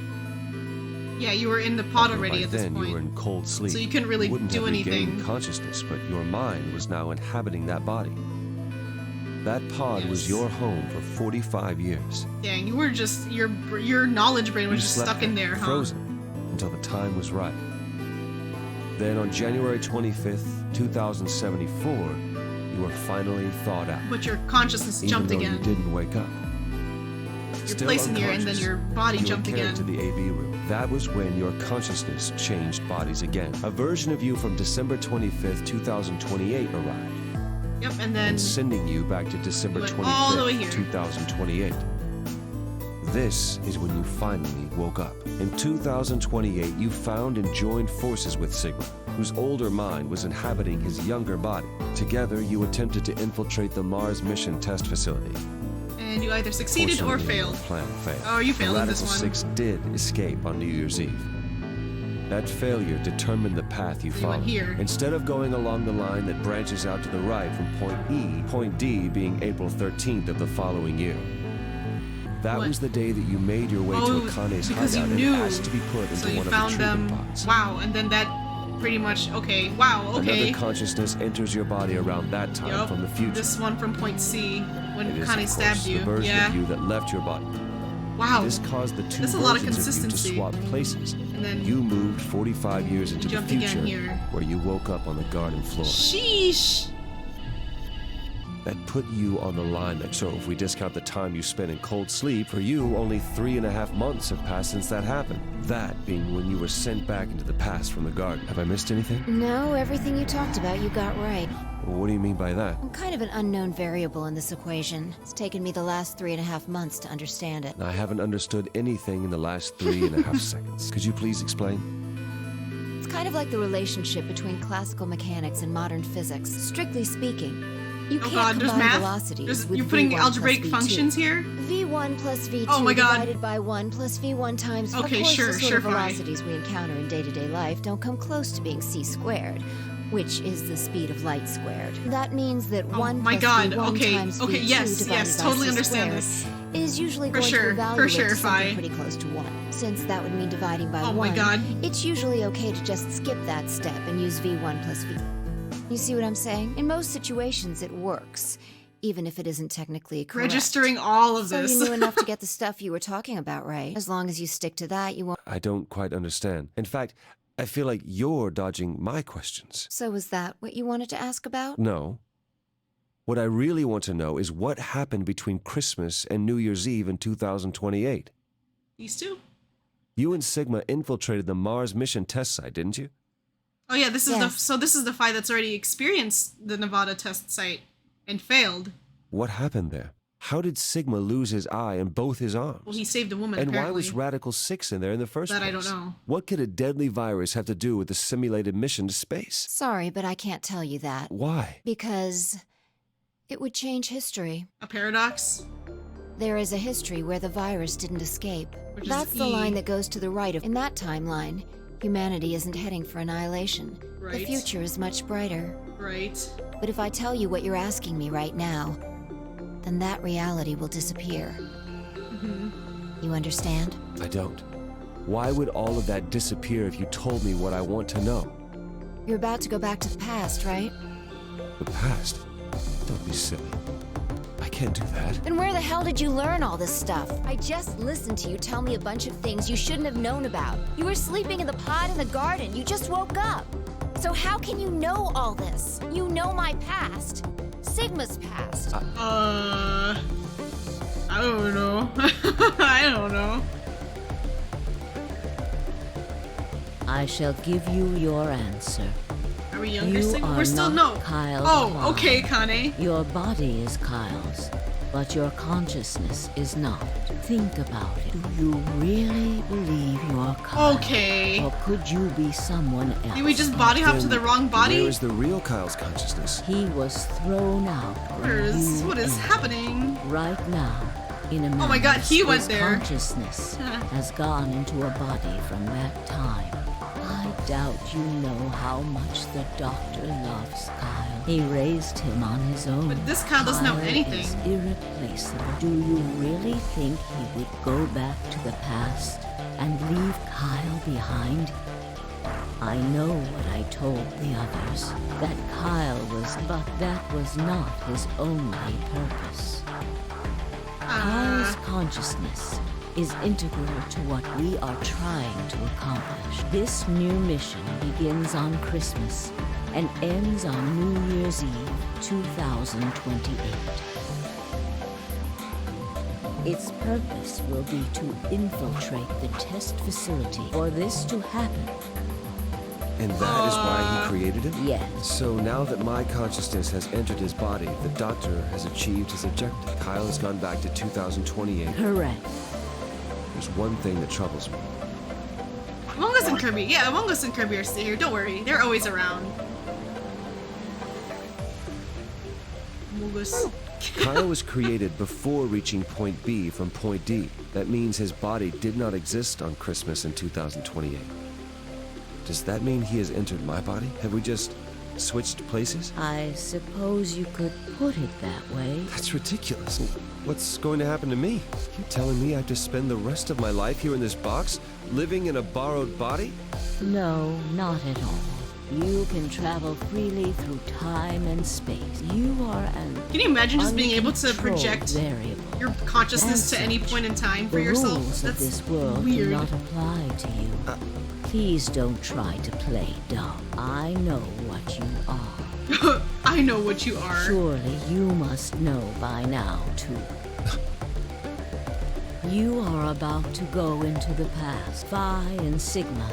Yeah, you were in the pod Although already by at this then, point. you were in cold sleep. So you couldn't really wouldn't do have regained anything. consciousness, but your mind was now inhabiting that body. That pod was Yes. your home for 45 years. Dang, you were just your knowledge brain was You just slept stuck in there, huh? frozen, until the time was right. Then on January 25th, 2074, you were finally thawed out. But your consciousness Even jumped though again. you didn't wake up. You're Still placing here, and then unconscious, your body you jumped were carried again. to the AB room. That was when your consciousness changed bodies again. A version of you from December 25th, 2028 arrived, Yep, and then and sending you back to December went all the way here. 25th, 2028. This is when you finally woke up. In 2028, you found and joined forces with Sigma, whose older mind was inhabiting his younger body. Together, you attempted to infiltrate the Mars mission test facility. and you either succeeded or Fortunately, failed. The plan failed. Oh, you The failed in this Radical one. Six did escape on New Year's Eve. That failure determined the path you So you went followed. here. Instead of going along the line that branches out to the right from Point E, Point D being April 13th of the following year. That What? was the day that you made your way Oh, to Akane's because you hideout knew. and asked to be put into So you one of found the them. treatment pods. Wow, and then that pretty much. Okay, wow, okay. Another consciousness enters your body around that time Yup, from the future. this one from Point C when It is, Kane of stabbed course, you. the version Yeah. of you that left your body. Wow. This caused the two That's a lot of versions of you to consistency. swap places. And then You moved 45 years into the jumped again future, here. where you woke up on the garden floor. Sheesh. that put you on the line. So if we discount the time you spent in cold sleep, for you, only 3.5 months have passed since that happened. That being when you were sent back into the past from the garden. Have I missed anything? No, everything you talked about you got right. What do you mean by that? I'm kind of an unknown variable in this equation. It's taken me the last 3.5 months to understand it. I haven't understood anything in the last 3.5 seconds. Could you please explain? It's kind of like the relationship between classical mechanics and modern physics. Strictly speaking, you Oh can't god, there's combine math? velocities with You're putting V1 algebraic plus V2. functions here? V1 plus V2 Oh my god. divided by 1 plus V1 times... Okay, of course, sure, the sort sure, of fine. velocities we encounter in day-to-day life don't come close to being c squared, which is the speed of light squared. That means that 1 my plus god, V1 okay, times okay, V2 yes, divided yes, by totally c understand squared this. is usually For going sure, to evaluate for sure, to something Fi. pretty close to 1. Since that would mean dividing by Oh 1, my god. it's usually okay to just skip that step and use V1 plus V. You see what I'm saying? In most situations, it works, even if it isn't technically correct. Registering all of So this. you knew enough to get the stuff you were talking about right. As long as you stick to that, you won't... I don't quite understand. In fact, I feel like you're dodging my questions. So is that what you wanted to ask about? No. What I really want to know is what happened between Christmas and New Year's Eve in 2028. These two? You and Sigma infiltrated the Mars mission test site, didn't you? Oh yeah, this is Yes. this is the Fi that's already experienced the Nevada test site and failed. What happened there? How did Sigma lose his eye and both his arms? Well, he saved a woman, And apparently. why was Radical 6 in there in the first That place? I don't know. What could a deadly virus have to do with the simulated mission to space? Sorry, but I can't tell you that. Why? Because it would change history. A paradox? There is a history where the virus didn't escape. Which is That's the E. line that goes to the right of... In that timeline, humanity isn't heading for annihilation. The Right. future is much brighter. Right. But if I tell you what you're asking me right now, then that reality will disappear. You understand? I don't. Why would all of that disappear if you told me what I want to know? You're about to go back to the past, right? The past? Don't be silly. I can't do that. Then where the hell did you learn all this stuff? I just listened to you tell me a bunch of things you shouldn't have known about. You were sleeping in the pod in the garden. You just woke up. So how can you know all this? You know my past. Sigma's past. I don't know. I don't know. I shall give you your answer. Are we younger? You Sigma? are We're still not no. Kyle Oh, Klein. okay, Kane. Your body is Kyle's, but your consciousness is not. Think about it. Do you really believe you're Kyle? Okay. Or could you be someone else? Did we just body hop to the wrong body? Where is the real Kyle's consciousness? He was thrown out. What is happening? Right now, in a Oh my god, he went his there. consciousness has gone into a body from that time. I doubt you know how much the doctor loves Kyle. He raised him on his own. But this Kyle doesn't know Kyle anything. is irreplaceable. Do you really think he would go back to the past and leave Kyle behind? I know what I told the others, that Kyle was, but that was not his only purpose. Kyle's consciousness is integral to what we are trying to accomplish. This new mission begins on Christmas and ends on New Year's Eve, 2028. Its purpose will be to infiltrate the test facility. For this to happen, And that is why he created him? yes, So now that my consciousness has entered his body, the doctor has achieved his objective. Kyle has gone back to 2028. correct. There's one thing that troubles me. Among Us and Kirby. Yeah, Among Us and Kirby are still here. Don't worry. They're always around. Among Us. Kyle was created before reaching point B from point D. That means his body did not exist on Christmas in 2028. Does that mean he has entered my body? Have we just switched places? I suppose you could put it that way. That's ridiculous. What's going to happen to me? You telling me I have to spend the rest of my life here in this box, living in a borrowed body? No, not at all. You can travel freely through time and space. You are an Can you imagine just being able to uncontrolled project variable. your consciousness As to any such, point in time for The yourself? rules That's of this world weird. do not apply to you. Please don't try to play dumb. I know what you are. I know what you are. Surely you must know by now, too. You are about to go into the past. Phi and Sigma,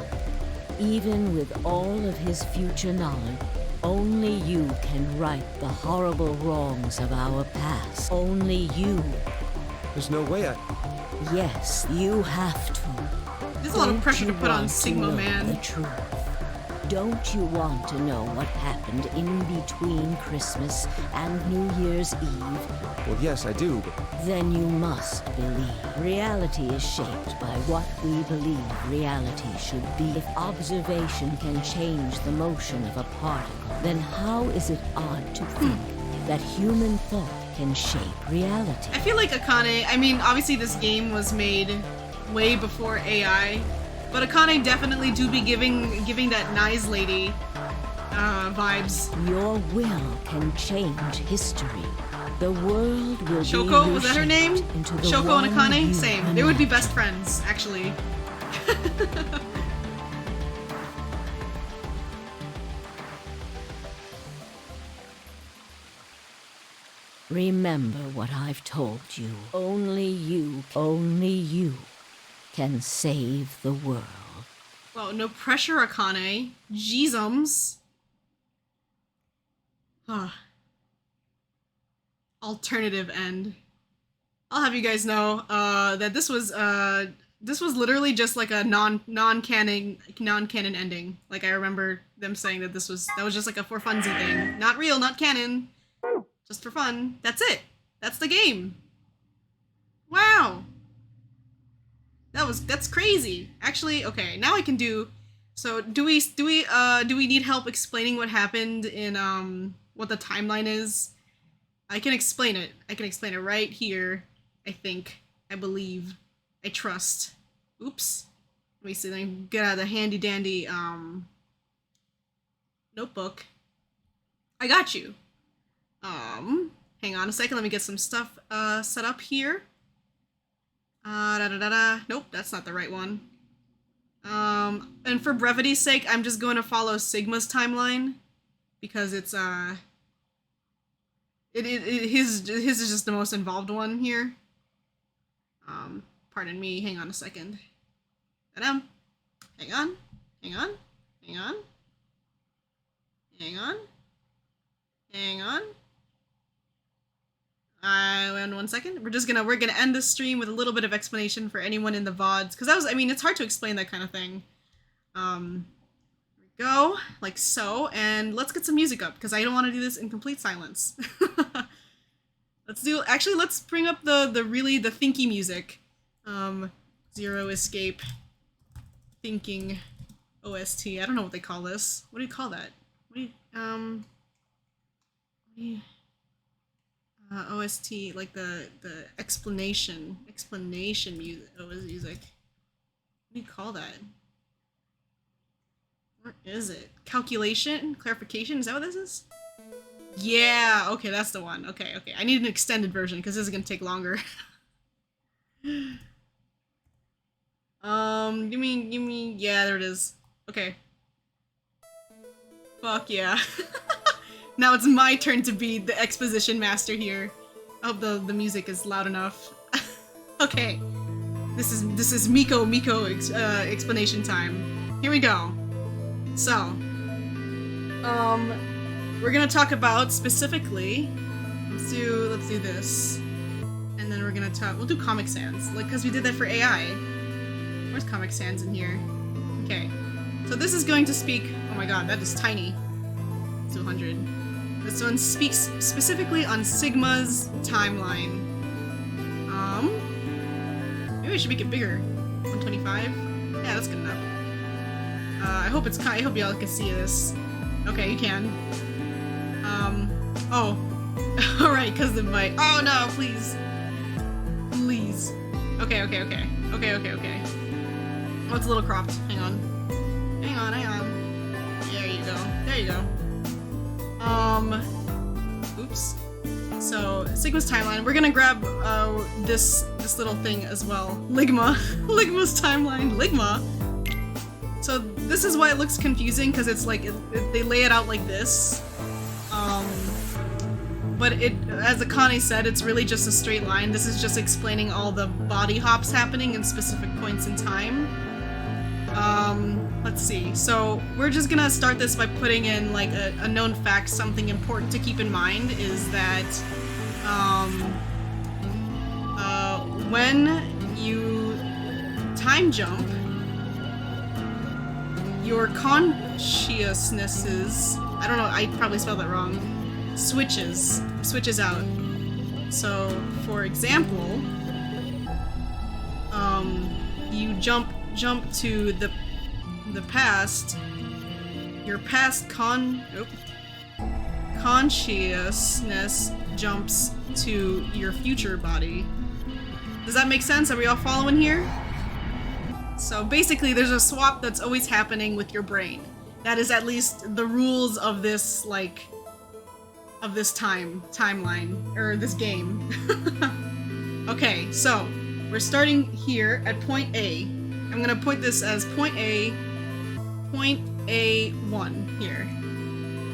even with all of his future knowledge, only you can right the horrible wrongs of our past. Only you. There's no way I... Yes, you have to. There's a lot of pressure to Don't put you on want Sigma, to know man. the truth? Don't you want to know what happened in between Christmas and New Year's Eve? Well, yes, I do, but... Then you must believe. Reality is shaped by what we believe reality should be. If observation can change the motion of a particle, then how is it odd to think that human thought can shape reality? I feel like Akane, I mean, obviously this game was made way before AI, but Akane definitely do be giving that nice lady vibes. Your will can change history. The world will Shoko, be was that her name? into the Shoko and one Akane? you Same. They would be imagine. best friends, actually. Remember what I've told you. Only you can save the world. Well, no pressure, Akane. Jeezums. Huh. Alternative end. I'll have you guys know that this was literally just like a non-canon ending. Like, I remember them saying that that was just like a for funsy thing. Not real, not canon. Just for fun. That's it. That's the game. Wow. That's crazy. Actually, okay, now I can do. So do we need help explaining what happened in what the timeline is? I can explain it. I can explain it right here. I think. I believe. I trust. Oops. Let me see. Let me get out the handy dandy notebook. I got you. Hang on a second. Let me get some stuff set up here. Nope, that's not the right one. And for brevity's sake, I'm just going to follow Sigma's timeline because it's his is just the most involved one here. Pardon me. Hang on a second. Hang on. Hang on. Hang on. Hang on. Hang on. One second. We're gonna end this stream with a little bit of explanation for anyone in the VODs, because it's hard to explain that kind of thing. Here we go, like so, and let's get some music up, because I don't want to do this in complete silence. Let's bring up the thinky music. Zero Escape Thinking OST. I don't know what they call this. What do you call that? OST, like the explanation music. Music. What do you call that? Where is it? Calculation? Clarification? Is that what this is? Yeah, okay, that's the one. Okay. I need an extended version because this is gonna take longer. Give me, yeah, there it is. Okay. Fuck yeah. Now it's my turn to be the exposition master here. I hope the music is loud enough. Okay. This is Miko explanation time. Here we go. So, we're gonna talk about specifically. Let's do this, and then we'll do Comic Sans, like, because we did that for AI. Where's Comic Sans in here? Okay. So this is going to speak. Oh my god, that is tiny. 200. This one speaks specifically on Sigma's timeline. Maybe I should make it bigger. 125. Yeah, that's good enough. I hope y'all can see this. Okay, you can. Oh. Alright, because of my... Oh no, please. Please. Okay. Oh, it's a little cropped. Hang on. There you go. Oops. So, Sigma's timeline. We're gonna grab this little thing as well. Ligma's timeline. Ligma? So this is why it looks confusing, because it's like, they lay it out like this. but it, as Akane said, it's really just a straight line. This is just explaining all the body hops happening in specific points in time. Let's see. So we're just gonna start this by putting in like a known fact. Something important to keep in mind is that when you time jump, your consciousnesses, I don't know, I probably spelled that wrong, switches out. So, for example, you jump to the past, your past consciousness jumps to your future body. Does that make sense? Are we all following here? So basically there's a swap that's always happening with your brain. That is at least the rules of this, like, of this timeline, or this game. Okay, so we're starting here at point A. I'm gonna point this as point A1 here.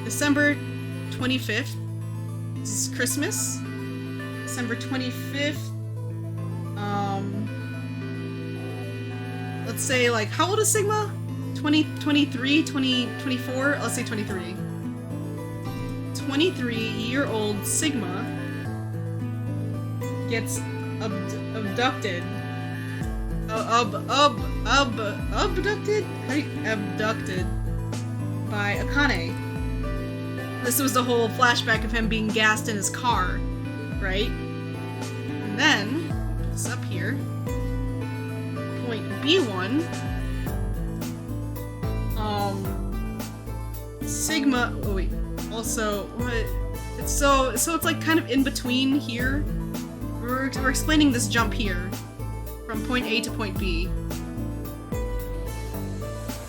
December 25th. This is Christmas. December 25th. Let's say, like, how old is Sigma? 20, 23, 20, 24? Let's say 23. 23-year-old Sigma gets abducted. Abducted? Abducted by Akane. This was the whole flashback of him being gassed in his car, right? And then, it's up here. Point B1, Sigma, oh wait, also, what, so it's like kind of in between here. We're explaining this jump here, from point A to point B.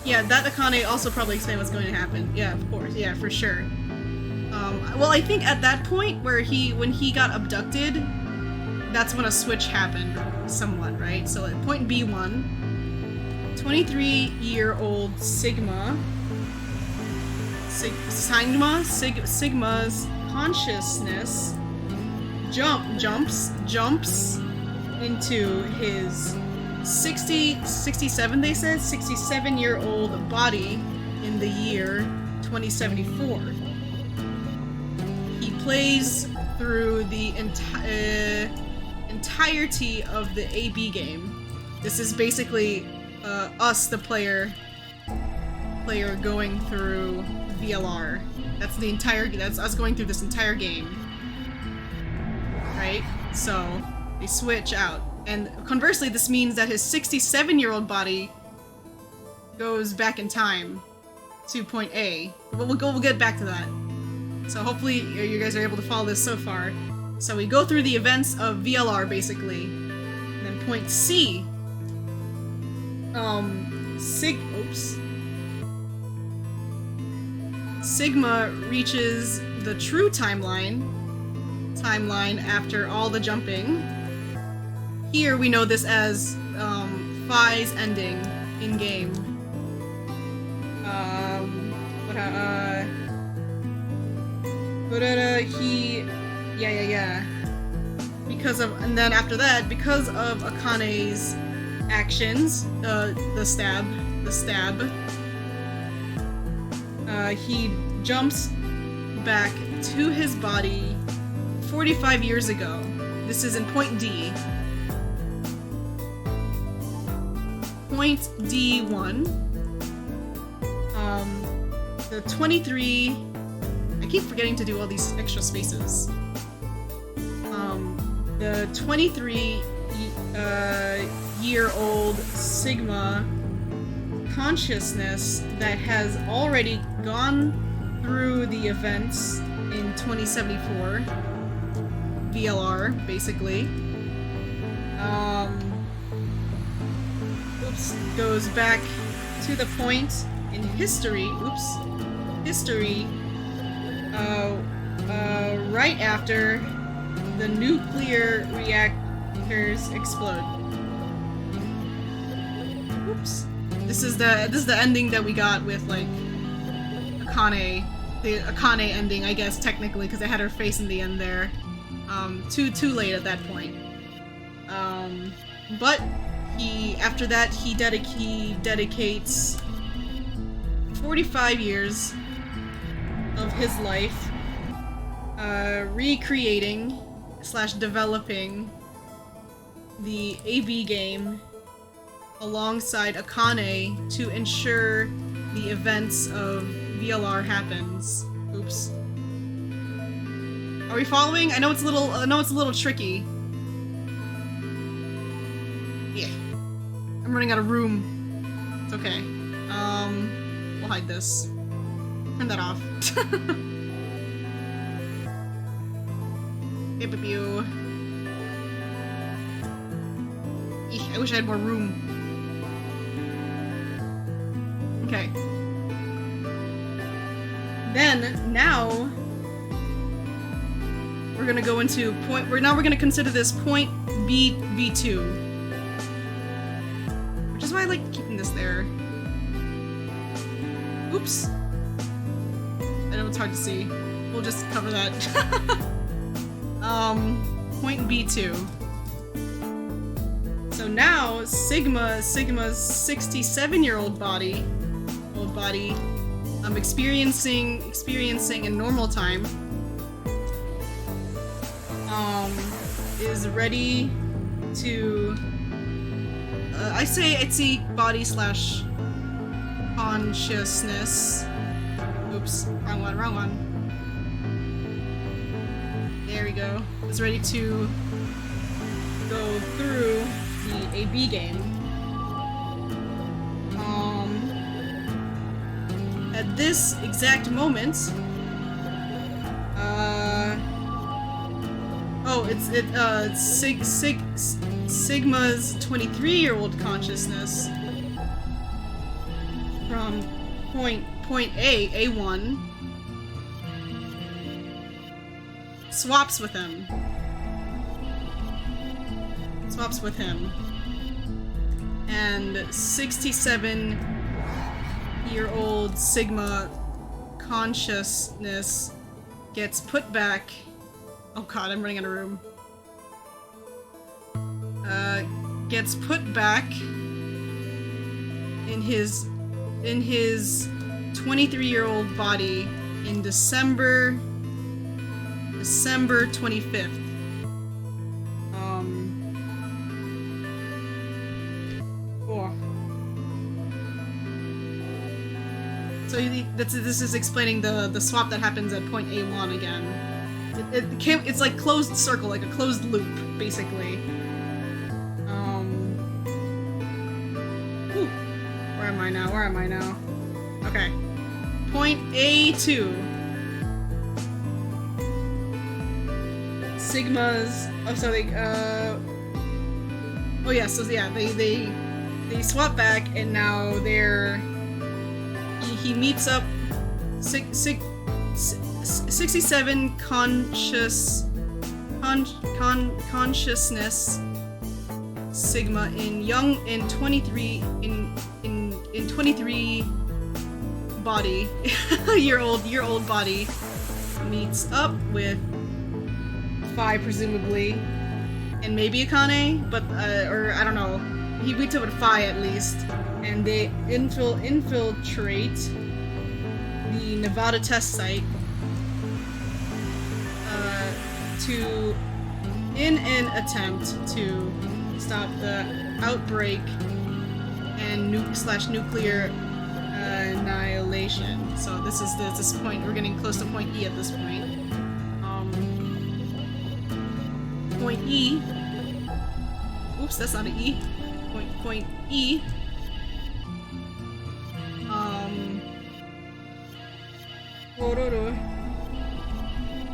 Yeah, that Akane also probably explained what's going to happen. Yeah, of course, yeah, for sure. Well, I think at that point where when he got abducted, that's when a switch happened, somewhat, right? So at point B1, 23-year-old Sigma's consciousness jumps into his 67, they said, 67-year-old body in the year 2074. He plays through the entirety of the AB game. This is basically us, the player going through VLR. That's us going through this entire game. Right? So they switch out. And conversely, this means that his 67-year-old body goes back in time to point A. But we'll get back to that. So hopefully you guys are able to follow this so far. So we go through the events of VLR, basically. And then point C. Sigma reaches the true timeline after all the jumping. Here we know this as Phi's ending in game. And then after that, because of Akane's actions, the stab, he jumps back to his body 45 years ago. This is in point D. Point D1. The 23... I keep forgetting to do all these extra spaces. The 23-year-old Sigma consciousness that has already gone through the events in 2074 VLR, basically. Goes back to the point in history. Right after the nuclear reactors explode. This is the ending that we got with, like, Akane. the Akane ending, I guess, technically, because they had her face in the end there. Too late at that point. But after that, he dedicates 45 years of his life recreating / developing the AB game alongside Akane to ensure the events of VLR happens. Oops. Are we following? I know it's a little tricky. Yeah. I'm running out of room. It's okay. We'll hide this. Turn that off. Pew. I wish I had more room. Okay. Then, now, we're gonna go into point. We're gonna consider this point B2, which is why I like keeping this there. Oops. I know it's hard to see. We'll just cover that. Point B2. So now Sigma's 67-year-old body, experiencing in normal time, is ready to, I say body / consciousness. Oops, wrong one. There we go. Is ready to go through the AB game. At this exact moment, Sigma's 23-year-old consciousness from point A1, swaps with him. And 67-year-old Sigma consciousness gets put back. Oh god, I'm running out of room. Gets put back in his 23-year-old body in December 25th. So this is explaining the swap that happens at point A1 again. It's like closed circle, like a closed loop, basically. Where am I now? Okay. Point A2. Sigma's. Oh, so they. Oh yeah. So yeah, they swap back, and now they're. He meets up 67 consciousness Sigma in 23 body year old body meets up with Phi presumably, and maybe Akane, but or I don't know. He meets up with Phi at least, and they infiltrate the Nevada test site in an attempt to stop the outbreak and nuclear annihilation. So this point. We're getting close to point E at this point. Point E. Oops, that's not an E. Point E.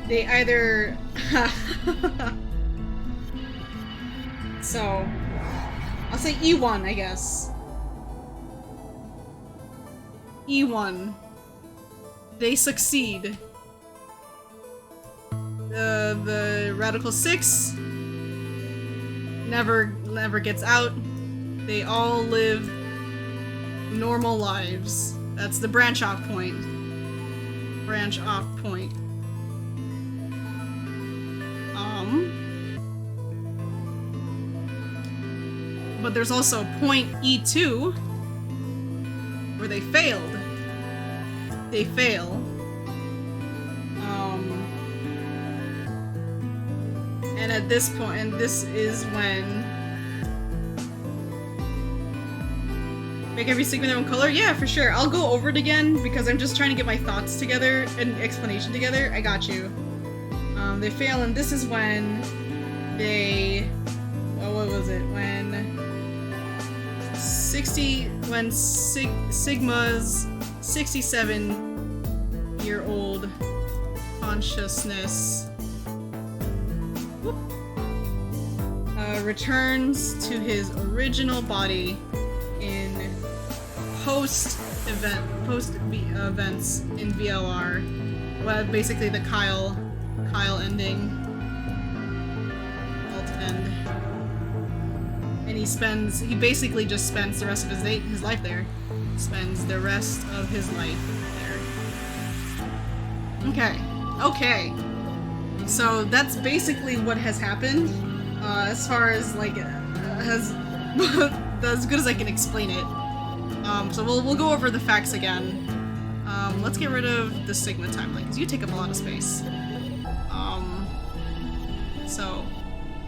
They either so I'll say E1, I guess. E1. They succeed. The Radical 6 never gets out. They all live normal lives. That's the branch off point. branch off point. But there's also point E2 where they failed. They fail. And at this point, and this is when make every Sigma their own color? Yeah, for sure. I'll go over it again because I'm just trying to get my thoughts together and explanation together. I got you. They fail, and this is when they... Well, what was it? When Sigma's 67-year-old consciousness returns to his original body in post-events in VLR. Well, basically the Kyle ending, alt end, and he basically just spends the rest of his life there. Spends the rest of his life there. Okay. So that's basically what has happened. As far as like as good as I can explain it. So we'll go over the facts again. Let's get rid of the Sigma timeline because you take up a lot of space. So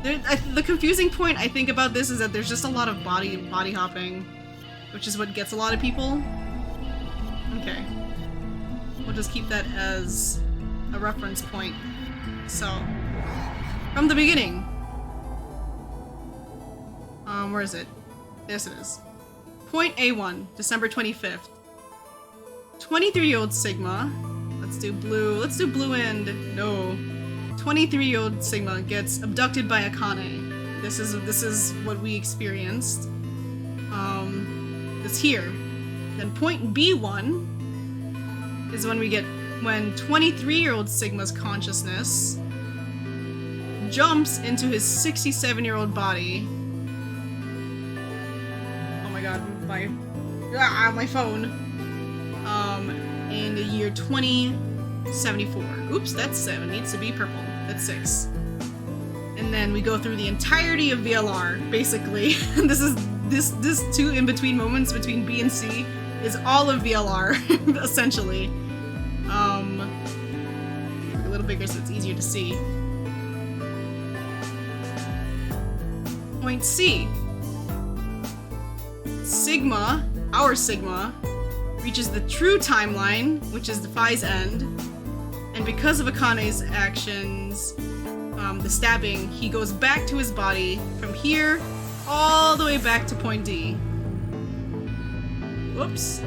the confusing point I think about this is that there's just a lot of body hopping, which is what gets a lot of people. Okay, we'll just keep that as a reference point. So from the beginning. Where is it? Yes, it is. Point A1, December 25th. 23-year-old Sigma. Let's do blue and no. 23-year-old Sigma gets abducted by Akane. This is what we experienced. It's here. Then point B1 is when 23-year-old Sigma's consciousness jumps into his 67-year-old body. God, my phone. In the year 2074. Oops, that's 7. Needs to be purple. That's 6. And then we go through the entirety of VLR, basically. this two in between moments between B and C is all of VLR, essentially. A little bigger so it's easier to see. Point C. Sigma, our Sigma, reaches the true timeline, which is the Phi's end, and because of Akane's actions, the stabbing, he goes back to his body from here all the way back to point D. Whoops.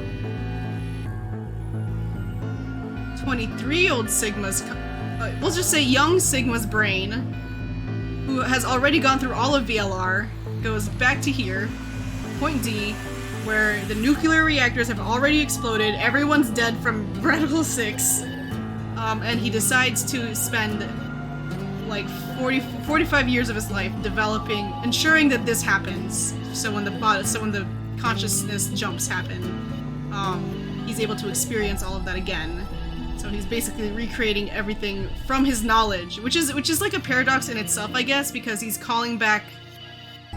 23-year-old Sigma's, we'll just say young Sigma's brain, who has already gone through all of VLR, goes back to here, point D, where the nuclear reactors have already exploded, everyone's dead from Radical 6, and he decides to spend like 45 years of his life ensuring that this happens, so when the consciousness jumps happen, he's able to experience all of that again. So he's basically recreating everything from his knowledge, which is like a paradox in itself, I guess, because he's calling back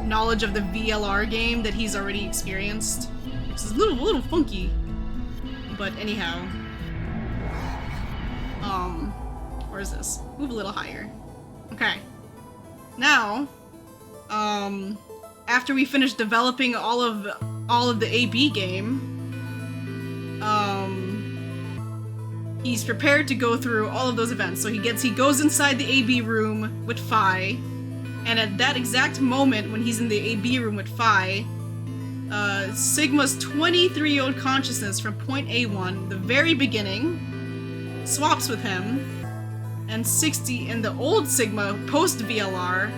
knowledge of the VLR game that he's already experienced, which is a little funky. But anyhow, where is this? Move a little higher. Okay. Now, after we finish developing all of the AB game, he's prepared to go through all of those events. So he goes inside the AB room with Phi. And at that exact moment, when he's in the AB room with Phi, Sigma's 23-year-old consciousness from point A1, the very beginning, swaps with him, and the old Sigma, post-VLR,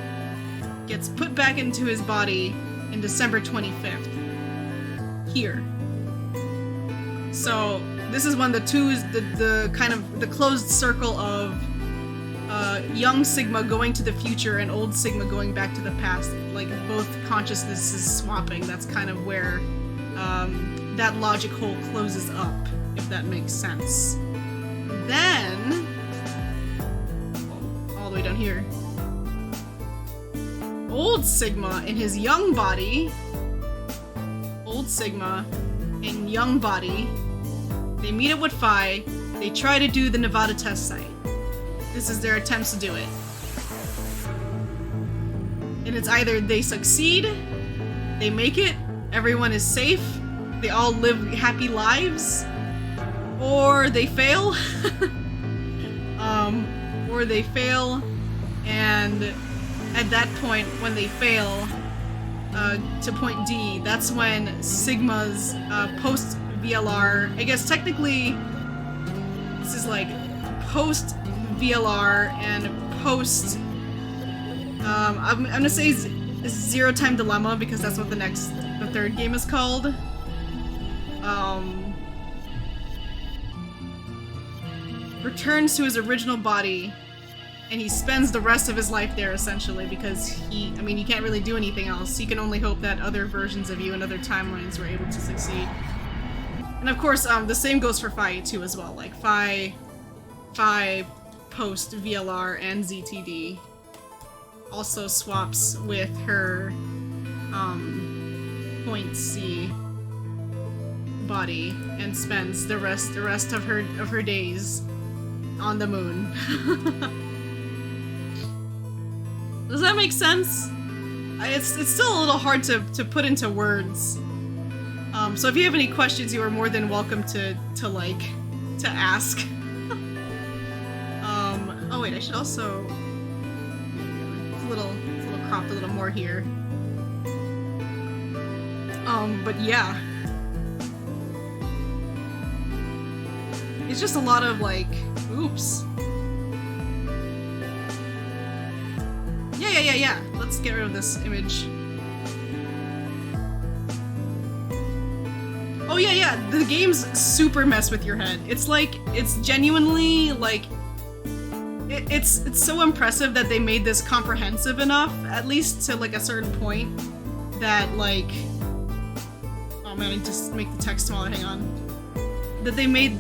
gets put back into his body in December 25th. Here. So, this is when the kind of the closed circle of young Sigma going to the future and old Sigma going back to the past, like both consciousnesses swapping. That's kind of where that logic hole closes up, if that makes sense. Then, all the way down here, Old Sigma in his young body, Old Sigma in young body, they meet up with Phi, they try to do the Nevada test site. This is their attempts to do it. And it's either they succeed, they make it, everyone is safe, they all live happy lives, or they fail. Or they fail, and at that point, when they fail, to point D, that's when Sigma's post VLR, I guess technically this is like post VLR and post I'm gonna say Zero Time Dilemma because that's what the third game is called. Returns to his original body, and he spends the rest of his life there essentially because he can't really do anything else. He can only hope that other versions of you and other timelines were able to succeed. And of course, the same goes for Phi too as well. Like Phi post VLR and ZTD also swaps with her point C body and spends the rest of her days on the moon. Does that make sense? It's still a little hard to put into words. So if you have any questions, you are more than welcome to ask. Oh wait, I should also. It's a little cropped a little more here. But yeah. It's just a lot of like, oops. Yeah. Let's get rid of this image. Oh yeah, the games super mess with your head. It's like, it's genuinely like, it's so impressive that they made this comprehensive enough, at least to like a certain point, that like, oh man, I just make the text smaller, hang on. That they made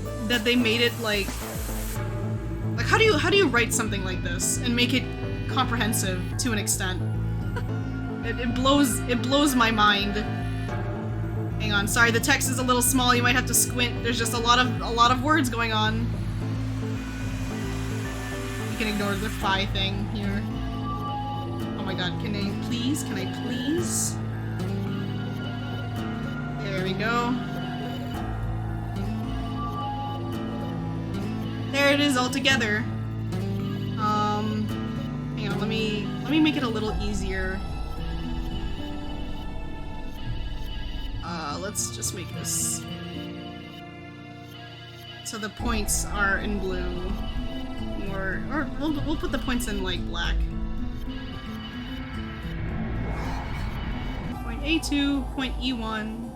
it like how do you write something like this and make it comprehensive to an extent? It blows my mind. Hang on, sorry, the text is a little small, you might have to squint. There's just a lot of words going on. You can ignore the Phi thing here. Oh my god, can I please? There we go. There it is all together. Hang on, let me make it a little easier. Let's just make this so the points are in blue, or we'll put the points in like black. Point A2, point E1,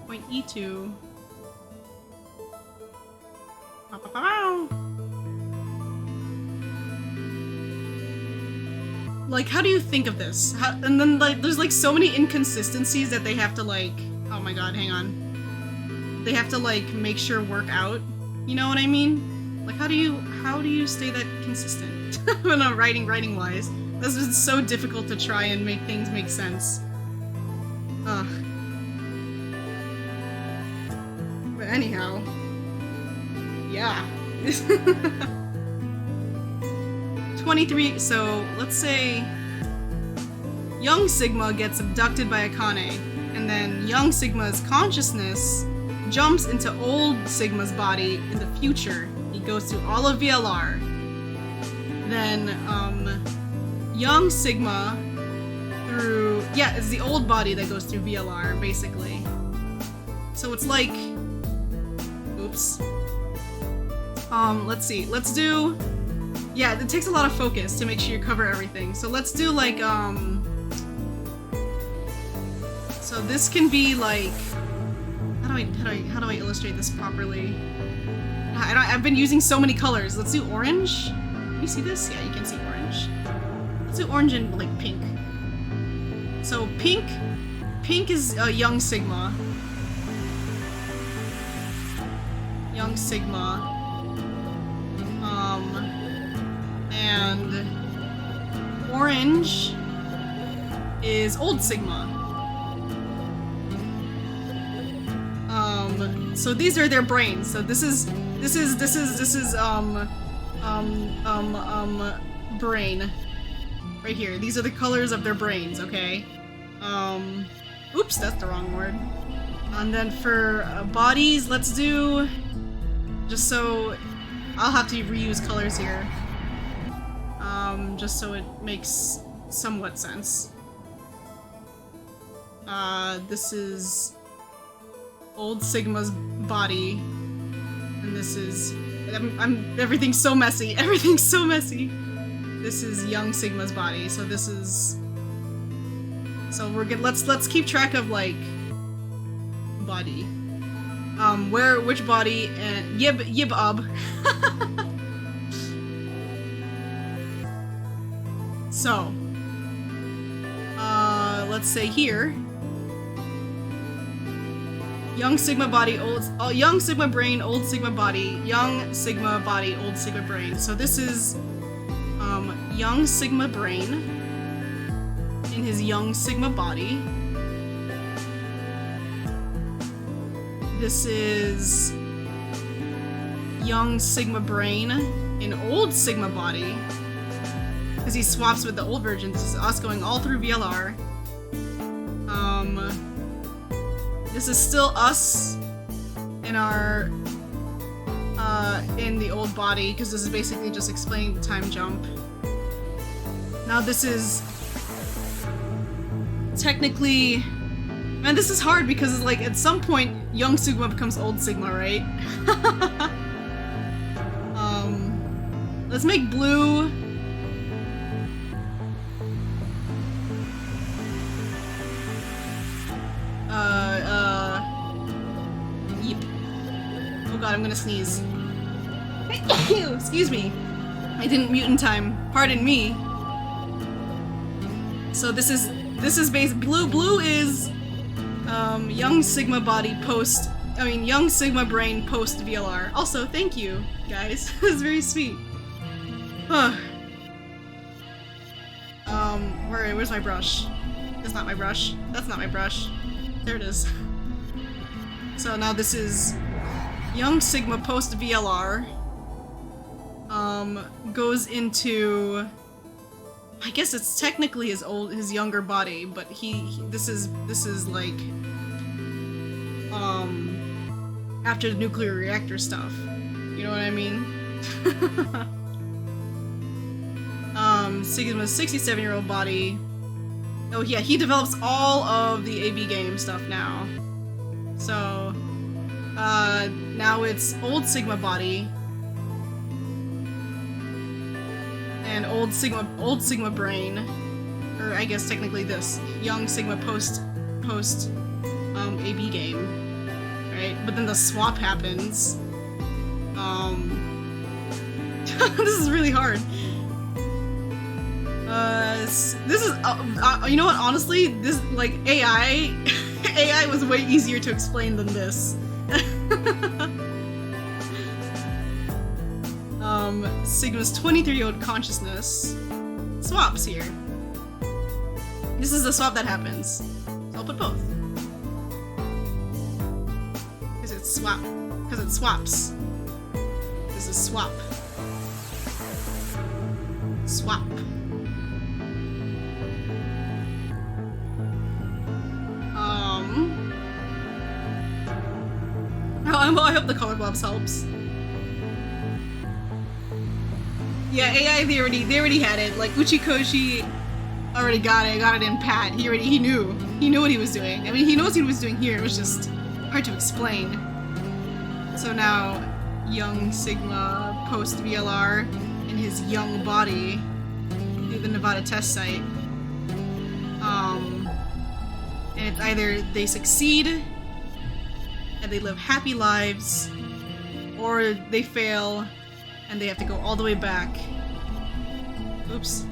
point E2. Like, how do you think of this? And then, like, there's, like, so many inconsistencies that they have to, like... Oh my god, hang on. They have to, like, make sure work out. You know what I mean? Like, how do you stay that consistent? No, writing-wise. This is so difficult to try and make things make sense. Ugh. But anyhow... Yeah. 23, so let's say young Sigma gets abducted by Akane, and then young Sigma's consciousness jumps into old Sigma's body in the future. He goes through all of VLR. Then, young Sigma through... Yeah, it's the old body that goes through VLR, basically. So it's like... Oops. Let's see. Let's do... Yeah, it takes a lot of focus to make sure you cover everything. So let's do like, so this can be like... How do I illustrate this properly? I've been using so many colors. Let's do orange. Can you see this? Yeah, you can see orange. Let's do orange and like pink. So pink is young Sigma. Young Sigma. And orange is Old Sigma. So these are their brains. So this is brain. Right here. These are the colors of their brains, okay? Oops, that's the wrong word. And then for bodies, let's do, just so I'll have to reuse colors here. Just so it makes somewhat sense. This is Old Sigma's body, and this is everything's so messy. Everything's so messy. This is Young Sigma's body. So this is. So we're good. Let's keep track of like body. Which body and yib. So, let's say here, Young Sigma body, Young Sigma brain, Old Sigma body, Young Sigma body, Old Sigma brain. So this is, Young Sigma brain in his Young Sigma body. This is Young Sigma brain in Old Sigma body. Because he swaps with the old version. This is us going all through VLR. This is still us in our in the old body, because this is basically just explaining the time jump. Now this is technically, man, this is hard because it's like at some point Young Sigma becomes Old Sigma, right? Let's make blue. Yep. Oh god, I'm gonna sneeze. Excuse me. I didn't mute in time. Pardon me. So this is blue is Young Sigma body post, Young Sigma brain post VLR. Also, thank you, guys. This is very sweet. Where's my brush? That's not my brush. That's not my brush. There it is. So now this is Young Sigma post VLR. Goes into, I guess it's technically his younger body, but this is like after the nuclear reactor stuff. You know what I mean? Sigma's 67-year-old body. Oh yeah, he develops all of the AB game stuff now. So now it's Old Sigma body and Old Sigma brain, or I guess technically this Young Sigma post AB game, right? But then the swap happens. This is really hard. This is, you know what, honestly, this, like, AI was way easier to explain than this. Sigma's 23-year-old consciousness swaps here. This is the swap that happens. So I'll put both. Because it swaps. This is swap. Swap. I hope the color blobs helps. Yeah, AI, they already had it. Like Uchikoshi already got it in pat. He knew what he was doing. I mean, he knows what he was doing here. It was just hard to explain. So now, Young Sigma post VLR in his young body through the Nevada test site. And it's either they succeed and they live happy lives, or they fail and they have to go all the way back. Oops.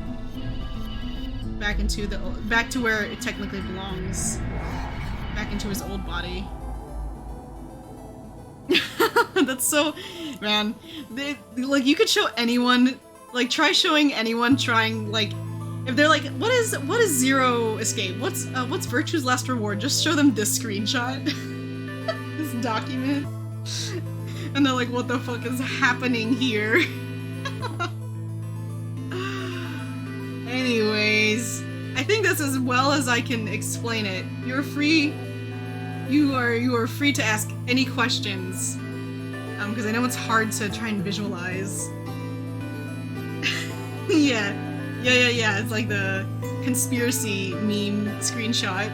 Back to where it technically belongs. Back into his old body. That's so, man. Like, you could show anyone, like, try showing anyone trying, like, if they're like, what is Zero Escape? What's Virtue's Last Reward? Just show them this screenshot, this document, and they're like, what the fuck is happening here? Anyways, I think that's as well as I can explain it. You're free. You are free to ask any questions, because I know it's hard to try and visualize. Yeah. It's like the conspiracy meme screenshot,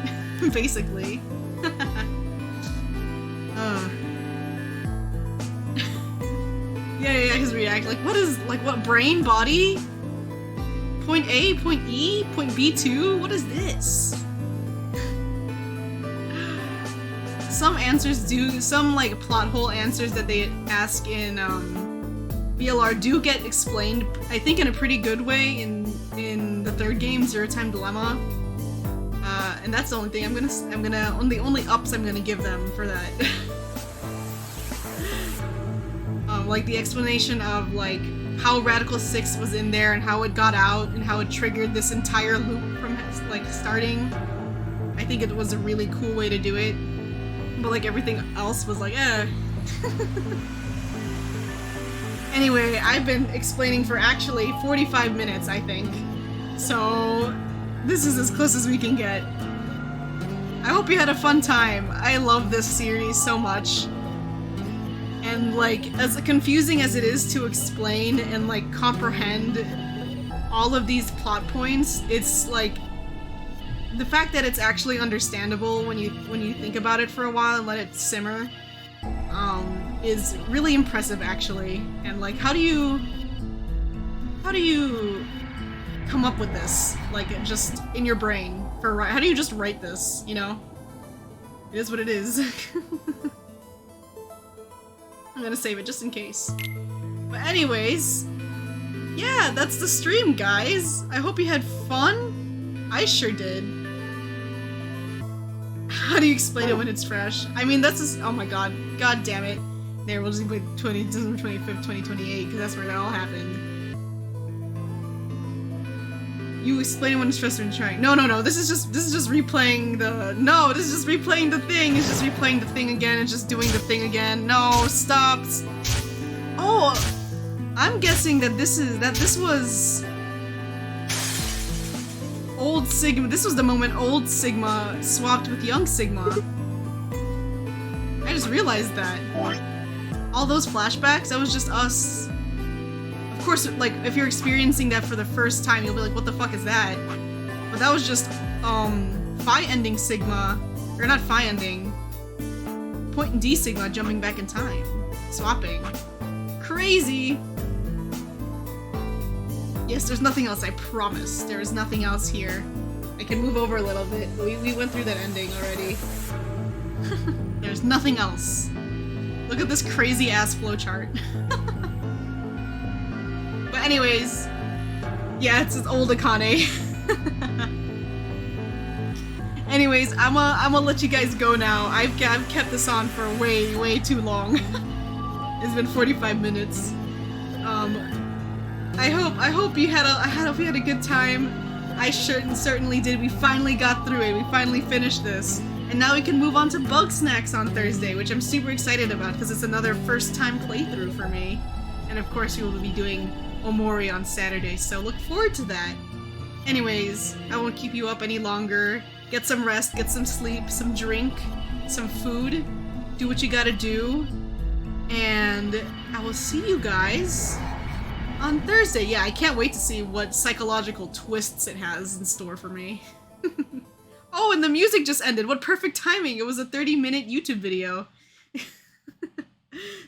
basically. Yeah, his react, like, what brain, body? Point A, point E, point B2? What is this? Some answers some like plot hole answers that they ask in BLR do get explained, I think, in a pretty good way in the third game, Zero Time Dilemma. And that's the only thing the only ups I'm gonna give them for that. Like the explanation of like how Radical 6 was in there and how it got out and how it triggered this entire loop from like starting. I think it was a really cool way to do it. But like everything else was like, eh. Anyway, I've been explaining for actually 45 minutes, I think. So this is as close as we can get. I hope you had a fun time. I love this series so much. And like, as confusing as it is to explain and like comprehend all of these plot points, it's like the fact that it's actually understandable when you think about it for a while and let it simmer, is really impressive actually. And like, how do you come up with this, like, just in your brain how do you just write this, you know? It is what it is. I'm gonna save it just in case. But anyways, yeah, that's the stream, guys. I hope you had fun. I sure did. How do you explain it when it's fresh? I mean, that's just, oh my god. God damn it. There, we'll just wait December 25th, 2028, because that's where that all happened. You explain it when it's fresh when trying. No, this is just replaying the, no, this is just replaying the thing. It's just replaying the thing again and just doing the thing again. No, stop. Oh, I'm guessing that this was old Sigma. This was the moment old Sigma swapped with young Sigma. I just realized that. All those flashbacks, that was just us. Of course, like, if you're experiencing that for the first time, you'll be like, what the fuck is that? But that was just, Phi ending Sigma, or not Phi ending, Point and D Sigma jumping back in time. Swapping. Crazy! Yes, there's nothing else, I promise. There is nothing else here. I can move over a little bit. We went through that ending already. There's nothing else. Look at this crazy-ass flowchart. But anyways, yeah, it's old Akane. Anyways, I'm gonna let you guys go now. I've kept this on for way too long. It's been 45 minutes. I hope you had a good time. I certainly did. We finally got through it. We finally finished this. And now we can move on to Bug Snacks on Thursday, which I'm super excited about because it's another first-time playthrough for me. And of course we will be doing Omori on Saturday, so look forward to that. Anyways, I won't keep you up any longer. Get some rest, get some sleep, some drink, some food. Do what you gotta do. And I will see you guys on Thursday. Yeah, I can't wait to see what psychological twists it has in store for me. Oh, and the music just ended. What perfect timing. It was a 30-minute YouTube video.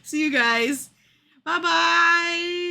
See you guys. Bye-bye.